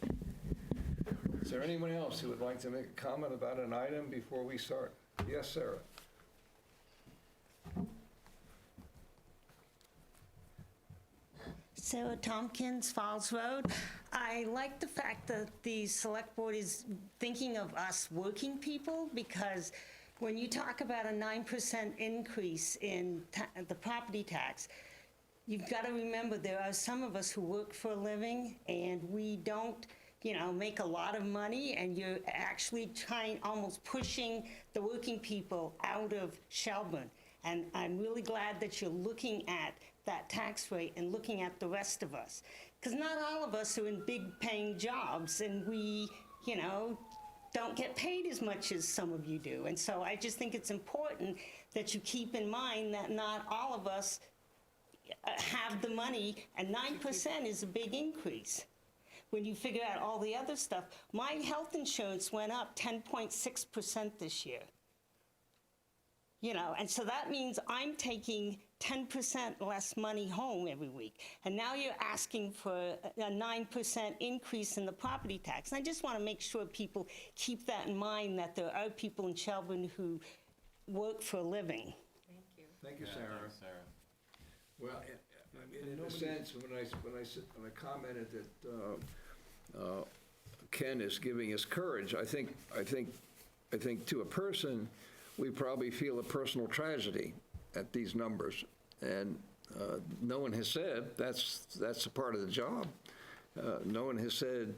Is there anyone else who would like to make a comment about an item before we start? Yes, Sarah? Sarah Tompkins, Falls Road. I like the fact that the Select Board is thinking of us working people, because when you talk about a 9% increase in the property tax, you've got to remember there are some of us who work for a living and we don't, make a lot of money, and you're actually almost pushing the working people out of Shelburne. And I'm really glad that you're looking at that tax rate and looking at the rest of us. Because not all of us are in big paying jobs, and we, don't get paid as much as some of you do. And so I just think it's important that you keep in mind that not all of us have the money, and 9% is a big increase. when you figure out all the other stuff. My health insurance went up 10.6% this year. You know, and so that means I'm taking 10% less money home every week. And now you're asking for a 9% increase in the property tax. And I just want to make sure people keep that in mind, that there are people in Shelburne who work for a living. Thank you, Sarah. Well, in a sense, when I commented that Ken is giving us courage, I think to a person, we probably feel a personal tragedy at these numbers, and no one has said that's a part of the job. No one has said,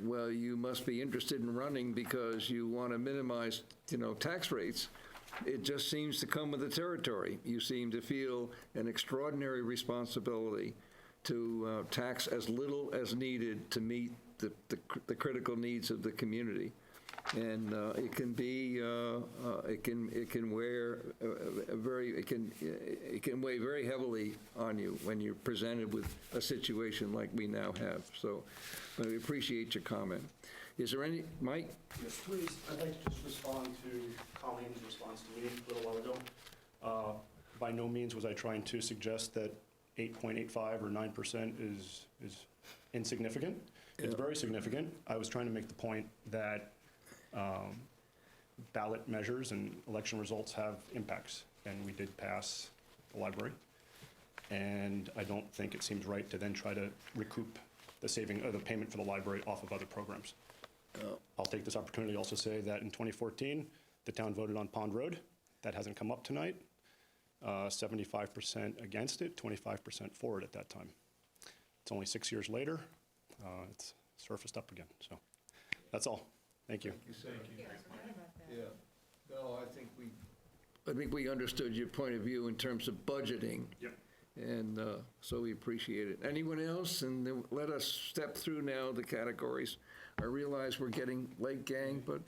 well, you must be interested in running because you want to minimize, tax rates. It just seems to come with the territory. You seem to feel an extraordinary responsibility to tax as little as needed to meet the critical needs of the community. And it can be, it can weigh very heavily on you when you're presented with a situation like we now have. So I appreciate your comment. Is there any, Mike? Yes, please. I'd like to just respond to Colleen's response to me a little while ago. By no means was I trying to suggest that 8.85 or 9% is insignificant. It's very significant. I was trying to make the point that ballot measures and election results have impacts, and we did pass the library. And I don't think it seems right to then try to recoup the the payment for the library off of other programs. I'll take this opportunity to also say that in 2014, the town voted on Pond Road. That hasn't come up tonight. 75% against it, 25% for it at that time. It's only 6 years later. It's surfaced up again. So that's all. Thank you. Thank you. Yeah. No, I think we understood your point of view in terms of budgeting. Yep. And so we appreciate it. Anyone else? And then let us step through now the categories. I realize we're getting late, gang, but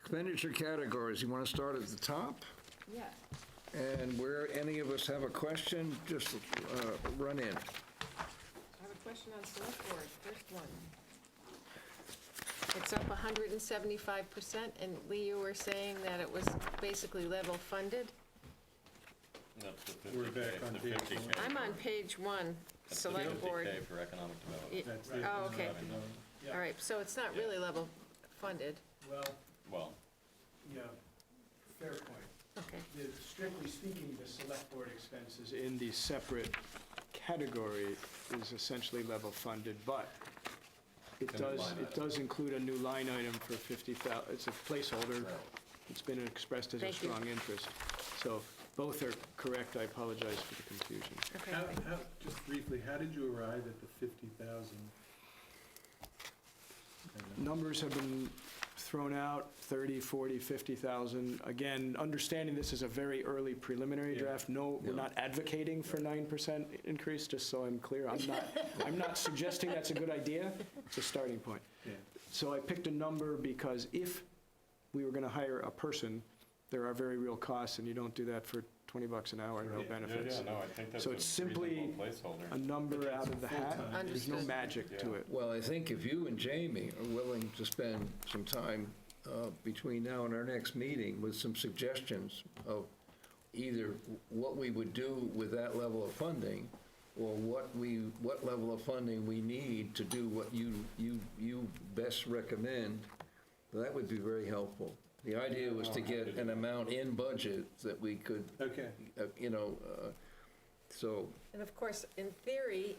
expenditure categories. You want to start at the top? Yeah. And where any of us have a question, just run in. I have a question on Selectboard, first one. It's up 175%, and Lee, you were saying that it was basically level funded? We're back on page one. I'm on page 1, Selectboard. $50K for economic development. Oh, okay. All right, so it's not really level funded. Well, Yeah, fair point. Okay. Strictly speaking, the select board expenses in the separate category is essentially level funded, but it does include a new line item for 50,000. It's a placeholder. It's been expressed as a strong interest. So both are correct. I apologize for the confusion. Okay. Just briefly, how did you arrive at the 50,000? Numbers have been thrown out, 30, 40, 50,000. Again, understanding this is a very early preliminary draft. No, we're not advocating for 9% increase, just so I'm clear. I'm not suggesting that's a good idea. It's a starting point. Yeah. So I picked a number because if we were going to hire a person, there are very real costs, and you don't do that for $20 an hour, no benefits. Yeah, no, I think that's So it's simply a number out of the hat. There's no magic to it. Well, I think if you and Jamie are willing to spend some time between now and our next meeting with some suggestions of either what we would do with that level of funding, or what level of funding we need to do what you best recommend, that would be very helpful. The idea was to get an amount in budget that we could, so. And of course, in theory,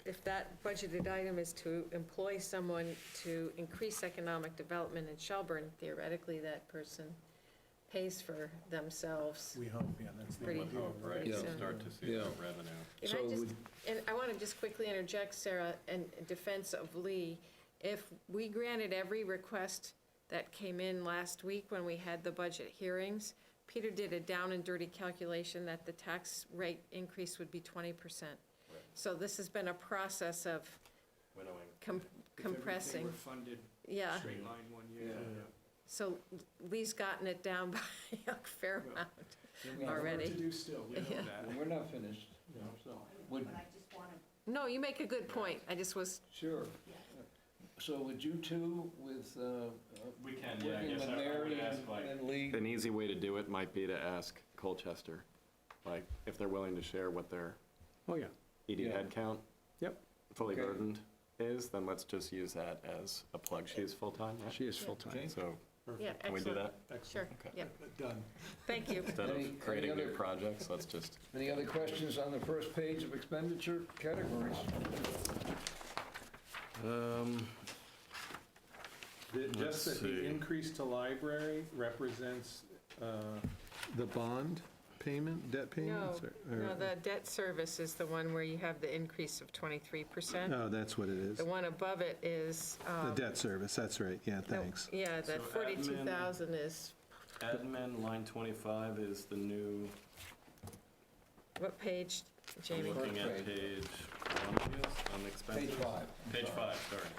if that budgeted item is to employ someone to increase economic development in Shelburne, theoretically, that person pays for themselves. We hope, yeah, that's the Pretty idea. pretty Yeah. soon. start to see that revenue. So And I want to just quickly interject, Sarah, in defense of Lee. If we granted every request that came in last week when we had the budget hearings, Peter did a down and dirty calculation that the tax rate increase would be 20%. So this has been a process of Winnowing. compressing. If everything were funded Yeah. straight line 1 year. So Lee's gotten it down by a fair amount already. Work to do still, we know Yeah. that. We're not finished, so. But I just want to No, you make a good point. I just was, Sure. So would you two with, We can, yeah, I working guess with I Mary would ask, and Lee? An easy way to do it might be to ask Colchester, like, if they're willing to share what their Oh, yeah. ED Yeah. head count, Yep, fully Okay. burdened is, then let's just use that as a plug. She is full-time, right? she is full-time. Okay. So, yeah, can we do excellent. that? Sure, Okay. yep. Done. Thank you. Instead Any of creating new other- projects, let's just, Any other questions on the first page of expenditure categories? Just that the increase to library represents the bond payment, debt No, payments? no, the debt service is the one where you have the increase of 23%. Oh, that's what it is. The one above it is, The debt service, that's right, yeah, thanks. yeah, the So 42,000 is, admin, line 25 is the new, what page, Jamie? I'm looking at page 1, I guess, on expenses. Page 5. Page 5, sorry.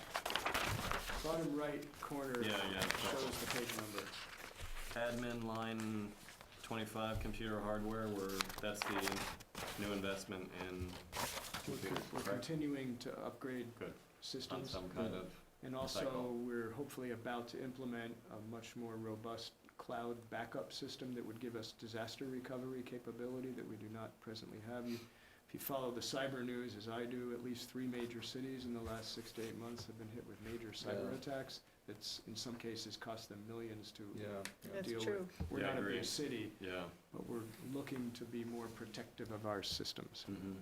Bottom right corner Yeah. shows the page number. Admin, line 25, computer hardware, where that's the new investment in computers, We're correct? continuing to upgrade Good. On systems. some kind of And also, cycle. we're hopefully about to implement a much more robust cloud backup system that would give us disaster recovery capability that we do not presently have. If you follow the cyber news, as I do, at least 3 major cities in the last 6 to 8 months have been hit with major cyber Yeah. attacks. That's, in some cases, cost them millions to That's deal true. with. We're Yeah, not a big agreed. city, Yeah. but we're looking to be more protective of our systems. Mm-hmm.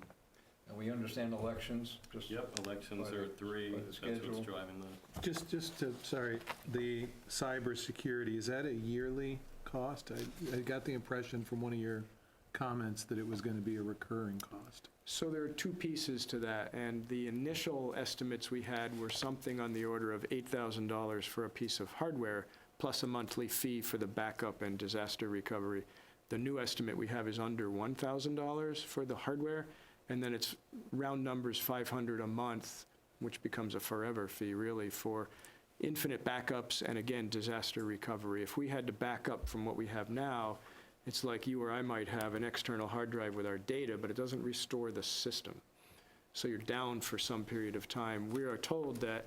And we understand elections, just. Yep, elections by are the- 3, by the that's schedule. what's driving the. Just to, sorry, the cybersecurity, is that a yearly cost? I got the impression from one of your comments that it was going to be a recurring cost. So there are 2 pieces to that, and the initial estimates we had were something on the order of $8,000 for a piece of hardware, plus a monthly fee for the backup and disaster recovery. The new estimate we have is under $1,000 for the hardware, and then it's round numbers $500 a month, which becomes a forever fee, really, for infinite backups and, again, disaster recovery. If we had to back up from what we have now, it's like you or I might have an external hard drive with our data, but it doesn't restore the system. So you're down for some period of time. We are told that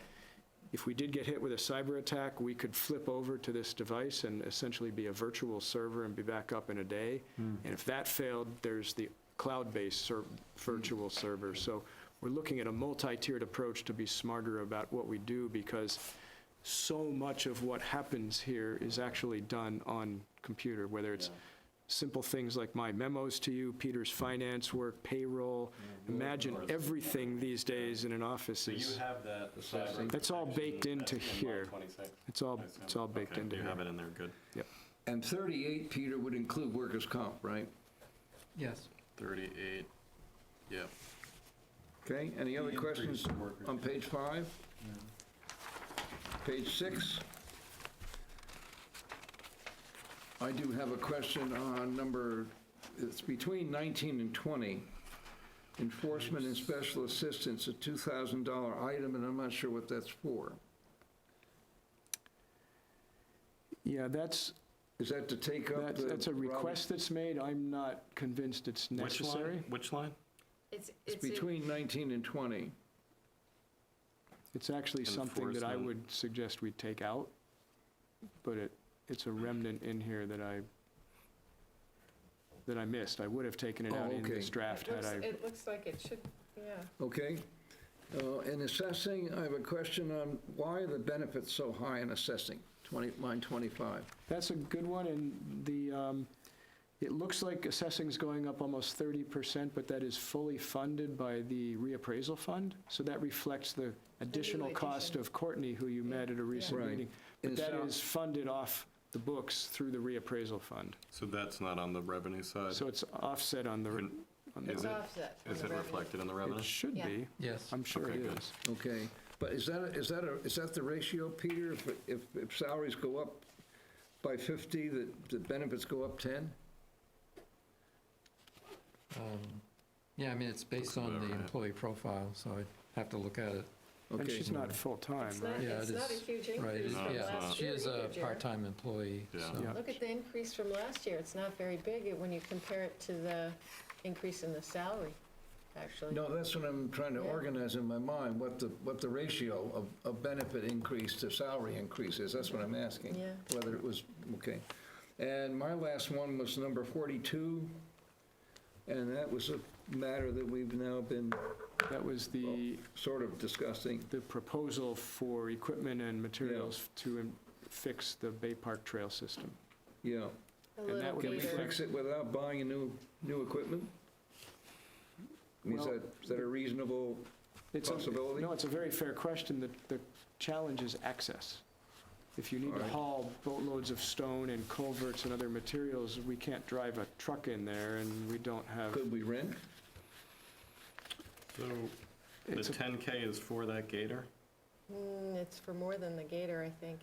if we did get hit with a cyber attack, we could flip over to this device and essentially be a virtual server and be back up in a day. And if that failed, there's the cloud-based virtual server. So we're looking at a multi-tiered approach to be smarter about what we do, because so much of what happens here is actually done on computer, whether it's simple things like my memos to you, Peter's finance work, payroll. Imagine everything these days in an office So you is, have that cyber. that's all baked into in line here. 26. It's all baked Okay, into you here. have it in there, good. Yep. And 38, Peter, would include workers' comp, right? Yes. 38, yep. Okay, any other The questions increase in workers' on page 5? Page 6? I do have a question on number, it's between 19 and 20. Enforcement and special assistance, a $2,000 item, and I'm not sure what that's for. Yeah, that's, Is that to take up the... that's a request that's made. I'm not convinced it's necessary. Which line? It's between 19 and 20. It's actually something that I Enforcement. would suggest we take out, but it's a remnant in here that I missed. I would have taken it Oh, out in okay. this draft had I. It looks like it should, yeah. Okay. In assessing, I have a question on why are the benefits so high in assessing, line 25? That's a good one, and it looks like assessing's going up almost 30%, but that is fully funded by the reappraisal fund, so that reflects the additional cost addition. of Courtney, who you met at a recent Right. meeting. And But that so- is funded off the books through the reappraisal fund. So that's not on the revenue side? So it's offset on the, Is It's it- offset on Is the it revenue. reflected in the revenue? it should Yeah. be. Yes. I'm sure Okay, it good. is. Okay, but is that the ratio, Peter? If salaries go up by 50, the benefits go up 10? Yeah, I mean, it's based on the employee profile, so I'd have to look at it. And Okay. she's not full-time, It's not, right? Yeah, it's it not a is. huge Right, increase No, from it's last not. She year is a either, Jared. part-time employee, Yeah. so. Yeah. Look at the increase from last year. It's not very big when you compare it to the increase in the salary. actually. No, that's what I'm trying to organize in my mind, what the ratio of benefit increase to salary increase is. That's what I'm asking. Yeah. Whether it was, okay. And my last one was number 42, and that was a matter that we've now been That was the, sort of discussing. the proposal for equipment and materials to fix the Bay Park Trail system. Yeah. And that would Can we reflect- fix it without buying a new equipment? I mean, Well, is that a reasonable possibility? No, it's a very fair question. The challenge is access. If you need All to right. haul boatloads of stone and culverts and other materials, we can't drive a truck in there, and we don't have... Could we rent? So the It's a- 10K is for that gator? It's for more than the gator, I think.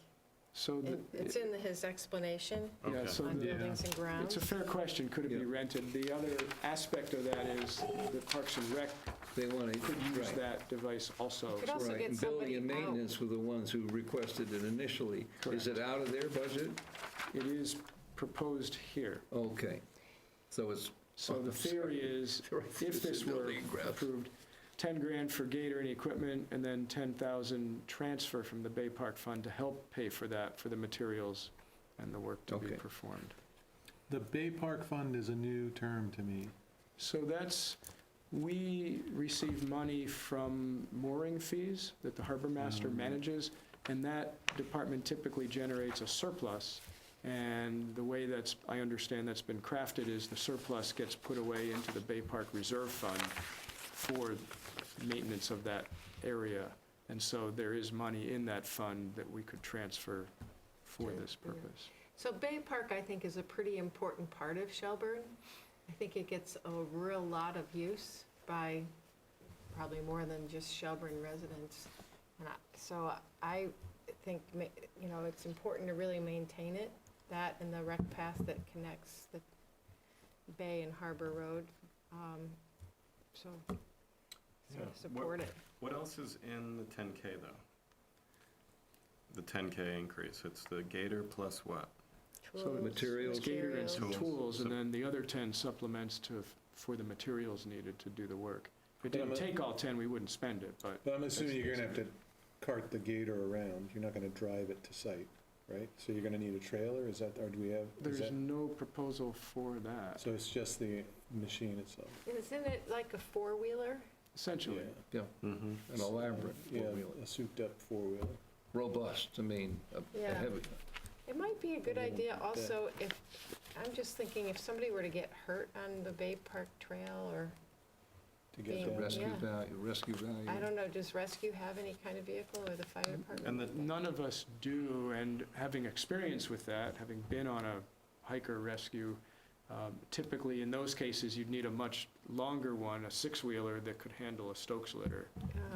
So It's in his explanation Yeah, so on the- buildings and grounds. It's a fair question, could it be rented? The other aspect of that is the Parks and Rec They want to, could use right. that device also. Could also Right, get and somebody building and out. maintenance were the ones who requested it initially. Is it out of their budget? It is proposed here. Okay, so it's. So the theory is, if this were approved, 10 grand for gator and equipment, and then 10,000 transfer from the Bay Park Fund to help pay for that, for the materials and the work to be Okay. performed. The Bay Park Fund is a new term to me. So we receive money from mooring fees that the harbor master manages, and that department typically generates a surplus. And the way I understand that's been crafted is the surplus gets put away into the Bay Park Reserve Fund for maintenance of that area. And so there is money in that fund that we could transfer for this purpose. So Bay Park, I think, is a pretty important part of Shelburne. I think it gets a real lot of use by probably more than just Shelburne residents. And so I think, it's important to really maintain it, that and the rec path that connects the Bay and Harbor Road. So support it. What else is in the 10K, though? The 10K increase, it's the gator plus what? So Tools, materials. it's gator and some Tools. tools, and then the other 10 supplements for the materials needed to do the work. If it didn't take all 10, we wouldn't spend it, but... But I'm assuming you're going to have to cart the gator around. You're not going to drive it to site, right? So you're going to need a trailer, is that, or do we have? is There's that- no proposal for that, So it's just the machine itself? Isn't it like a four-wheeler? essentially. Yeah, Mm-hmm. an elaborate Yeah, four-wheeler. a souped-up four-wheeler. Robust, I mean, a Yeah. heavy. It might be a good idea also if, I'm just thinking if somebody were to get hurt on the Bay Park Trail or, To Being- get that. Rescue value. I don't know, does rescue have any kind of vehicle or the fire department? And the, None of us do, and having experience with that, having been on a hiker rescue, typically in those cases, you'd need a much longer one, a six-wheeler that could handle a Stokes litter.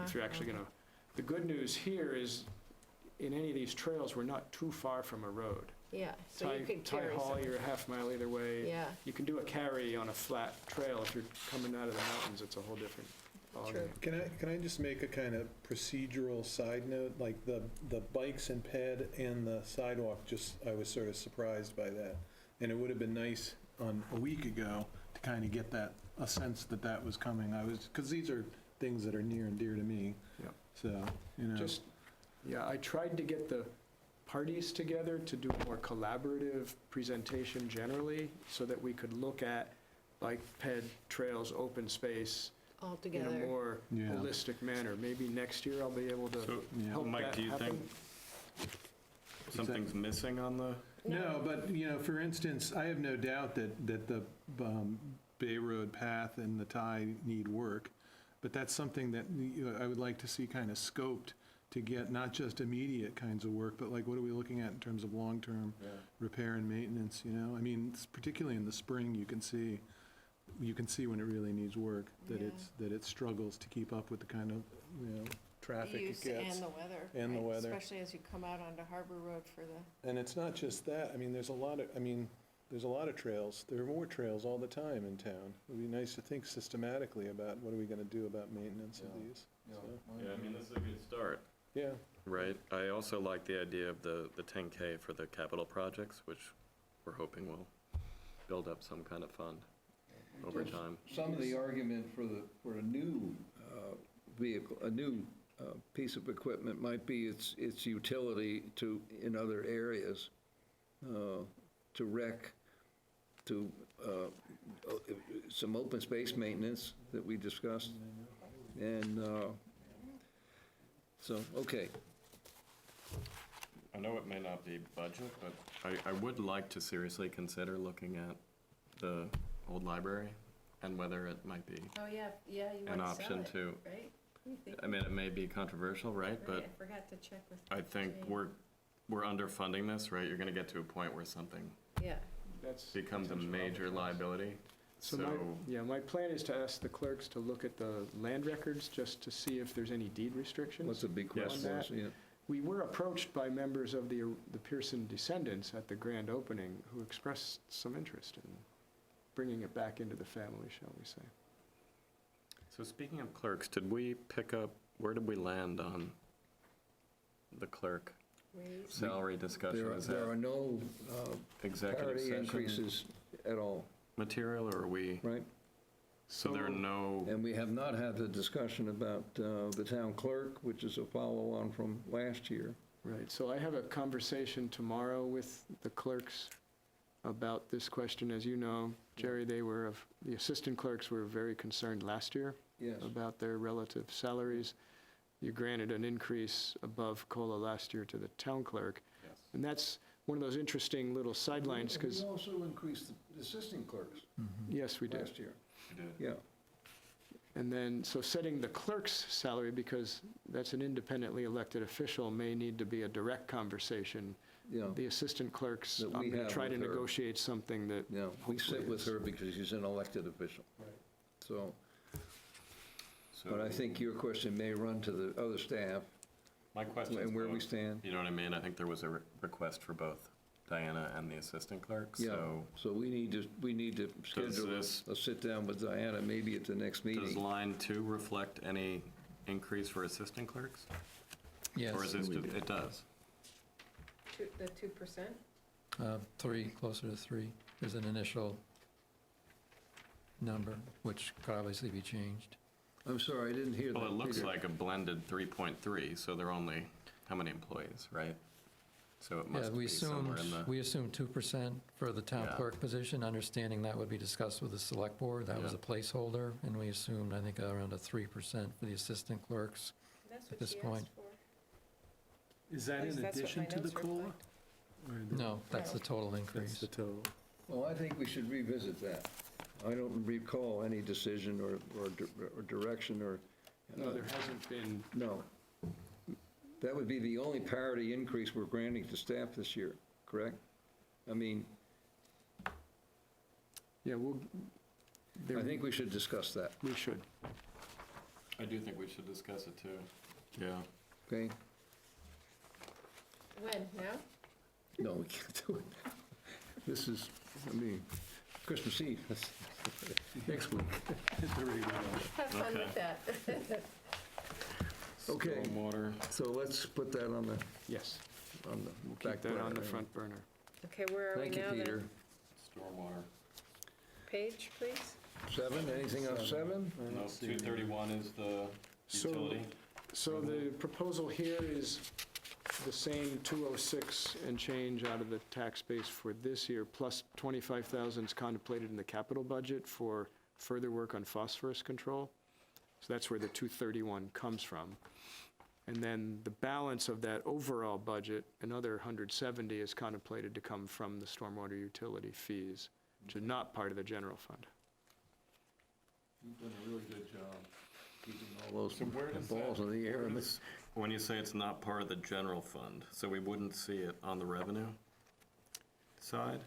If you're actually going to, the good news here is, in any of these trails, we're not too far from a road. Yeah, so you could Tie carry haul, some. you're a half mile either way. Yeah, You can do a carry on a flat trail. If you're coming out of the mountains, it's a whole different true. ballgame. Can I just make a kind of procedural side note? Like the bikes and ped and the sidewalk, I was sort of surprised by that. And it would have been nice on a week ago to kind of get a sense that was coming. Because these are things that are near and dear to me. Yep. So, I tried to get the parties together to do a more collaborative presentation generally, so that we could look at bike ped trails, open space, All in together. a more Yeah. holistic manner. Maybe next year I'll be able to so, help Mike, that do you happen. think something's missing on the? no, but, for instance, I have no doubt that the Bay Road path and the tie need work, but that's something that I would like to see kind of scoped to get not just immediate kinds of work, but like what are we looking at in terms of long-term repair and maintenance, I mean, particularly in the spring, you can see when it really needs work, that it struggles to keep up with the kind of, traffic it Use gets. and the weather. And the right? weather. Especially as you come out onto Harbor Road for the, And it's not just that, there's a lot of trails, there are more trails all the time in town. It'd be nice to think systematically about what are we gonna do about maintenance of these. So, Yeah, I mean, this is a good start. Yeah, Right. I also like the idea of the 10K for the capital projects, which we're hoping will build up some kind of fund. over time. Some of the argument for a new vehicle, a new piece of equipment might be its utility in other areas, to rec, to some open space maintenance that we discussed. And so, okay. I know it may not be budget, but I would like to seriously consider looking at the old library and whether it might be Oh, yeah, you an want to sell option it, to. right? What do you think? I mean, it may be controversial, right? Right, But I forgot to check with. I think Jane. we're underfunding this, right? You're gonna get to a point where something Yeah. That's becomes a major liability. So So, my plan is to ask the clerks to look at the land records just to see if there's any deed restrictions. What's the big Yes. question? On that. Yeah. We were approached by members of the Pearson descendants at the grand opening who expressed some interest in bringing it back into the family, shall we say. so speaking of clerks, where did we land on the clerk Raise. salary discussion? Is There that are no executive parity session increases at all, material, or are we, right? so there are no, And we have not had the discussion about the town clerk, which is a follow-on from last year. Right, so I have a conversation tomorrow with the clerks about this question. As you know, Jerry, the assistant clerks were very concerned last year Yes. about their relative salaries. You granted an increase above COLA last year to the town clerk. yes. And that's one of those interesting little sidelines, because, We also increased the assistant clerks yes, we did. last year. We did. Yeah. And then, so setting the clerk's salary, because that's an independently elected official, may need to be a direct conversation. Yeah. The assistant clerks, That we I'm going have to try to with her. negotiate something that. Yeah, we sit hopefully with is- her because she's an elected official. Right. So, So but I think your question may run to the other staff my question is and where we both. stand. You know what I mean? I think there was a request for both Diana and the assistant clerk, Yeah, so so we need to schedule this- a sit-down with Diana, maybe at the next does meeting. line 2 reflect any increase for assistant clerks? Yes. Or is this, it does? The 2%? 3, closer to 3. There's an initial number, which could obviously be changed. I'm sorry, I didn't hear that. Well, it looks Peter. like a blended 3.3, so they're only, how many employees, right? So it Yeah, must we be somewhere in the, we assumed 2% for the town Yeah. clerk position, understanding that would be discussed with the select board. That was a Yeah. placeholder, and we assumed, I think, around a 3% for the assistant clerks. That's At what this she point. asked for. Is that At least in that's what addition my to the notes COLA? reflect. No, that's the total That's increase. the total. Well, I think we should revisit that. I don't recall any decision or direction or. No, there hasn't been. No. That would be the only parity increase we're granting to staff this year, correct? I mean, Yeah, I think we should discuss that, we should. I do think we should discuss it too. Yeah. okay? When, now? No, we can't do it now. This is, I mean, Christmas Eve, that's next week. Have fun with that. Okay. Stormwater. So let's put that on the, Yes, on the we'll back keep that on the burner. front burner. Okay, where are we Thank you, now then? Peter. Stormwater. Page, please? 7, anything on 7? No, 231 is the So- utility. So the proposal here is the same 206 and change out of the tax base for this year, plus 25,000 is contemplated in the capital budget for further work on phosphorus control. So that's where the 231 comes from. And then the balance of that overall budget, another 170 is contemplated to come from the stormwater utility fees, which are not part of the general fund. You've done a really good job keeping all those So where does balls that- in the air. where and does- When you say it's not part of the general fund, so we wouldn't see it on the revenue side?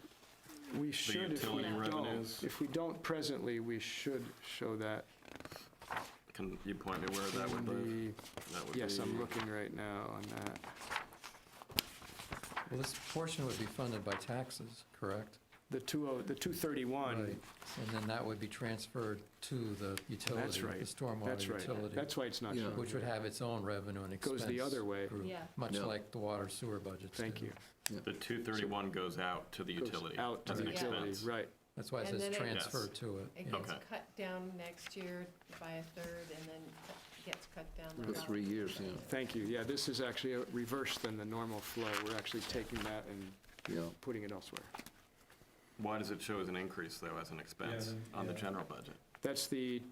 We should, if we utility don't. revenues. If we don't presently, we should show that. Can you point me where that would live? That would Yes, I'm be- looking right now on that. Well, this portion would be funded by taxes, correct? The 231. Right. And then that would be transferred to the utility. That's right. The stormwater That's right. utility. That's why it's not Yeah. shown. Which would have its own revenue and expense. Goes the other way. group, Yeah. Much Yeah. like the water sewer budgets Thank do. you. The 231 goes out to the Goes utility out to as the an utility, expense. right. That's why it And says then it- transfer to it. It gets cut down next year by a third, and then gets cut down the For following 3 years, yeah. Thank you. Yeah, this is actually a reverse than the normal flow. We're actually taking that and Yeah. putting it elsewhere. Why does it show as an increase, though, as an expense on the general budget? That's the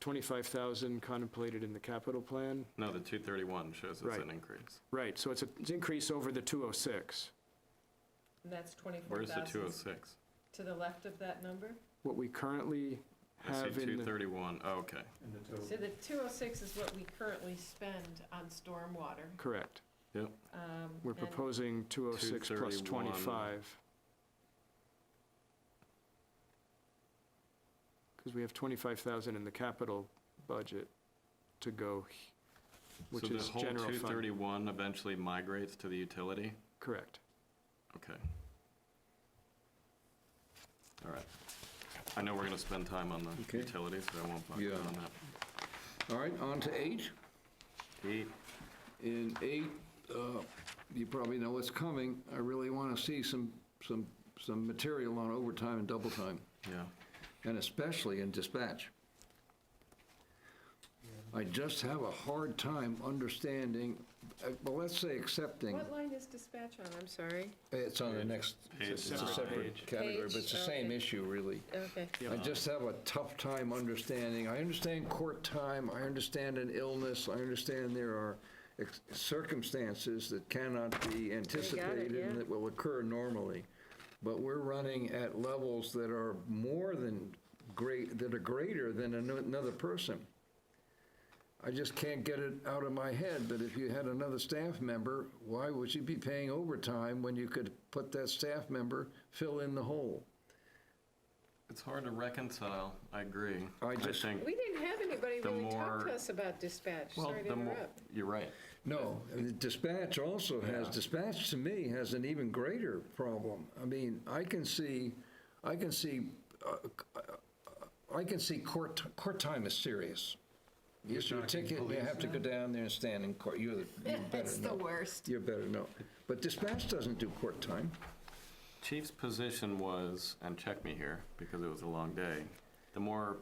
25,000 contemplated in the capital plan. No, the 231 shows as Right. an increase. Right, so it's an increase over the 206. And that's Where's 24,000. the 206? To the left of that number? What we currently I see have in the... 231, oh, okay. So the 206 is what we currently spend on stormwater. Correct. Yep. We're And- proposing 206 plus 231. 25. Because we have 25,000 in the capital budget to go, which So is the whole general fund. 231 eventually migrates to the utility? Correct. Okay. All right. I know we're going to spend time on the Okay. utilities, so I won't bug you Yeah. on that. All right, on to 8. 8, In 8, you probably know what's coming. I really want to see some material on overtime and double time, yeah. and especially in dispatch. I just have a hard time understanding, well, let's say accepting. What line is dispatch on? I'm sorry. It's on the next, it's a separate category, but it's the same Okay. issue, really. Okay. I just have a tough time understanding. I understand court time, I understand an illness, I understand there are circumstances that cannot be anticipated yeah. and that will occur normally. But we're running at levels that are more than great, that are greater than another person. I just can't get it out of my head that if you had another staff member, why would you be paying overtime when you could put that staff member, fill in the hole? It's hard to reconcile, I agree. I just- think, We didn't have anybody The really talk more- to us about dispatch. well, Sorry to the more, interrupt. you're right. No, and dispatch also has, dispatch to me has an even greater problem. I mean, I can see court time is serious. You issue a ticket, you have to go down there and stand in court. You better know. It's the worst. You better know. But dispatch doesn't do court time. Chief's position was, and check me here, because it was a long day, the more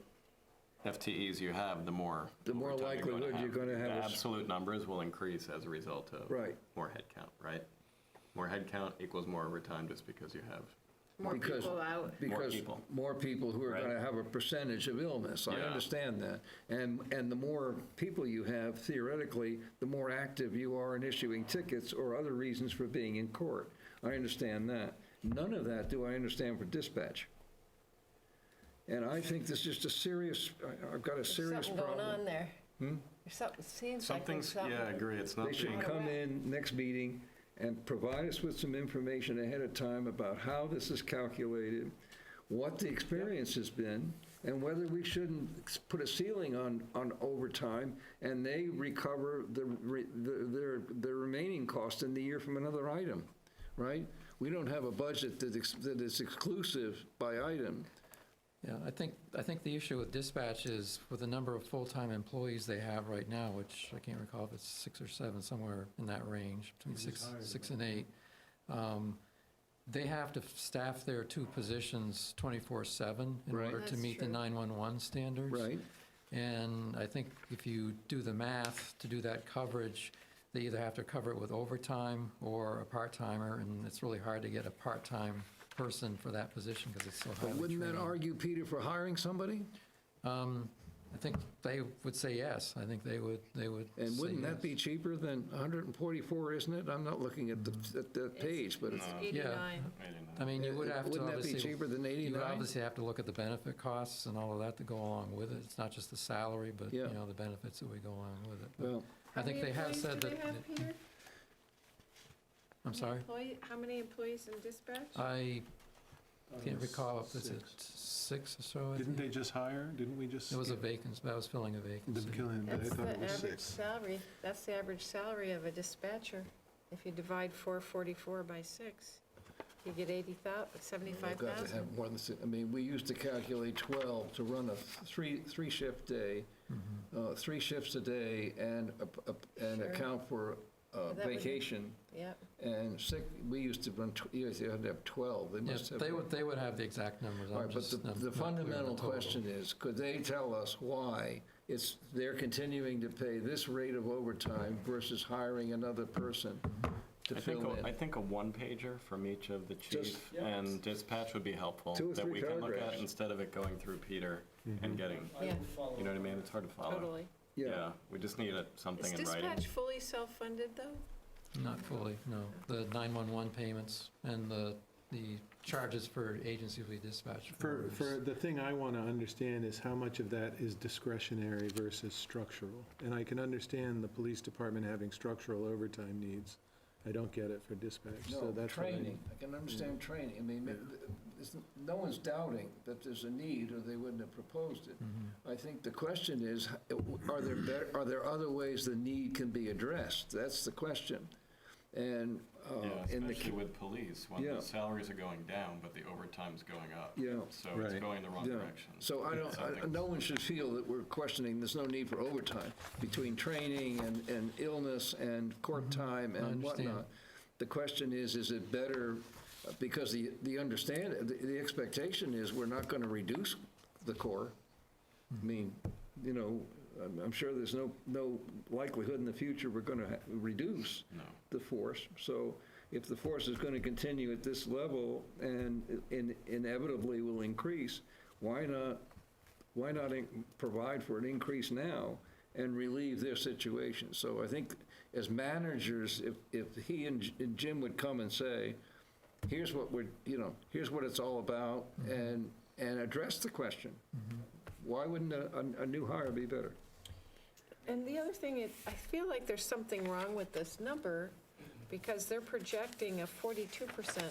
FTEs you have, the more overtime likelihood you're gonna have The a- absolute numbers will increase as a result of Right. more headcount, right? More headcount equals more overtime just because you have More people out. Because people. more people who are Right. going to have a percentage of illness. I Yeah. understand that. And the more people you have, theoretically, the more active you are in issuing tickets or other reasons for being in court. I understand that. None of that do I understand for dispatch. And I think this is just a serious, I've got a serious Something problem. going on there. Hmm? There's something, seems like there's something's, something. yeah, I agree, it's not They should being, come in next meeting and provide us with some information ahead of time about how this is calculated, what the experience has been, and whether we shouldn't put a ceiling on overtime and they recover their remaining cost in the year from another item, right? We don't have a budget that is exclusive by item. Yeah, I think the issue with dispatch is with the number of full-time employees they have right now, which I can't recall if it's 6 or 7, somewhere in that range, between six and 8. They have to staff their 2 positions 24/7 in Right. order to That's meet the true. 911 standards. Right. And I think if you do the math to do that coverage, they either have to cover it with overtime or a part-timer, and it's really hard to get a part-time person for that position because it's so highly But trained. wouldn't that argue, Peter, for hiring somebody? I think they would say yes. I think they would And say wouldn't that yes. be cheaper than 144, isn't it? I'm not looking at the page, but it's... 89. I mean, you would have to Wouldn't that be obviously... cheaper than 89? You would obviously have to look at the benefit costs and all of that to go along with it. It's not just the salary, but, Yeah. the benefits that would go along with it. But Well, I think they have said that... How many employees do they have, Peter? I'm sorry? How many employees in dispatch? I can't recall if it's 6 or so. I Didn't think. they just hire? Didn't we just? It was a vacancy, that was filling a vacancy. That's I thought the it was average 6. salary. That's the average salary of a dispatcher. If you divide 444 by 6, you get 80,000, They've got to 75,000. have more than, I mean, we used to calculate 12 to run a three-shift day, 3 shifts a day, and Sure. account for that would- vacation Yep. and sick, we used to run, you had to have 12. They must Yes, have. they would have the exact numbers. All I'm right, but just the not clear on fundamental total. question is, could they tell us why they're continuing to pay this rate of overtime versus hiring another person to fill in? I think a one-pager from each of the Just- chief and dispatch would be helpful. 2 or 3 that we can look at paragraphs. instead of it going through Peter and getting, Yeah, you know what I mean? It's hard to follow. totally. Yeah, we just need something Is in writing. dispatch fully self-funded, though? Not fully, no. The 911 payments and the charges for agencies we dispatch for. For the thing I want to understand is how much of that is discretionary versus structural. And I can understand the police department having structural overtime needs. I don't get it for dispatch, so No, that's what I training. I can understand training. I mean, no one's doubting that there's a need, or they wouldn't have proposed it. I think the question is, are there other ways the need can be addressed? That's the question. And Yeah, in the especially with police, when Yeah. the salaries are going down, but the overtime's going up. Yeah. So it's Right. going the wrong Yeah. direction. So Something- no one should feel that we're questioning, there's no need for overtime between training and illness and court time and understand. whatnot. The question is it better, because the expectation is we're not going to reduce the Corps. I mean, you know, I'm sure there's no likelihood in the future we're going to reduce the force. So if the force is going to continue at this level and inevitably will increase, why not provide for an increase now and relieve their situation? So I think as managers, if he and Jim would come and say, here's what it's all about, and address the question, why wouldn't a new hire be better? And the other thing is, I feel like there's something wrong with this number, because they're projecting a 42%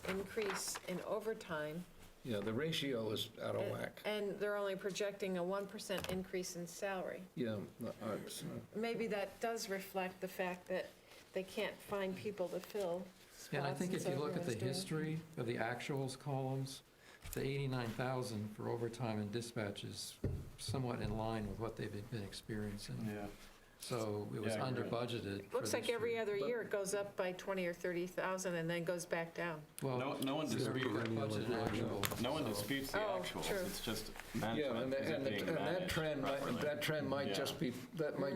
increase in overtime, Yeah, the ratio is out of whack. and they're only projecting a 1% increase in salary. Yeah, Maybe that does reflect the fact that they can't find people to fill spots. And I think and if you so look at the everyone's doing- history of the actuals columns, the 89,000 for overtime and dispatch is somewhat in line with what they've been experiencing. Yeah. So it was Yeah, I under agree. budgeted. for Looks like this every year. other year it goes up by 20 or 30,000 and then goes back down. Well, No one so we've got disputes, budgeted actual. no one disputes the Oh, actuals. true. It's just yeah, management. Is it being and that managed trend might Yeah. just be,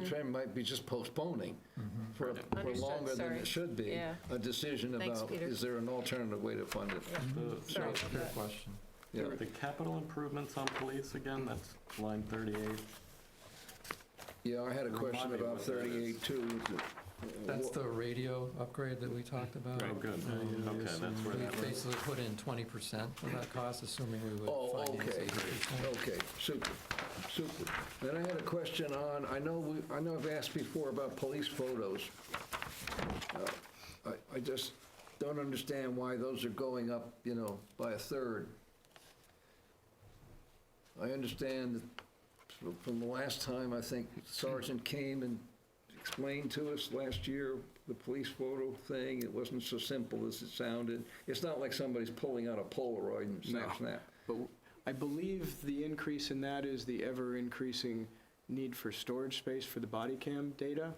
trend might be just postponing for Understood, longer than sorry. it should be. Yeah. A decision Thanks, about, Peter. is there an alternative way to fund it? Sorry about Fair that. question. Yeah. The capital improvements on police, again, that's line 38. Yeah, I had a question Remind me about what that is. 38 too. That's the radio upgrade that we talked about. Oh, good. Okay, that's where We that was. basically put in 20% of that cost, assuming we would Oh, finance okay, 80%. okay, super. Then I had a question on, I know I've asked before about police photos. I just don't understand why those are going up, by a third. I understand that from the last time, I think Sergeant came and explained to us last year, the police photo thing, it wasn't so simple as it sounded. It's not like somebody's pulling out a Polaroid and snap, snap. But I believe the increase in that is the ever-increasing need for storage space for the body cam data.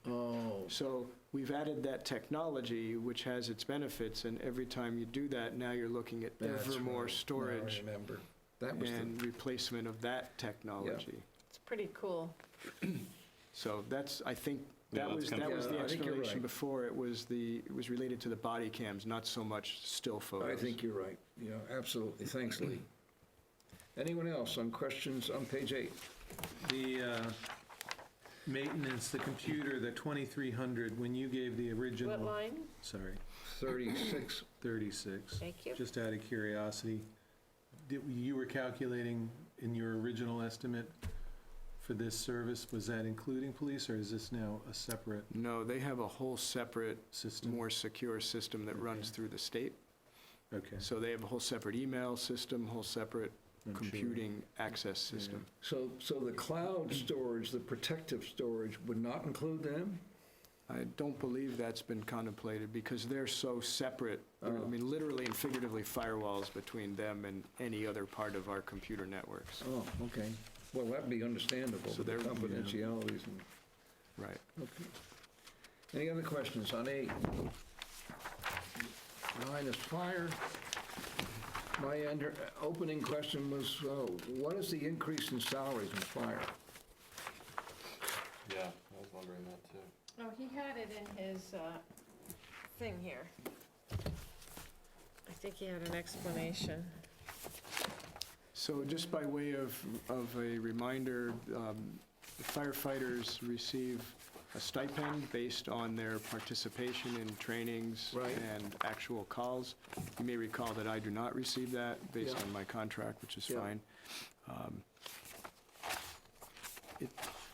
Oh, So we've added that technology, which has its benefits, and every time you do that, now you're looking at that's ever more right. storage Now I remember. That was and replacement of that technology. It's pretty cool. So that's, I think, Yeah, that that's was kind of- the Yeah, I think you're explanation right. before. It was related to the body cams, not so much still photos. I think you're right. Yeah, absolutely. Thanks, Lee. Anyone else on questions on page 8? The maintenance, the computer, the 2,300, when you gave the original. What line? Sorry, 36. 36. Thank you. Just out of curiosity, you were calculating in your original estimate for this service, was that including police, or is this now a separate No, they have a whole separate, system? more secure system that runs through the state. Okay. So they have a whole separate email system, whole separate I'm sure. computing access system. So the cloud storage, the protective storage would not include them? I don't believe that's been contemplated because they're so separate. I mean, literally and figuratively firewalls between them and any other part of our computer networks. Oh, okay. Well, that'd be understandable, So the they're- confidentialities and, Right. okay. Any other questions on 8? 9 is fire. My opening question was, what is the increase in salaries in fire? Yeah, I was wondering that too. Oh, he had it in his thing here. I think he had an explanation. So just by way of a reminder, the firefighters receive a stipend based on their participation in trainings and actual calls. You may recall that I do not receive that based on my contract, which is fine.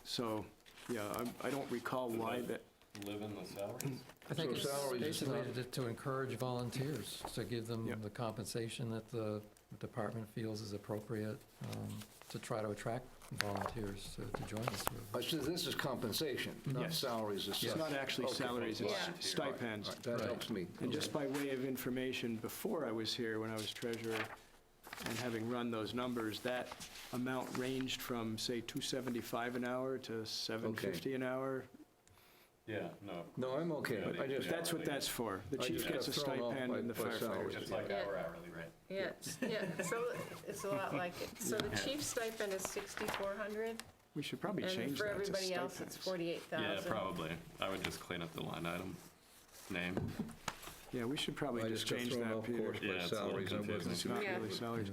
So, yeah, I don't recall why that. Live in the salaries? I think So it's salaries is basically not- to encourage volunteers, to give them the compensation that the department feels is appropriate, to try to attract volunteers to join the service. So this is compensation, not Yes. salaries as such? It's not actually Okay. salaries, it's Yeah. stipends. All right, that helps me. And just by way of information, before I was here, when I was treasurer, and having run those numbers, that amount ranged from, say, $275 an hour to $750 an hour. Yeah, no. No, I'm okay. I just, That's what that's for. The I chief just got gets a thrown off stipend by- and the by salaries. firefighters. It's like our hourly rate. Yeah, so it's a lot like it. So the chief's stipend is 6,400, We should probably and change for that to everybody else, it's stipends. 48,000. Yeah, probably. I would just clean up the line item name. Yeah, we should probably I just just got change thrown that, off Peter. course by Yeah, it's a little salaries. I wasn't confusing. too Not Yeah. really salaries.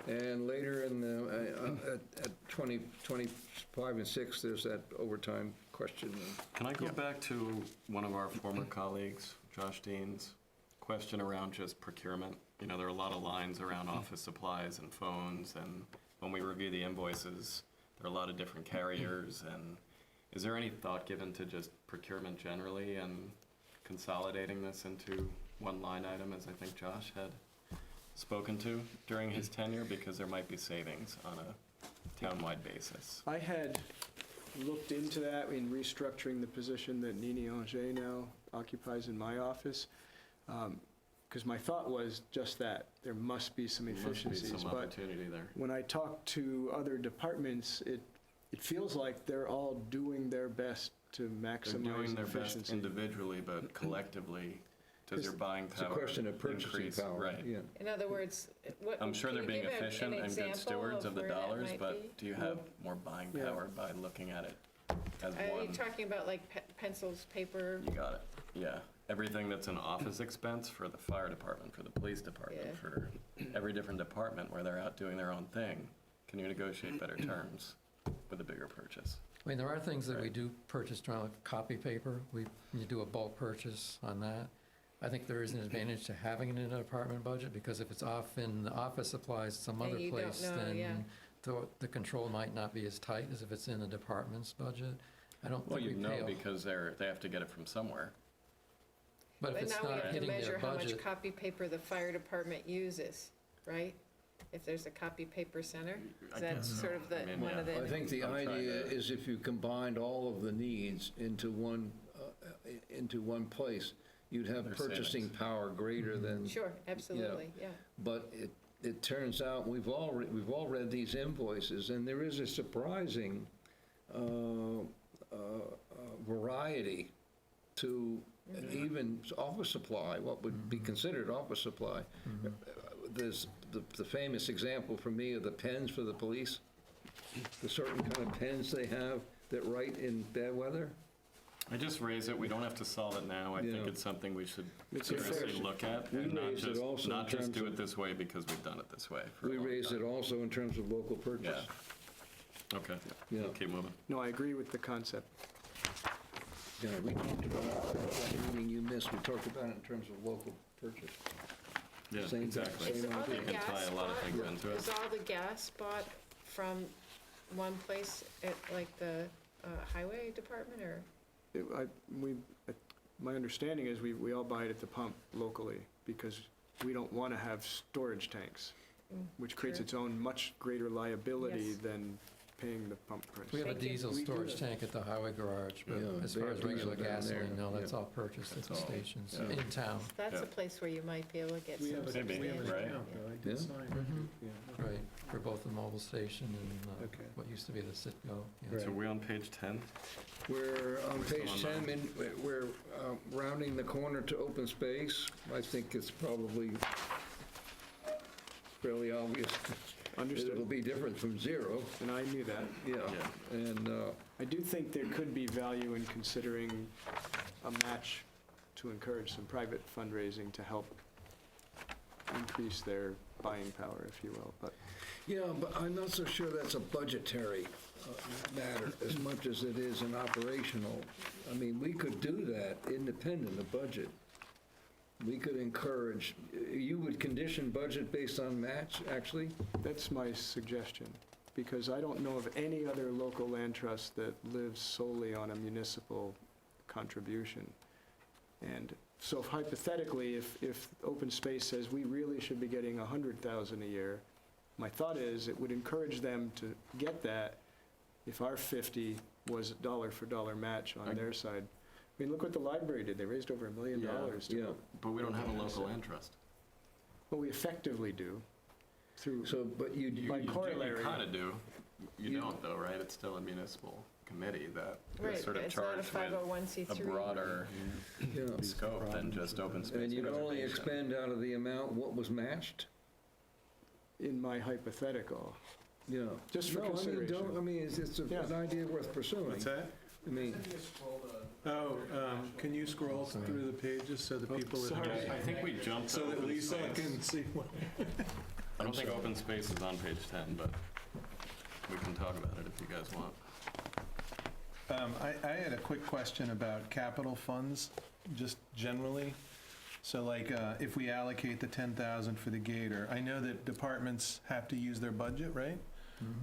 Yeah. And later in the, at 25 and 6, there's that overtime question. Can I go back to one of our former colleagues, Josh Dean's question around just procurement? You know, there are a lot of lines around office supplies and phones, and when we review the invoices, there are a lot of different carriers, and is there any thought given to just procurement generally and consolidating this into one line item, as I think Josh had spoken to during his tenure, because there might be savings on a town-wide basis? I had looked into that in restructuring the position that Nini Anger now occupies in my office, because my thought was just that, there must be some There must be efficiencies. some But opportunity there. when I talk to other departments, it feels like they're all doing their best to They're maximize doing their best efficiency. individually, but collectively, does their buying It's a power question of purchasing increase? power. Right. Yeah. In other words, what? I'm sure can they're you being give an efficient and good example stewards of the where that dollars, might but be? do you have more buying Yeah. power by looking at it as Are you one? talking about like pencils, paper? You got it, yeah. Everything that's an office expense for the fire department, for the police department, Yeah. for every different department where they're out doing their own thing, can you negotiate better terms with a bigger purchase? I mean, there are things that we do purchase, like copy paper. You do a bulk purchase on that. I think there is an advantage to having it in a department budget, because if it's off in the office supplies some And other you don't place, know, yeah. then the control might not be as tight as if it's in the department's budget. I don't Well, think you we know, pay, because they have to get it from somewhere. but if But it's now we not have to hitting measure their how much budget, copy paper the fire department uses, right? If there's a cop paper center? I Is that guess so. sort of the, I mean, one of yeah. the? I think the I'm trying idea to- is if you combined all of the needs into one place, you'd have There's purchasing savings. power greater than. Sure, absolutely, yeah. But it turns out, we've all read these invoices, and there is a surprising variety to even office supply, what would be considered office supply. There's the famous example for me of the pens for the police, the certain kind of pens they have that write in bad weather. I just raise it, we don't have to solve it now. I think Yeah. it's something we should It's a seriously fair- look at, we and not raised it just, also in not just terms do of- it this way because we've done it this way for a We long raised it time. also in terms of local purchase. Okay, Yeah. we'll keep moving. No, I agree with the concept. Yeah, we talked about it, that meeting you missed, we talked about it in terms of local purchase. Yeah, Same- exactly. same Is all the You can tie gas a lot of bought- things into it. Is all the gas bought from one place at like the highway department or? My understanding is we all buy it at the pump locally, because we don't want to have storage tanks, which creates sure. its own much greater liability Yes. than paying the pump price. We have a Thank you. diesel We do storage have- tank at the highway garage, but Yeah, as they far have as regular diesel down there. gasoline, no, that's Yeah. all purchased at That's the all. stations Yeah. in town. That's Yeah. a place where you might be able to get We some have a, Maybe, we have an right. account, though. I Yeah. did sign, Mhm. yeah. Right, for both the mobile station and Okay. what used to be the Citgo. yeah. So we're on page 10? We're on We're still page on 10, nine. and we're rounding the corner to open space. I think it's probably fairly obvious. Understood. It'll be different from zero, And I knew that. yeah. Yeah. And, I do think there could be value in considering a match to encourage some private fundraising to help increase their buying power, if you will, but yeah, but I'm not so sure that's a budgetary matter as much as it is an operational. I mean, we could do that independent of budget. We could encourage, you would condition budget based on match, actually? that's my suggestion, because I don't know of any other local land trust that lives solely on a municipal contribution. And so hypothetically, if open space says we really should be getting 100,000 a year, my thought is it would encourage them to get that if our 50 was a dollar for dollar match on their side. I mean, look what the library did. They raised over $1 million. Yeah. But we don't have a local land trust. Well, we effectively do through, So, but You by you corollary. kind of do. You You- don't though, right? It's still a municipal committee that Right, is sort of it's not a charged with a 501c3. broader yeah. scope than just open space And you'd only preservation. expend out of the amount what was matched? In my hypothetical. Yeah. Just for No, I mean, consideration. don't, I mean, it's an Yeah. idea worth pursuing. What's that? I mean, Oh, can you scroll through the pages so the people at sorry. home, I think we jumped so that open Lisa space. can see what? I don't think open space is on page 10, but we can talk about it if you guys want. I had a quick question about capital funds, just generally. So like, if we allocate the 10,000 for the gator, I know that departments have to use their budget, right?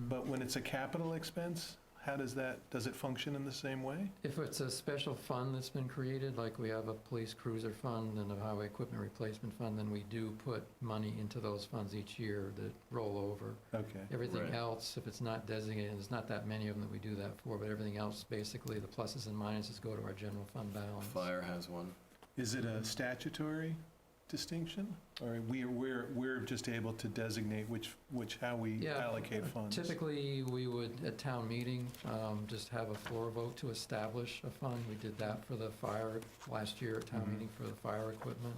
But when it's a capital expense, how does it function in the same way? If it's a special fund that's been created, like we have a police cruiser fund and a highway equipment replacement fund, then we do put money into those funds each year that roll over. Okay. Everything Right. else, if it's not designated, there's not that many of them that we do that for, but everything else, basically, the pluses and minuses go to our general fund balance. Fire has one. Is it a statutory distinction? Or we're just able to designate how we Yeah, allocate funds? Typically, we would, at town meeting, just have a floor vote to establish a fund. We did that for the fire last year at town meeting for the fire equipment,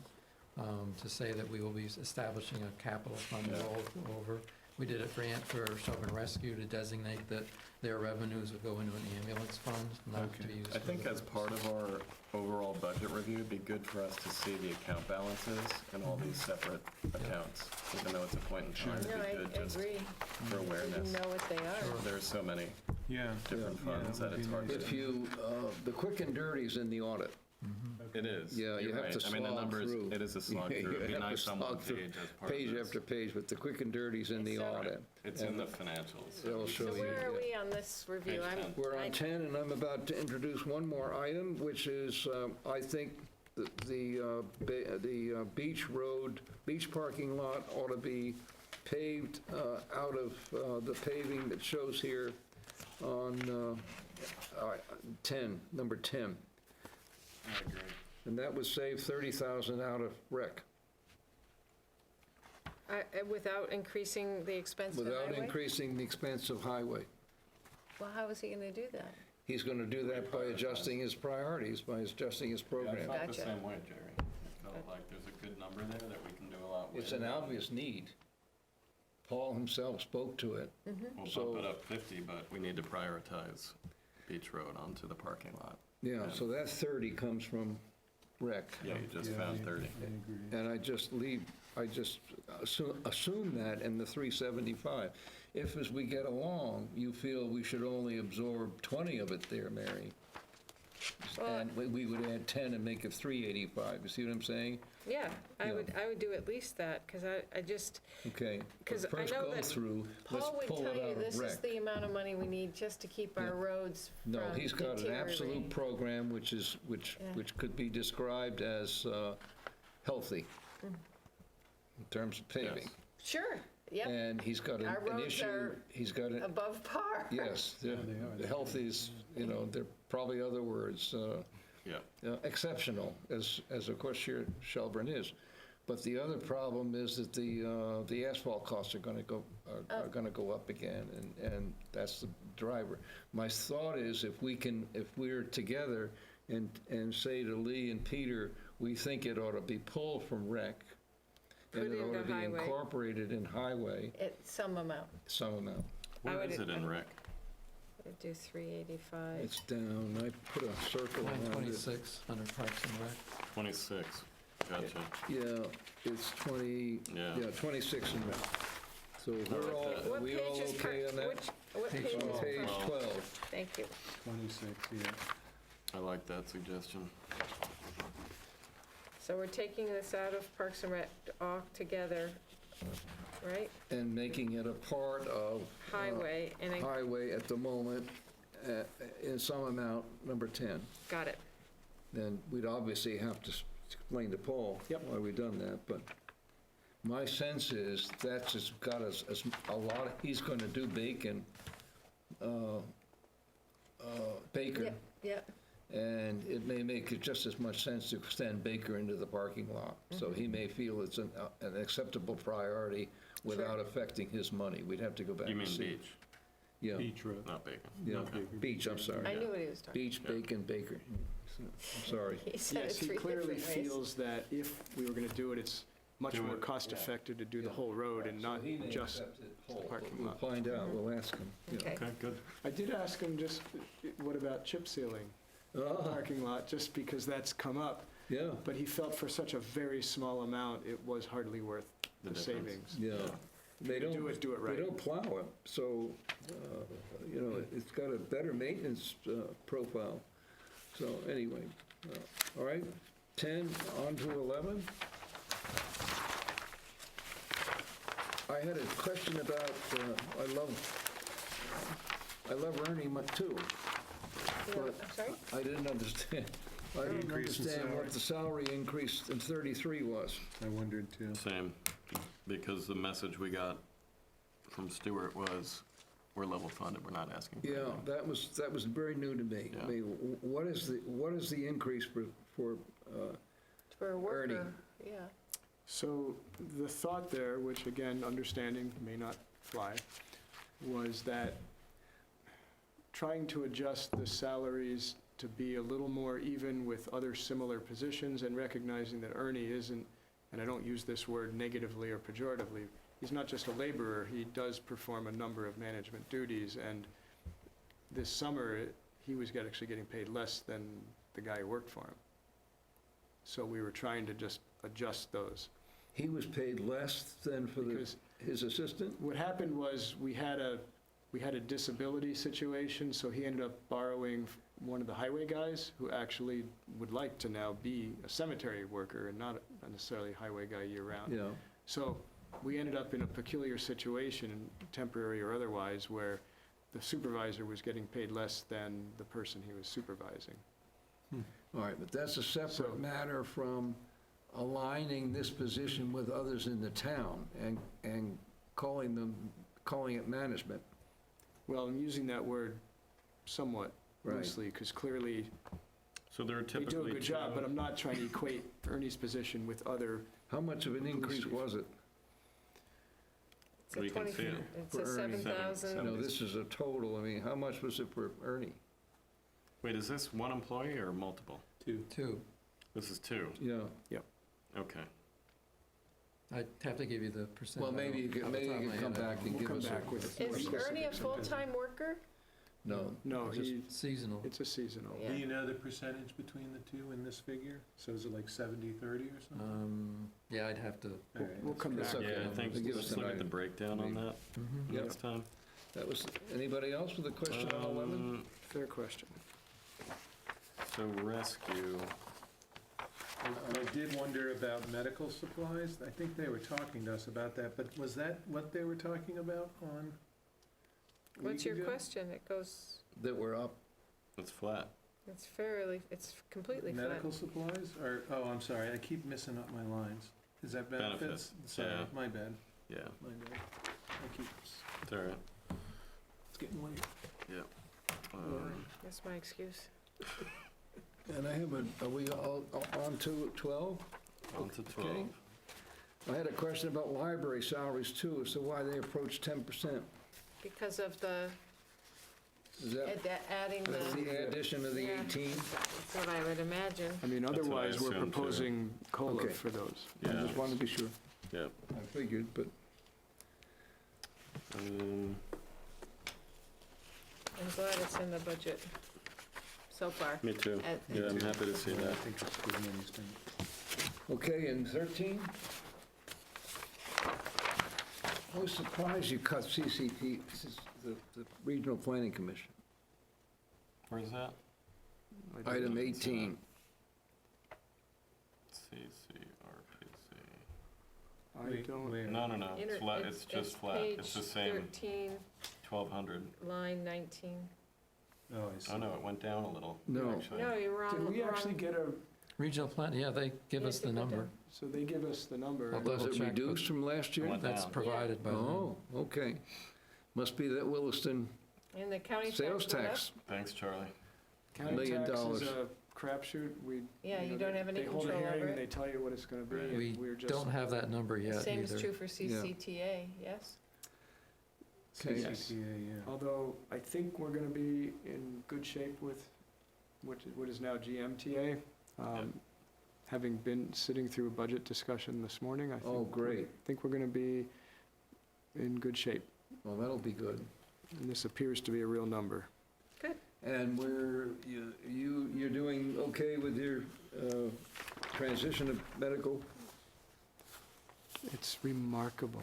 to say that we will be establishing a capital fund to roll over. We did it for Shelburne Rescue to designate that their revenues would go into an ambulance fund, not to be used. I think as part of our overall budget review, it'd be good for us to see the account balances in all these separate accounts, even though it's a point in time. No, It'd I be good just agree. for You awareness. know what they are. There's so many Yeah. different funds that it's hard to. if you, the quick and dirty's in the audit. It is. Yeah, you You're have right. to I mean, the slog numbers, through. it is a slog You through. It'd be have to nice on one slog through page as part of Page this. after page, but the quick and dirty's in the audit. It's in the financials. It'll show So you. where are we on this review? Page 10. We're on 10, and I'm about to introduce one more item, which is, I think, the beach parking lot ought to be paved out of the paving that shows here on 10, number 10. I agree. And that would save 30,000 out of rec, Without increasing the expense of the without highway? increasing the expense of highway. Well, how is he going to do that? He's going to do that by adjusting his priorities, by adjusting his Yeah, I program. felt the Gotcha. same way, Jerry. I felt like there's a good number there that we can do a lot with. It's an obvious need. Paul himself spoke to it. We'll So- bump it up 50, but we need to prioritize Beach Road onto the parking lot. Yeah, so that 30 comes from rec. Yeah, you just found 30. And I just assume that in the 375. If, as we get along, you feel we should only absorb 20 of it there, Mary, Well- and we would add 10 and make it 385, you see what I'm saying? Yeah, I Yeah. would do at least that, because I just, Okay, but because I first know go that through, let's Paul would pull tell it you out this of is rec. the amount of money we need just to keep our Yeah. roads from No, he's got an absolute deteriorating. program which Yeah. could be described as healthy in terms of paving. Yes. Sure, Yep. And he's got Our an roads issue, are he's got an, above par. yes, the health is, there are probably other words, exceptional, as of course here Shelburne is. But the other problem is that the asphalt costs are going to go up again, and that's the driver. My thought is if we're together and say to Lee and Peter, we think it ought to be pulled from rec, and it ought to be incorporated in highway. At some amount. Some amount. Where is it in rec? I'd do 385. It's down, I put a circle Line around it. 26, under Parks and Rec. 26, gotcha. Yeah, it's 26 in rec. So we're all, What we all page is okay on that? What page is On it? page 12. Thank you. 26, yeah. I like that suggestion. So we're taking this out of Parks and Rec all together, right? And making it a part of. Highway and. Highway at the moment, in some amount, number 10. Got it. Then we'd obviously have to explain to Paul why we've done that, but my sense is that's just got us a lot, he's going to do Bacon, Baker. Yeah. And it may make it just as much sense to extend Baker into the parking lot. So he may feel it's an acceptable priority without affecting his money. We'd have to go back You and mean see. beach? Yeah. Beach Road. Not Bacon. Yeah, Okay. Beach, I'm sorry. I knew what he was talking Beach, Bacon, Baker. I'm sorry. He said it Yes, he three clearly different ways. feels that if we were going to do it, it's much more cost-effective to do the whole road and not He may just accept it the whole, parking but we'll lot. find out, we'll ask him. Yeah. Okay. Okay, good. I did ask him just, what about chip sealing the parking lot, just because that's come up. Yeah, But he felt for such a very small amount, it was hardly worth the difference. savings. yeah. They don't Do it right. They don't plow it, so, it's got a better maintenance profile. So anyway, all right, 10 on to 11. I had a question about, I love Ernie too, but I'm sorry? I didn't understand. I didn't Increase in understand what salary. the salary increase in 33 was. I wondered too. Same, because the message we got from Stuart was, we're level funded, we're not asking for Yeah, anything. that was very new to me. I Yeah. mean, what is the increase for For a worker, Ernie. yeah. So the thought there, which again, understanding may not fly, was that trying to adjust the salaries to be a little more even with other similar positions and recognizing that Ernie isn't, and I don't use this word negatively or pejoratively, he's not just a laborer, he does perform a number of management duties, and this summer, he was actually getting paid less than the guy who worked for him. So we were trying to just adjust those. He was paid less than for his assistant? What happened was, we had a disability situation, so he ended up borrowing one of the highway guys who actually would like to now be a cemetery worker and not necessarily a highway guy year-round. Yeah, So we ended up in a peculiar situation, temporary or otherwise, where the supervisor was getting paid less than the person he was supervising. all right, but that's a separate matter from aligning this position with others in the town and calling it management. Well, I'm using that word somewhat Right. loosely, because clearly So there are they typically do a good job, two- but I'm not trying to equate Ernie's position with other. How much of an increase was it? It's a We can 20 see it. It's For a Ernie. 7,000. No, this is a total, I mean, how much was it for Ernie? Wait, is this one employee or multiple? Two. This is two. Yeah, Okay. I'd have to give you the percent. well, maybe you could, come back and We'll give come us back with a. more Is Ernie a specifics. full-time worker? No, No, just he, Seasonal. it's a seasonal. Yeah. Do you know the percentage between the two in this figure? So is it like 70/30 or something? Yeah, I'd have to. All right. We'll come That's back. okay. Yeah, I think, Give us let's an look at the item. breakdown on that Yep. next time. That was, anybody else with a question on 11? Fair question. So rescue, I did wonder about medical supplies. I think they were talking to us about that, but was that what they were talking about on? a What's week your ago? question? It goes, That were up, it's flat. it's completely flat. Medical supplies, or, oh, I'm sorry, I keep missing up my lines. Is that benefits? Benefits, Sorry, yeah. my bad. Yeah, My bad. Thank you. it's all right. It's getting late. Yeah. That's my excuse. And I have are we all on to 12? On to 12. Okay. I had a question about library salaries too, as to why they approach 10%. Because of the, Is that adding that's the, the addition of the Yeah. 18? that's what I would imagine. I mean, That's what I otherwise, we're assumed, too. proposing COLA Okay. for those. I Yeah. just wanted to be sure. Yeah. I figured, but Um, I'm glad it's in the budget so far. Me too. Yeah, I'm happy to see I that. think it's good news, too. okay, and 13? I was surprised you cut CCP, the Regional Planning Commission. Where's that? Item 18. CCRPC. I don't, No, no, no, it's flat, it's just flat, it's the same, Page 13, 1,200. line 19. Oh, I see. Oh, no, it went down a little. No. actually. No, you're wrong. did we actually wrong. get a, Regional plan, yeah, they give Yeah, us the they put number. down. so they give us the number. Well, and- Was it Double check, but- reduced from last year? Went That's down. provided by them. Oh, okay. Must be that Williston And the county tax sales went up? tax. Thanks, Charlie. County $1 million. tax is a crapshoot. Yeah, you don't have any They hold a control hearing over and they it. tell you what it's gonna be. Right. and We we're just- don't have that number The yet same is either. true for CCTA, yes? Okay. Yes. CCTA, yeah. Although, I think we're gonna be in good shape with what is now GMTA. Having been sitting through a budget discussion this morning, I think. Oh, great. I think we're gonna be in good shape, Well, that'll be good. and this appears to be a real number. And you're doing okay with your transition of medical? It's remarkable.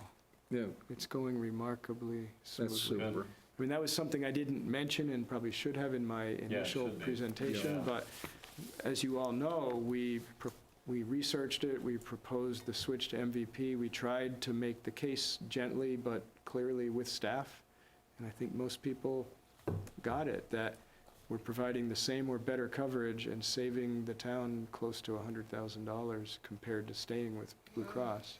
Yeah, It's going remarkably that's smoothly. super. I mean, that was something I didn't mention and probably should have in my initial should be. presentation, Yeah. but as you all know, we researched it, we proposed the switch to MVP, we tried to make the case gently but clearly with staff, and I think most people got it, that we're providing the same or better coverage and saving the town close to $100,000 compared to staying with Blue Cross.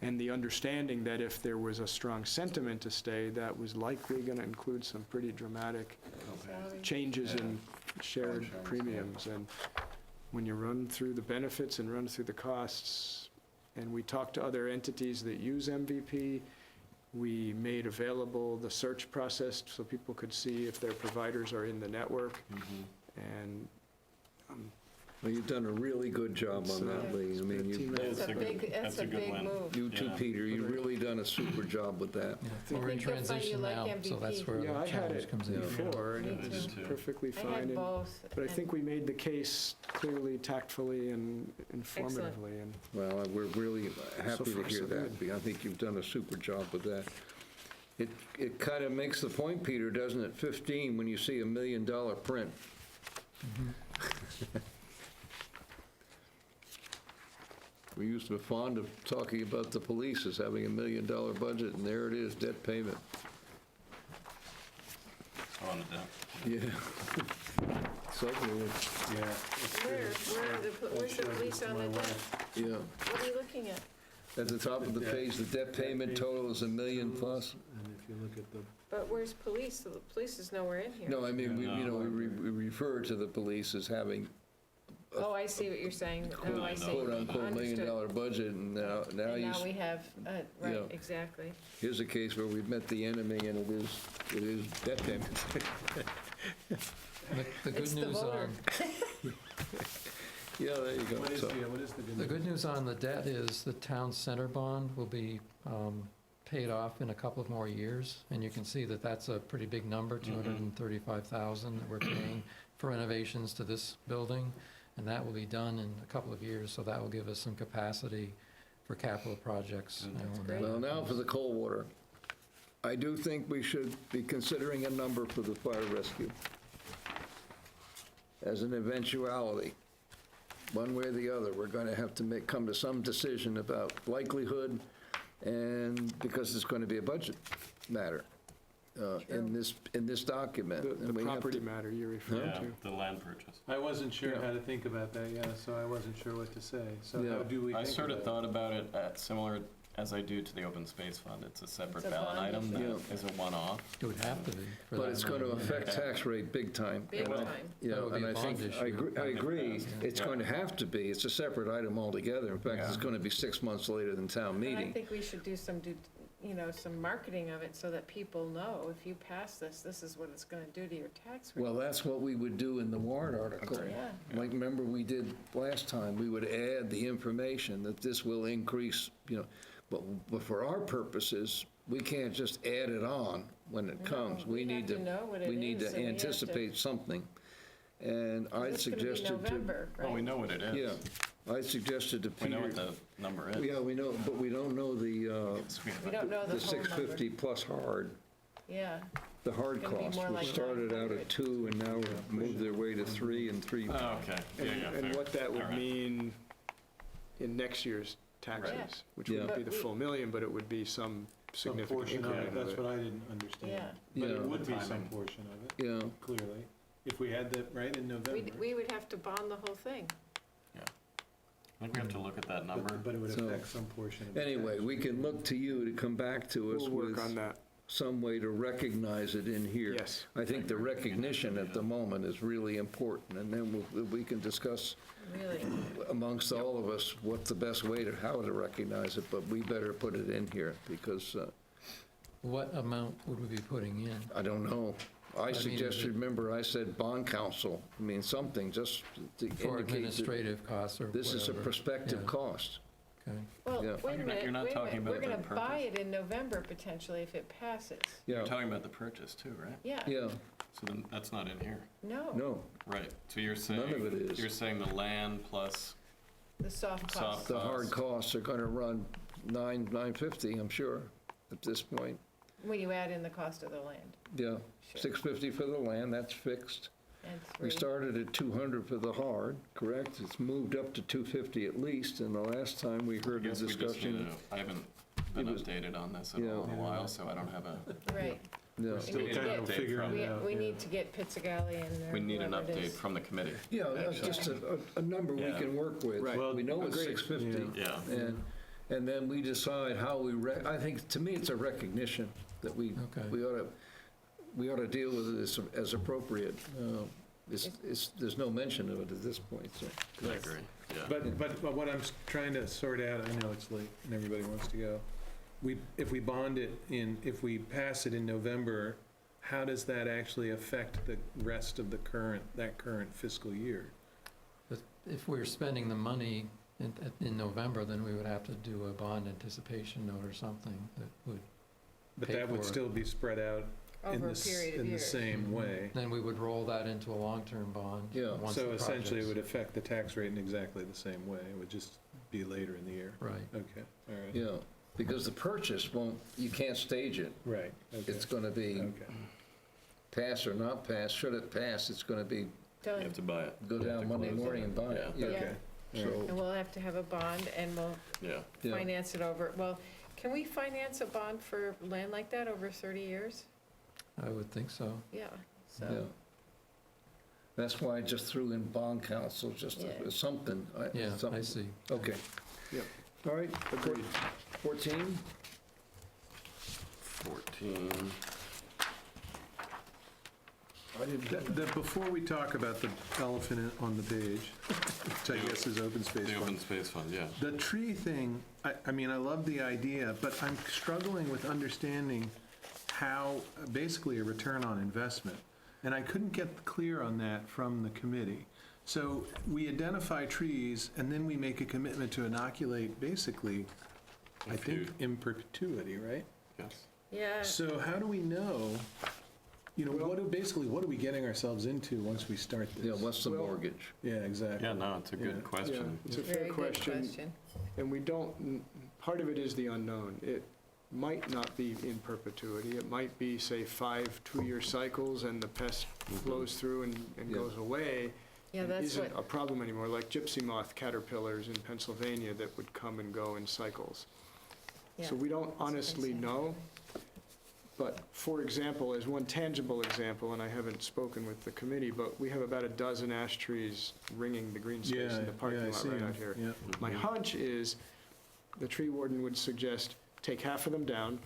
And the understanding that if there was a strong sentiment to stay, that was likely going to include some pretty dramatic changes in shared premiums. And when you run through the benefits and run through the costs, and we talked to other entities that use MVP, we made available the search process so people could see if their providers are in the network. And Well, you've done a really good job on that, Lee. I mean, you've, That's a big move. you too, Yeah. Peter, you've really done a super job with that. Yeah, We're in think you'll find you transition like now, so MVP. that's where yeah, the I had challenge it comes in. before, and Me it was too. perfectly I fine. had and- both. But I and- think we made the case clearly, tactfully, and informatively, and Well, we're really happy So to far, hear so that. good. I think you've done a super job with that. It kind of makes the point, Peter, doesn't it, 15, when you see $1 million print? We used to be fond of talking about the police as having $1 million budget, and there it is, debt payment. On the deck. Yeah. Suddenly, Yeah. Where's the police on the debt? yeah. What are you looking at? At the top of the page, the debt payment total is $1 million plus. And if you look at the, But where's police? The police is nowhere in here. No, I mean, we, Yeah. you know, we refer to the police as having Oh, I see what you're saying. Oh, I see. quote-unquote $1 million Understood. budget, and now And you, now we have, right, Yeah. exactly. here's a case where we've met the enemy, and it is debt payment. The good It's the news voter. on, Yeah, there you go. what is, So, yeah, what is the good the news? good news on the debt is the town center bond will be paid off in a couple of more years, and you can see that that's a pretty big number, $235,000 that we're paying for renovations to this building, and that will be done in a couple of years, so that will give us some capacity for capital projects. when that Well, now happens. for the cold water. I do think we should be considering a number for the fire rescue as an eventuality. One way or the other, we're going to have to come to some decision about likelihood, and because it's going to be a budget matter in this document. the And we have property to- matter you're referring Yeah, to. the land purchase. I wasn't sure Yeah. how to think about that, yeah, so I wasn't sure what to say. So Yeah. how do we I think sort of about thought about it at similar As I do to the open space fund, it's a separate It's a ballot bond item issue. that is a one-off. It would have to be. for But that it's going to amount. affect tax rate big time. Big And I- time. Yeah, That would be and a I bond think, issue. I agree, it's Yeah. going to have to be. It's a separate item altogether. In fact, it's Yeah. going to be 6 months later than town And I meeting. think we should do some, some marketing of it so that people know, if you pass this, this is what it's gonna do to your tax rate. Well, that's what we would do in the warrant article. Yeah. Like, remember we did last time, we would add the information that this will increase, but for our purposes, we can't just add it on when it comes. we have to know what it We need is, to and we have to- anticipate something. And I It's gonna be suggested to. November, right? Well, we know what it is. Yeah, I suggested to We Peter. know what the number is. Yeah, we know, but we don't know We don't know the the whole number. 650 plus hard. Yeah, The hard It's gonna be cost, more which like started out 900. at 2 and now moved their way to 3 and 3. Oh, okay. Yeah, yeah, And fair. what that would All right. mean in next year's taxes, Right. which Yeah. wouldn't be But the we- full million, but it would be some Some significant portion of it, increment that's of what it. I didn't understand. yeah. But it Yeah. would be some Timing. portion of it, Yeah, clearly, if we had that right in November. We would have to bond the whole thing. I think we have to look at that number. But it would So, affect some portion of it. anyway, we can look to you to come back to us We'll work with on that. some way to recognize it in here. Yes. I think the recognition at the moment is really important, and then we can discuss Really. amongst all of us what the best way to, how to recognize it, but we better put it in here, because What amount would we be putting in? I don't know. I mean, is suggested, it- remember, I said bond counsel, I mean, something, just to For indicate that administrative costs or whatever? this is a prospective Yeah. cost. Okay. Well, Yeah. wait a minute, You're not wait a talking minute. about We're the gonna buy purchase? it in November potentially if it passes. Yeah, You're talking about the purchase too, right? Yeah. yeah, So then, that's not in here. No, no, Right, so you're saying. None of it is. You're saying the land plus, the soft costs. the hard Cost. costs are gonna run $950, I'm sure, at this point. When you add in the cost of the land. Yeah, Sure. $650 for the land, that's fixed. And We 3. started at $200 for the hard, correct? It's moved up to $250 at least, and the last time we I heard the guess we just discussion. need to, I haven't been It was- updated on this at Yeah. all in a while, so I don't have a, Right. Yeah, still need need to an get- update figuring from, it out. We need to get Pizzagalli in there. we need an whoever it update is. from the committee. yeah, actually. just a number we Yeah. can work with. Right. Well, We know it's agreed. $650. Yeah. And then we decide how I think, to me, it's a recognition that we Okay. we ought to deal with it as appropriate. There's no mention of it at this point, so. I agree, yeah. But what I'm trying to sort out, I know it's late and everybody wants to go. If we bond it if we pass it in November, how does that actually affect the rest of that current fiscal year? If we're spending the money in November, then we would have to do a bond anticipation note or something that would But pay that would for it. still be spread out Over a period of in the years. same way. Then we would roll that into a long-term bond. Yeah. once So the essentially, it would project's- affect the tax rate in exactly the same way. It would just be later in the year. Right. Okay, all right. Yeah, because the purchase you can't stage it. Right, okay. It's going to be Okay. pass or not pass. Should it pass, it's going to be, You Done. have to buy it. go You have down to Monday close it. morning and buy it. Yeah. Yeah. Okay. So, And we'll have to have a bond and we'll Yeah. yeah. finance it over, well, can we finance a bond for land like that over 30 years? I would think so. Yeah, Yeah. so, That's why I just threw in bond council, just Yeah. as something. Yeah, I something. see. Okay. Yep. All right, Agreed. 14? 14. Before we talk about the elephant on the page, which I guess is open space The fund. open space fund, yeah. The tree thing, I mean, I love the idea, but I'm struggling with understanding how, basically a return on investment. And I couldn't get clear on that from the committee. So we identify trees, and then we make a commitment to inoculate, basically, I think, in perpetuity, right? Yes. yeah, So how do we know, what are we getting ourselves into once we start this? Yeah, what's the Well- mortgage? Yeah, exactly. Yeah, no, it's a good Yeah. question. It's a very fair good question. question. And we don't, part of it is the unknown. It might not be in perpetuity. It might be, say, 5 two-year cycles, and the pest flows through and Yeah. goes away. Yeah, and that's isn't what, a problem anymore, like gypsy moth caterpillars in Pennsylvania that would come and go in cycles. yeah. So we don't what they honestly say. know. But for example, as one tangible example, and I haven't spoken with the committee, but we have about a dozen ash trees ringing the green space in the parking I lot see right them. out here. Yeah. My hunch is the tree warden would suggest take half of them down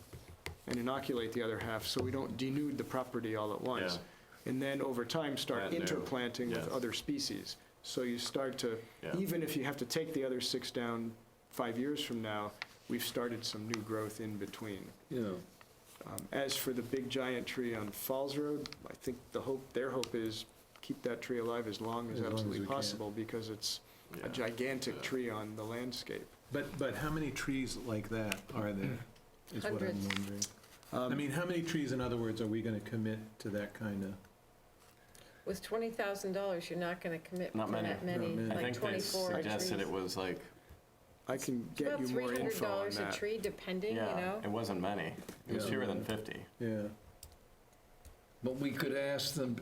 and inoculate the other half so we don't denude the property all at once. And then over time, start Brand new. interplanting with Yes. other species. So you start to, Yeah. even if you have to take the other 6 down 5 years from now, we've started some new growth in between. Yeah. As for the big giant tree on Falls Road, I think their hope is keep that tree alive as long as As long as absolutely we can. possible because it's Yeah. a gigantic tree on the landscape. But how many trees like that are there, is what I'm Hundreds. wondering. I mean, how many trees, in other words, are we going to commit to that kind of? With $20,000, you're not going to commit to Not many. that many, Not many. I like think they 24 trees. suggested it was like, I can It's get about you more info on $300 a that. tree, depending, you yeah, know? it wasn't many. It was Yeah. fewer than 50. Yeah. But we could ask them,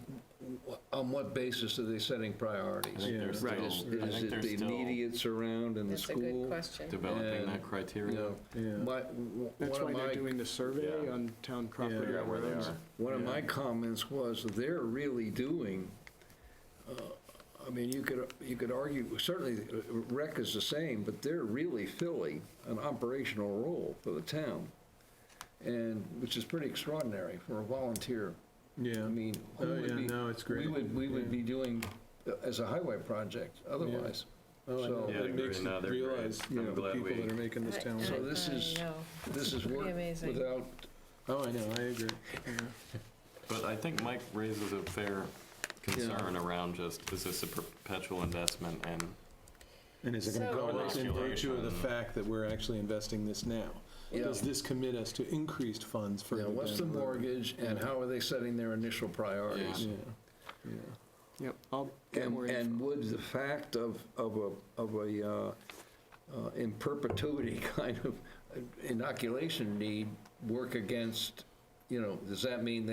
on what basis are they setting priorities? I think they're Is still, it- I Is think it they're the still immediates around and the That's a school? good question. developing And, that criteria. You know, Yeah. That's one why of they're my, doing the survey Yeah. on town property. Figure out where they roads. are. one of Yeah. my comments was they're really doing, I mean, you could argue, certainly rec is the same, but they're really filling an operational role for the town. And, which is pretty extraordinary for a volunteer. Yeah. I mean, who Oh, would yeah, be- no, it's great. We would Yeah. be doing as a highway project otherwise. Oh, I know. So- Yeah, I It agree. makes you No, they're great. realize, I'm you know, the glad people we- that are making this town. So this is- I know. This is Pretty work amazing. without, Oh, I know, I agree. Yeah. But I think Mike raises a fair concern around just, is this a perpetual investment? And is it going to So- go up in virtue of the Regulation. fact that we're actually investing this now? Yeah. Does this commit us to increased funds for? you know, what's the mortgage and how are they setting their initial priorities? Yeah, yeah. Yep, I'll get more info. And would the fact of a in perpetuity kind of inoculation need work against, you know, does that mean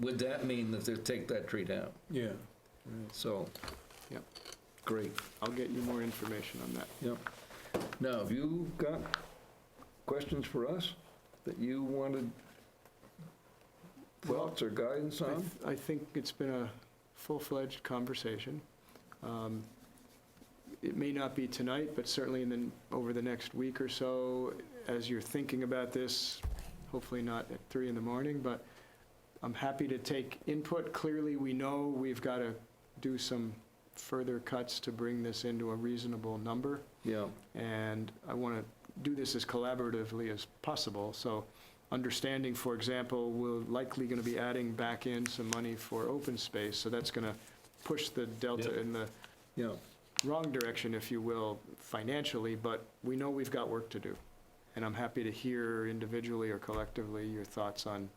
would that mean that they'll take that tree down? Yeah. So, Yep. great, I'll get you more information on that. yep. Now, have you got questions for us that you wanted thoughts or guidance on? I think it's been a full-fledged conversation. It may not be tonight, but certainly over the next week or so, as you're thinking about this, hopefully not at 3 in the morning, but I'm happy to take input. Clearly, we know we've got to do some further cuts to bring this into a reasonable number. Yeah, And I want to do this as collaboratively as possible. So understanding, for example, we're likely going to be adding back in some money for open space, so that's going to push the delta Yep. in the yeah. wrong direction, if you will, financially, but we know we've got work to do. And I'm happy to hear individually or collectively your thoughts on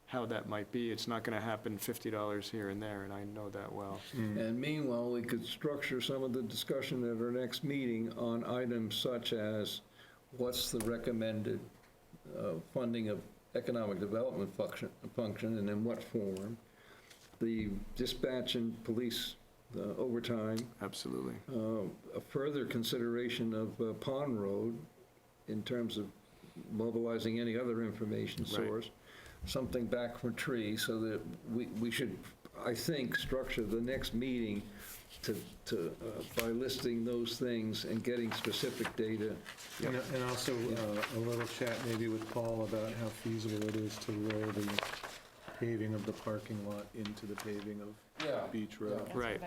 how that might be. It's not going to happen $50 here and there, and I know that well. And meanwhile, we could structure some of the discussion at our next meeting on items such as what's the recommended funding of economic development function and in what form, the dispatch and police overtime, Absolutely. a further consideration of Pond Road in terms of mobilizing any other information Right. source, something back from tree, so that we should, I think, structure the next meeting by listing those things and getting specific data. And also a little chat maybe with Paul about how feasible it is to roll the paving of the parking lot into the paving of Beach Road. Right.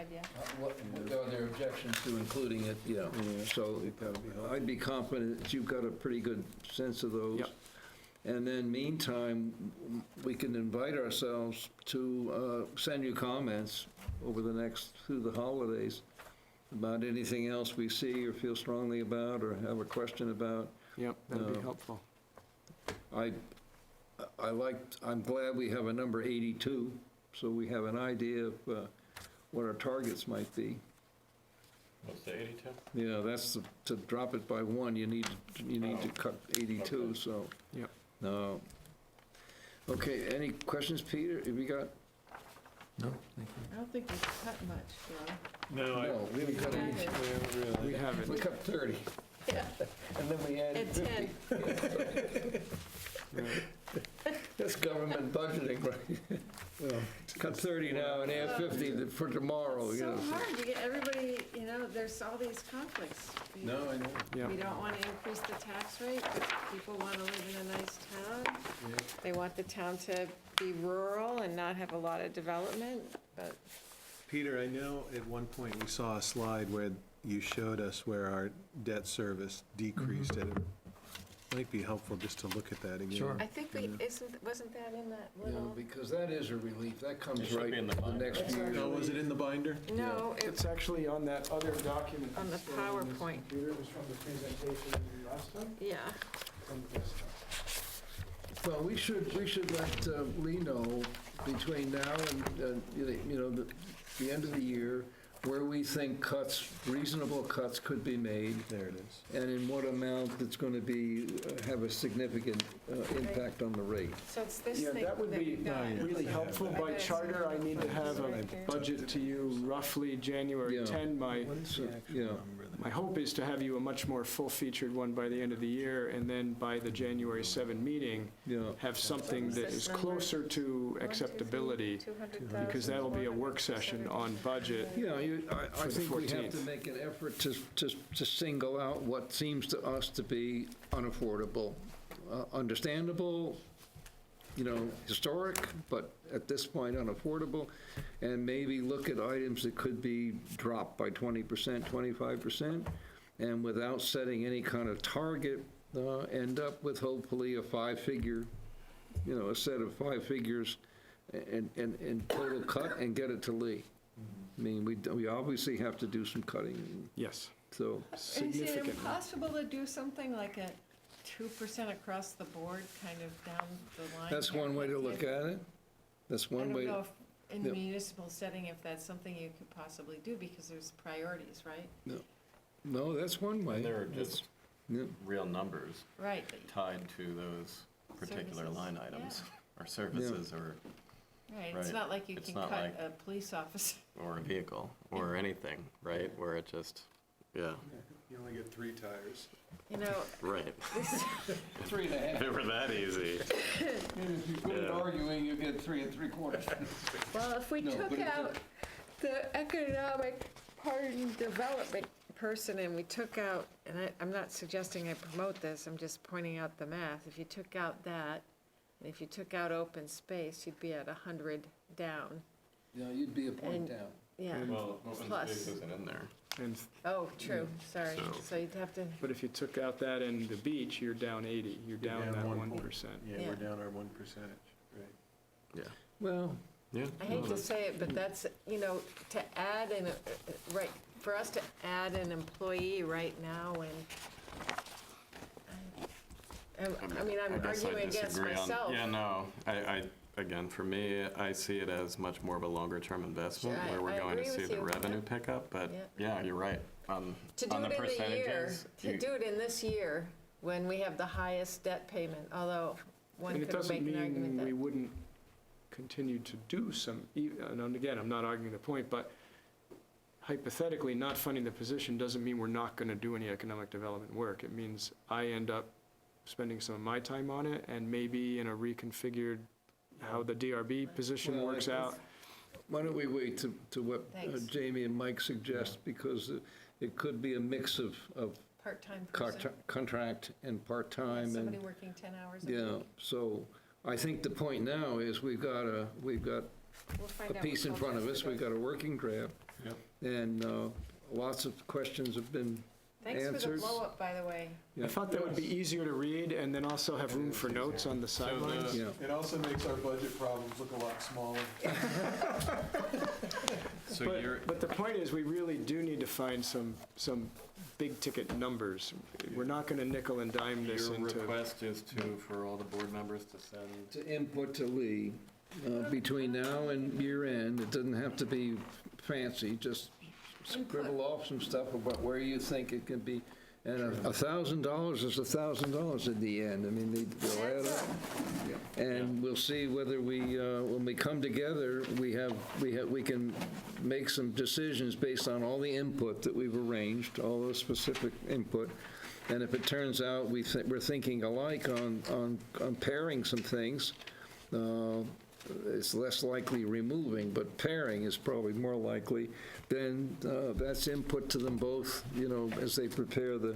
What are their objections to including it, Yeah, so that would be helpful. I'd be confident that you've got a pretty good sense of those. Yep. And then meantime, we can invite ourselves to send you comments over the next, through the holidays, about anything else we see or feel strongly about or have a question about. Yep, that'd be No. helpful. I'm glad we have a number 82, so we have an idea of what our targets might be. What's the 82? Yeah, that's, to drop it by 1, you need to cut 82, so. Yep. No. Okay, any questions, Peter? Have you got? No, thank you. I don't think we've cut much, John. No, we haven't cut any. haven't. We have We it. cut 30. Yeah. And then we added And 50. That's government budgeting, right? Well, Cut 30 now and add 50 for tomorrow, It's you so know. hard to get everybody, there's all these conflicts. No, I know. Yeah. We don't want to increase the tax rate, but people want to live in a nice town. They want the town to be rural and not have a lot of development, but Peter, I know at one point we saw a slide where you showed us where our debt service decreased, and it might be helpful just to look at that again. Sure. I think wasn't that in that Yeah, little? because that is a relief. That comes It should right be in the the binder. next year. Oh, was it in the binder? No, It's actually on that other document. On the that's there on this PowerPoint. computer. It was from the presentation last time? yeah. From this time. Well, we should let Lee know between now and, the end of the year, where we think reasonable cuts could be made, There it is. and in what amount it's going to be, have a significant impact on the rate. So it's this Yeah, thing that would be you got. really helpful. By charter, I need to have a budget to you roughly January Yeah. 10. My hope is to have you a much more full-featured one by the end of the year, and then by the January 7 meeting, have something that is closer to acceptability, because that'll be a work session on budget. I the think we have 14th. to make an effort to single out what seems to us to be unaffordable, understandable, historic, but at this point unaffordable, and maybe look at items that could be dropped by 20%, 25%, and without setting any kind of target, end up with hopefully a five-figure, a set of 5 figures and total cut and get it to Lee. I mean, we obviously have to do some cutting, Yes. so. Is it impossible to do something like a 2% across the board, kind of down the line? That's one way to look at it. That's one way. I don't know if in the Yep. municipal setting, if that's something you could possibly do, because there's priorities, right? No, that's one way. And there are That's- just real numbers Right. tied to those particular Services, line items, or services, or Right, it's Right. not like you It's can not cut like- a police officer. or a vehicle, or anything, right? Where it just, yeah, You only get 3 tires. right. This, 3.5. If it were that easy. If you're good at arguing, you get 3 3/4. well, if we No, took but it's out the economic pardon development person and we took out, and I'm not suggesting I promote this, I'm just pointing out the math. If you took out that, and if you took out open space, you'd be at 100 down. You'd be a point And- down. Yeah. Well, open Plus. space isn't in there. And Oh, true, sorry. So- So you'd have to, But if you took out that and the beach, you're down 80. You're down that 1%. Yeah, Yeah. we're down our 1%, right. Yeah. Well, Yeah. I hate to say it, but that's, to add in, right, for us to add an employee right now and, I mean, I'm I guess I arguing against disagree on- myself. Yeah, no, again, for me, I see it as much more of a longer-term investment, Sure, where we're I going to agree see with the you, revenue yeah. pick up, but, Yeah. yeah, you're right. On To do on the it in the year, percentages, to do it in this year, when we have the highest debt payment, although one And it could make doesn't an argument mean that. we wouldn't continue to do some, and again, I'm not arguing the point, but hypothetically, not funding the position doesn't mean we're not going to do any economic development work. It means I end up spending some of my time on it, and maybe in a reconfigured, how the DRB position Well, works out. why don't we wait to what Thanks. Jamie and Mike suggest, because it could be a mix of Part-time person, contract and part-time. somebody and working 10 hours a Yeah, week. so I think the point now is we've got We'll a find out piece what in front of us, Colchester we've does. got a working draft. Yep. And lots of questions have been Thanks for the answers. blow-up, by the way. I thought that would be easier to read, and then also have room for notes on the sidelines. Yeah. It also makes our budget problems look a lot smaller. So But- you're, But the point is, we really do need to find some big-ticket numbers. We're not going to nickel and dime this your into... request is for all the board members to send, To input to Lee, between now and year end, it doesn't have to be fancy, just scribble off some stuff about where you think it can be. And $1,000 is $1,000 at the end. I mean, they'll add up. And we'll see whether we, when we come together, we can make some decisions based on all the input that we've arranged, all the specific input. And if it turns out we're thinking alike on pairing some things, it's less likely removing, but pairing is probably more likely, then that's input to them both, as they prepare the,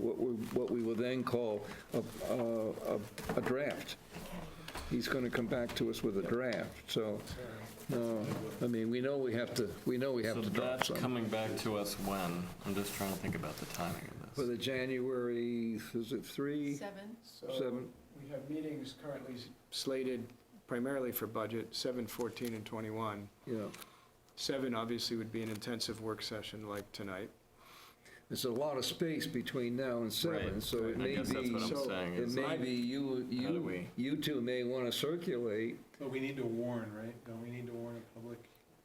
what we will then call a draft. He's going to come back to us with a draft, so, I mean, we know we have to drop That's some. coming back to us when? I'm just trying to think about the timing of For this. the January, is it 3? 7. So 7? we have meetings currently slated primarily for budget, 7, 14, and 21. Yeah. 7 obviously would be an intensive work session like tonight. There's a lot of space between now and 7, Right. so it I may guess that's be, what I'm saying, it is may be how do we- you two may want to circulate. But we need to warn, right? Don't we need to warn a public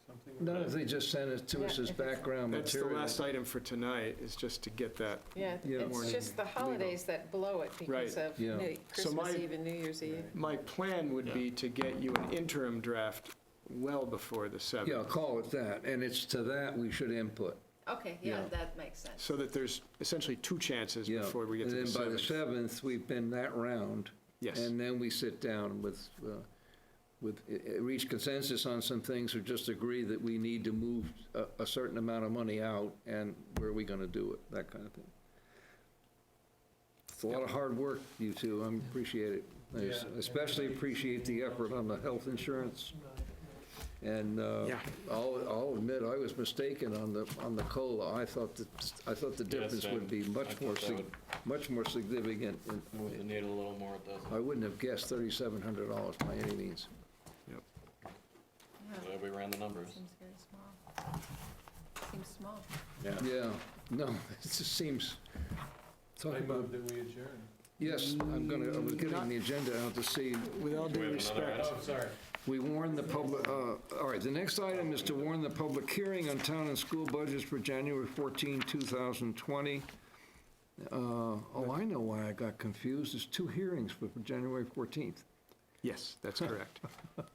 something? Not if they just send it to us Yeah, as if it's- background That's the material. last item for tonight, is just to get that. Yeah, Yeah. it's Warning just the holidays that blow it because Right. of Yeah. So Christmas my- Eve and New Year's Eve. My plan would be to get you an interim draft well before the 7th. Yeah, call it that, and it's to that we should input. Okay, Yeah. that makes sense. So that there's essentially 2 chances Yeah. before we get to the And 7th. then by the 7th, we've been that round. Yes. And then we sit down reach consensus on some things, or just agree that we need to move a certain amount of money out, and where are we going to do it, that kind of thing. It's a lot of hard work, you two, I appreciate it. I especially appreciate the effort on the health insurance. And I'll admit, I was mistaken on the COLA. I thought the difference same. would be much I thought more that would much more significant. Move the needle a little more, it doesn't. I wouldn't have guessed $3,700 by any means. Glad we ran the numbers. Seems very small. Seems small. Yeah, no, it just seems, talking about, that we adjourn. yes, I was getting the agenda out to see. With all due We have another respect, item? Oh, sorry. We warn the public, all right, the next item is to warn the public hearing on town and school budgets for January 14, 2020. I know why I got confused. There's 2 hearings for January 14th. yes, that's correct.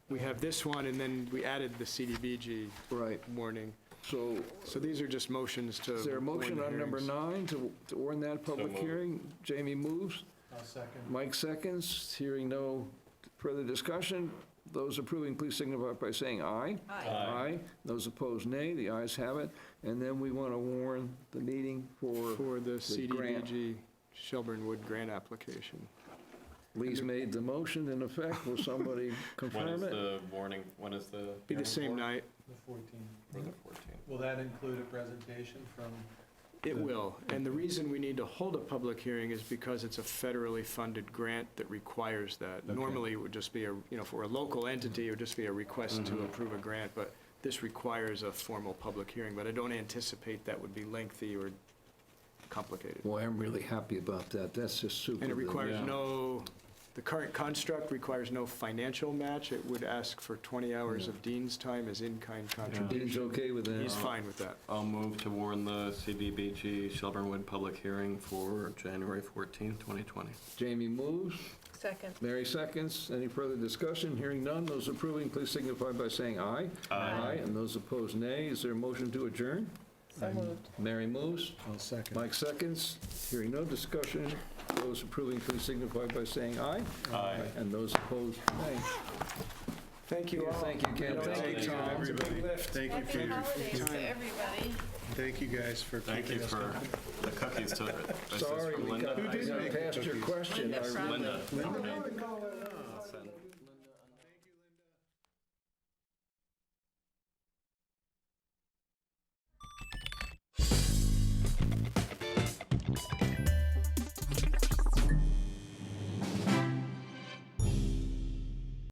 We have this one, and then we added the CDBG Right. warning. So So these are just motions to. is there a motion warn on the number hearings. 9 to warn that public moved. hearing? Jamie moves. I'll second. Mike seconds. Hearing no further discussion. Those approving, please signify by saying aye. Aye. Those opposed, nay. The ayes have it. And then we want to warn the meeting for For the grant. CDBG Shelburne Wood grant application. Lee's made the motion in effect. Will somebody When is confirm it? the warning, when is the? Be the hearing same for? night. The 14th. For the 14th. Will that include a presentation from? It will. And the reason we need to hold a public hearing is because it's a federally funded grant that requires that. Normally, it would just be for a local entity, it would just be a request to approve a grant, but this requires a formal public hearing. But I don't anticipate that would be lengthy or complicated. Boy, I'm really happy about that. That's just super. And it good. requires Yeah. the current construct requires no financial match. It would ask for 20 hours of Dean's time as in-kind Dean's contribution. okay with that? He's fine with that. I'll move to warn the CDBG Shelburne Wood public hearing for January 14th, 2020. Jamie moves. Second. Mary seconds. Any further discussion? Hearing none. Those approving, please signify by saying aye. Aye. And those opposed, nay. Is there a motion to adjourn? So moved. Mary moves. I'll second. Mike seconds. Hearing no discussion. Those approving, please signify by saying aye. Aye. And those opposed, nay. Thank you all. Thank you, Ken. Thank you, Tom. It's a big lift. Thank you, Happy Peter. holidays to everybody. Thank you guys for Thank you keeping us for going. the cookies. This is Sorry, from we Linda. got past your question. Linda from- Linda. Linda?